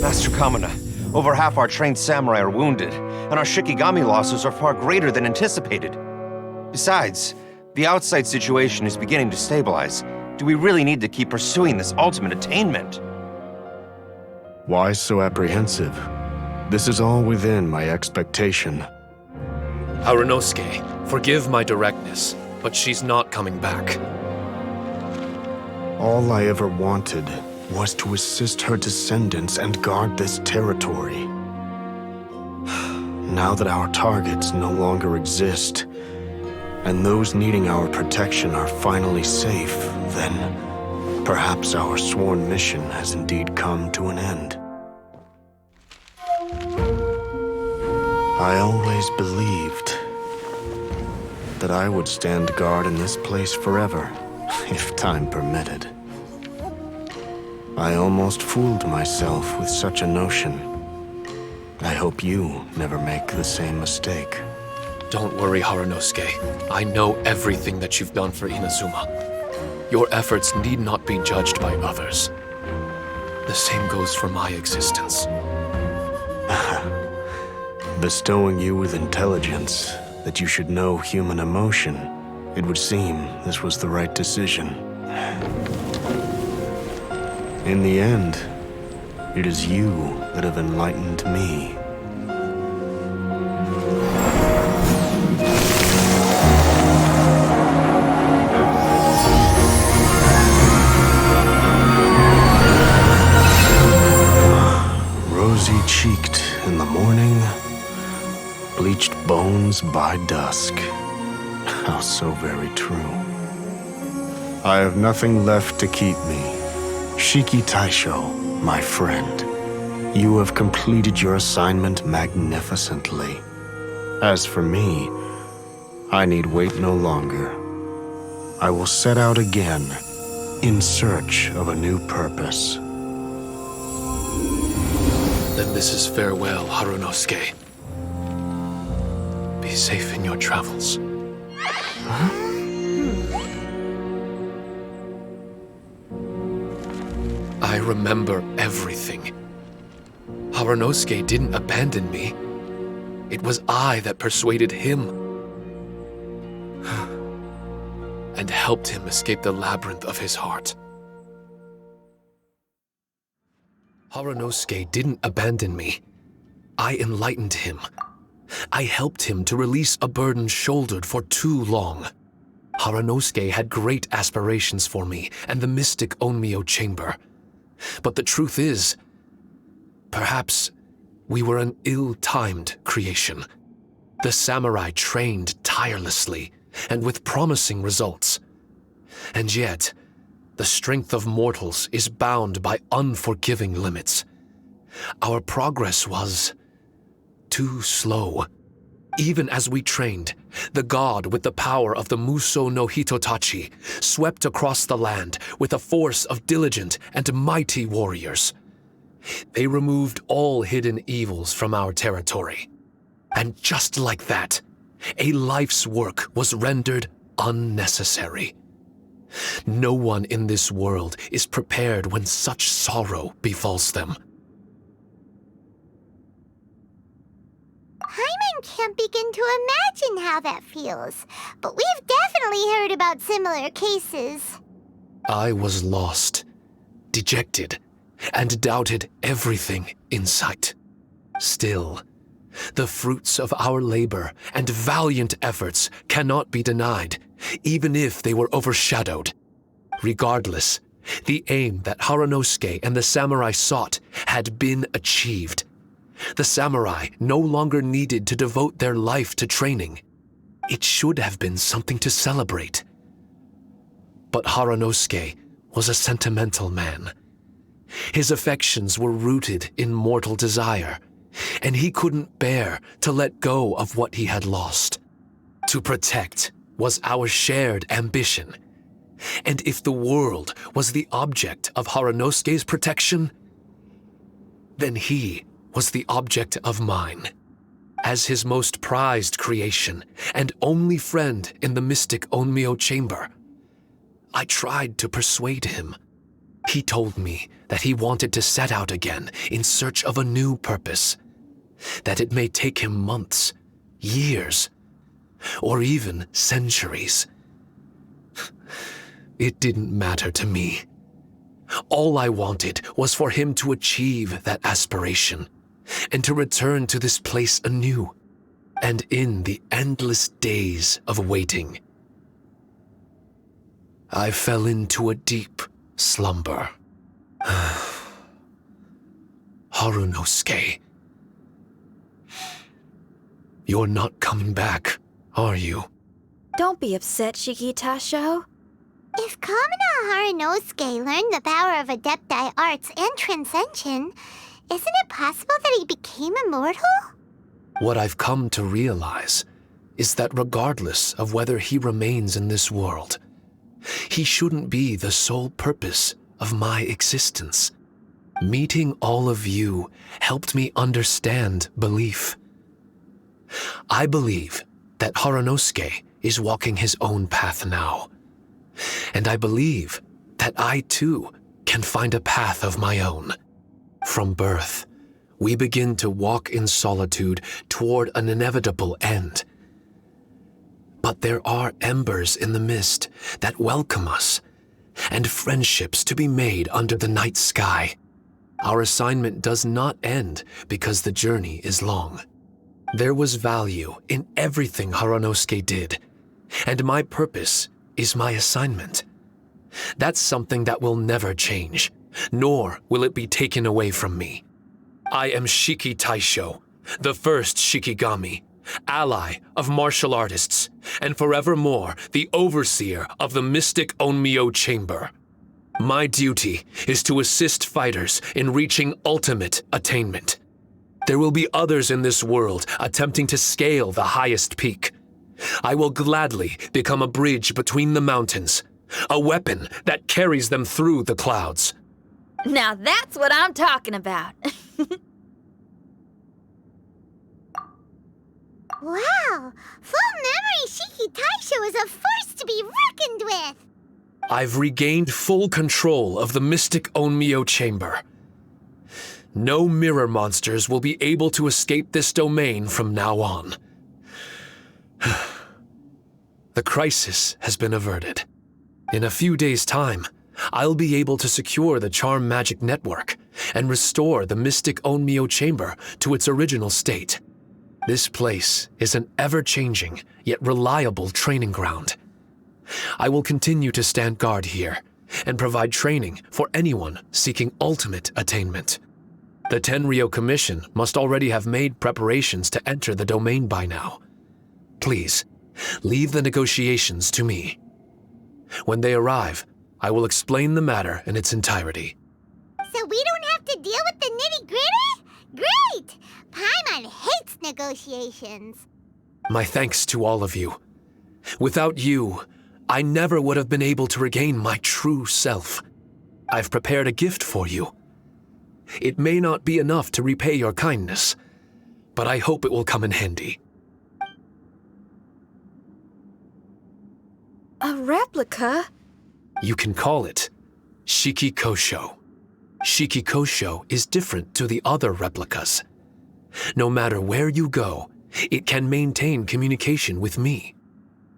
Master Kamina, over half our trained samurai are wounded, and our Shikigami losses are far greater than anticipated. Besides, the outside situation is beginning to stabilize. Do we really need to keep pursuing this ultimate attainment? Why so apprehensive? This is all within my expectation. Harunosuke, forgive my directness, but she's not coming back. All I ever wanted was to assist her descendants and guard this territory. Now that our targets no longer exist, and those needing our protection are finally safe, then perhaps our sworn mission has indeed come to an end. I always believed that I would stand guard in this place forever, if time permitted. I almost fooled myself with such a notion. I hope you never make the same mistake. Don't worry, Harunosuke. I know everything that you've done for Inazuma. Your efforts need not be judged by others. The same goes for my existence. Bestowing you with intelligence, that you should know human emotion, it would seem this was the right decision. In the end, it is you that have enlightened me. Rosy-cheeked in the morning, bleached bones by dusk. How so very true. I have nothing left to keep me. Shiki Taisho, my friend, you have completed your assignment magnificently. As for me, I need wait no longer. I will set out again in search of a new purpose. Then this is farewell, Harunosuke. Be safe in your travels. I remember everything. Harunosuke didn't abandon me. It was I that persuaded him and helped him escape the labyrinth of his heart. Harunosuke didn't abandon me. I enlightened him. I helped him to release a burden shouldered for too long. Harunosuke had great aspirations for me and the mystic Onmyo chamber. But the truth is, perhaps we were an ill-timed creation. The samurai trained tirelessly and with promising results. And yet, the strength of mortals is bound by unforgiving limits. Our progress was too slow. Even as we trained, the god with the power of the Muso no Hitotachi swept across the land with a force of diligent and mighty warriors. They removed all hidden evils from our territory. And just like that, a life's work was rendered unnecessary. No one in this world is prepared when such sorrow befalls them. Paimon can't begin to imagine how that feels, but we've definitely heard about similar cases. I was lost, dejected, and doubted everything in sight. Still, the fruits of our labor and valiant efforts cannot be denied, even if they were overshadowed. Regardless, the aim that Harunosuke and the samurai sought had been achieved. The samurai no longer needed to devote their life to training. It should have been something to celebrate. But Harunosuke was a sentimental man. His affections were rooted in mortal desire, and he couldn't bear to let go of what he had lost. To protect was our shared ambition. And if the world was the object of Harunosuke's protection, then he was the object of mine. As his most prized creation and only friend in the mystic Onmyo chamber, I tried to persuade him. He told me that he wanted to set out again in search of a new purpose, that it may take him months, years, or even centuries. It didn't matter to me. All I wanted was for him to achieve that aspiration and to return to this place anew, and in the endless days of waiting, I fell into a deep slumber. Harunosuke, you're not coming back, are you? Don't be upset, Shiki Taisho. If Kamina Harunosuke learned the power of Adepti arts and Transcension, isn't it possible that he became immortal? What I've come to realize is that regardless of whether he remains in this world, he shouldn't be the sole purpose of my existence. Meeting all of you helped me understand belief. I believe that Harunosuke is walking his own path now, And I believe that I too can find a path of my own. From birth, we begin to walk in solitude toward an inevitable end. But there are embers in the mist that welcome us, and friendships to be made under the night sky. Our assignment does not end because the journey is long. There was value in everything Haranosuke did, and my purpose is my assignment. That's something that will never change, nor will it be taken away from me. I am Shiki Taisho, the first Shikigami, ally of martial artists, and forevermore the overseer of the mystic Onmyo Chamber. My duty is to assist fighters in reaching ultimate attainment. There will be others in this world attempting to scale the highest peak. I will gladly become a bridge between the mountains, a weapon that carries them through the clouds. Now that's what I'm talking about. Wow! Full memory Shiki Taisho is a force to be reckoned with! I've regained full control of the mystic Onmyo Chamber. No mirror monsters will be able to escape this domain from now on. The crisis has been averted. In a few days' time, I'll be able to secure the charm magic network and restore the mystic Onmyo Chamber to its original state. This place is an ever-changing yet reliable training ground. I will continue to stand guard here and provide training for anyone seeking ultimate attainment. The Tenryo Commission must already have made preparations to enter the domain by now. Please, leave the negotiations to me. When they arrive, I will explain the matter in its entirety. So we don't have to deal with the nitty-gritty? Great! Paimon hates negotiations. My thanks to all of you. Without you, I never would have been able to regain my true self. I've prepared a gift for you. It may not be enough to repay your kindness, but I hope it will come in handy. A replica? You can call it Shiki Kosho. Shiki Kosho is different to the other replicas. No matter where you go, it can maintain communication with me.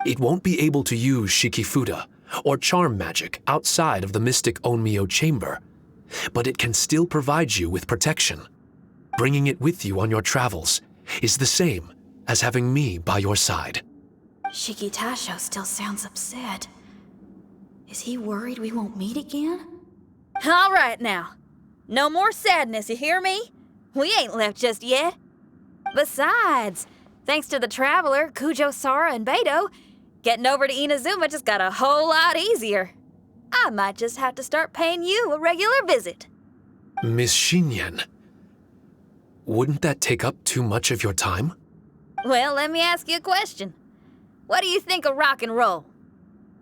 It won't be able to use Shikifuda or charm magic outside of the mystic Onmyo Chamber, but it can still provide you with protection. Bringing it with you on your travels is the same as having me by your side. Shiki Taisho still sounds upset. Is he worried we won't meet again? All right now. No more sadness, you hear me? We ain't left just yet. Besides, thanks to the Traveler, Kujo, Sara, and Beto, getting over to Inazuma just got a whole lot easier. I might just have to start paying you a regular visit. Miss Shinyan, wouldn't that take up too much of your time? Well, let me ask you a question. What do you think of rock and roll?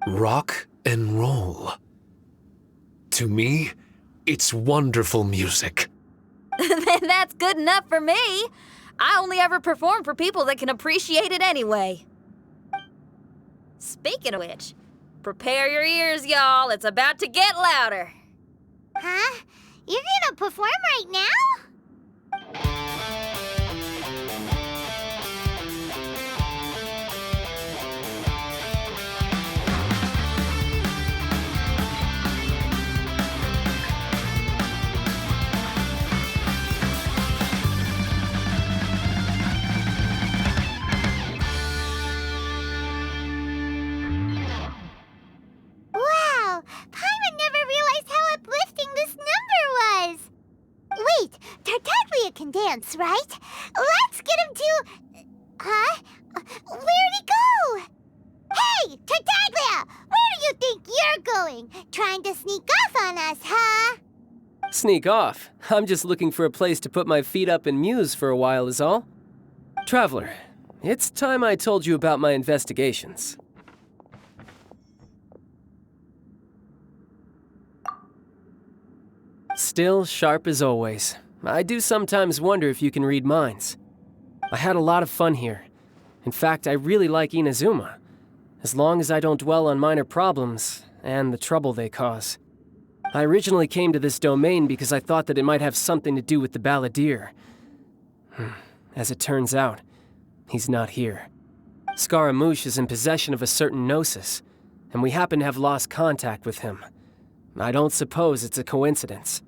Rock and roll. To me, it's wonderful music. Then that's good enough for me. I only ever perform for people that can appreciate it anyway. Speaking of which, prepare your ears, y'all. It's about to get louder. Huh? You're gonna perform right now? Wow! Paimon never realized how uplifting this number was! Wait, Tartaglia can dance, right? Let's get him to... Huh? Where'd he go? Hey, Tartaglia! Where do you think you're going? Trying to sneak off on us, huh? Sneak off? I'm just looking for a place to put my feet up and muse for a while is all. Traveler, it's time I told you about my investigations. Still sharp as always. I do sometimes wonder if you can read minds. I had a lot of fun here. In fact, I really like Inazuma. As long as I don't dwell on minor problems, and the trouble they cause. I originally came to this domain because I thought that it might have something to do with the balladeer. As it turns out, he's not here. Scaramouche is in possession of a certain gnosis, and we happen to have lost contact with him. I don't suppose it's a coincidence.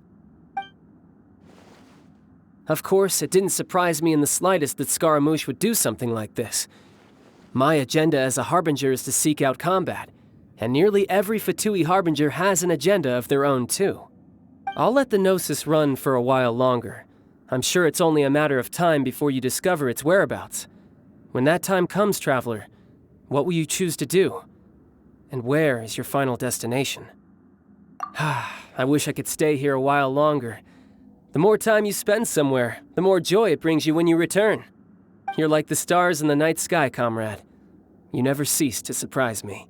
Of course, it didn't surprise me in the slightest that Scaramouche would do something like this. My agenda as a Harbinger is to seek out combat, and nearly every Fatui Harbinger has an agenda of their own too. I'll let the Gnosis run for a while longer. I'm sure it's only a matter of time before you discover its whereabouts. When that time comes, Traveler, what will you choose to do? And where is your final destination? I wish I could stay here a while longer. The more time you spend somewhere, the more joy it brings you when you return. You're like the stars in the night sky, comrade. You never cease to surprise me.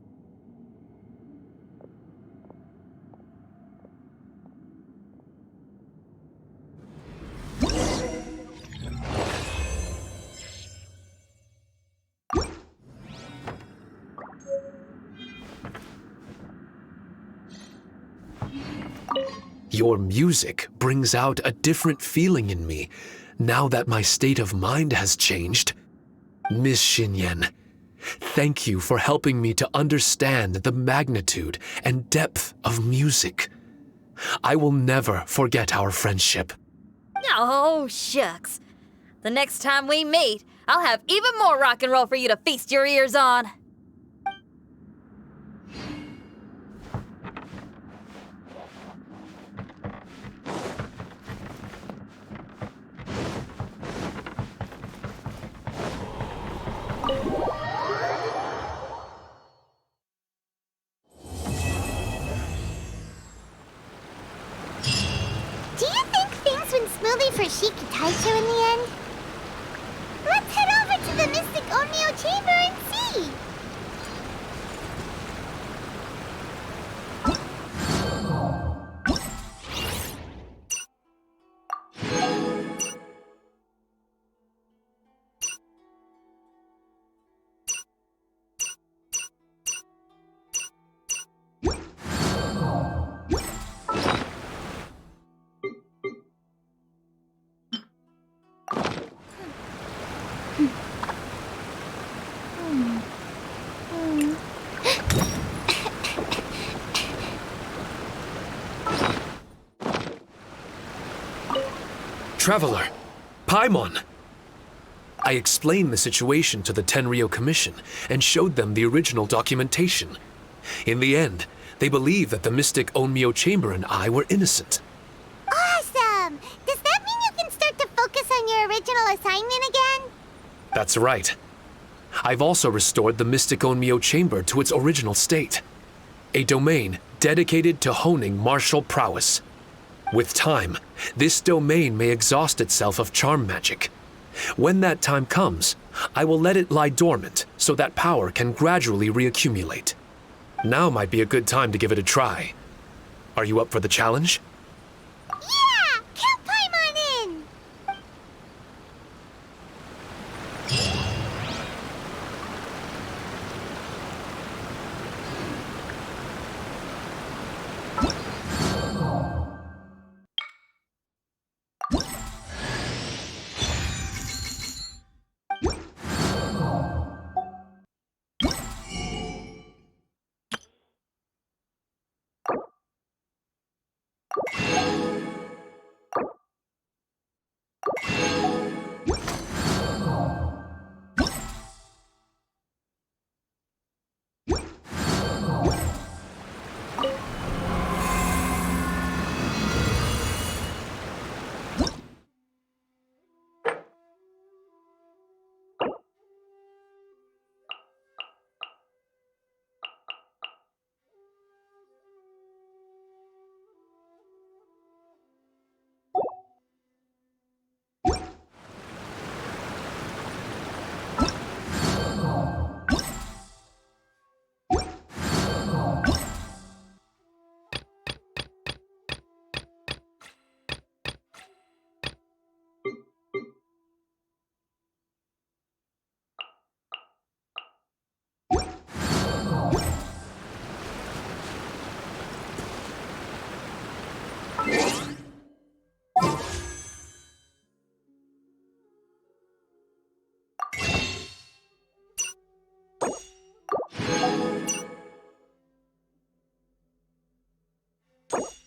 Your music brings out a different feeling in me now that my state of mind has changed. Miss Xinyan, thank you for helping me to understand the magnitude and depth of music. I will never forget our friendship. Oh, shucks. The next time we meet, I'll have even more rock and roll for you to feast your ears on. Do you think things went smoothly for Shiki Taicho in the end? Let's head over to the Mystic Onmyo Chamber and see! Traveler, Paimon! I explained the situation to the Tenryo Commission and showed them the original documentation. In the end, they believed that the Mystic Onmyo Chamber and I were innocent. Awesome! Does that mean you can start to focus on your original assignment again? That's right. I've also restored the Mystic Onmyo Chamber to its original state, a domain dedicated to honing martial prowess. With time, this domain may exhaust itself of charm magic. When that time comes, I will let it lie dormant so that power can gradually reaccumulate. Now might be a good time to give it a try. Are you up for the challenge? Yeah! Count Paimon in! Huh?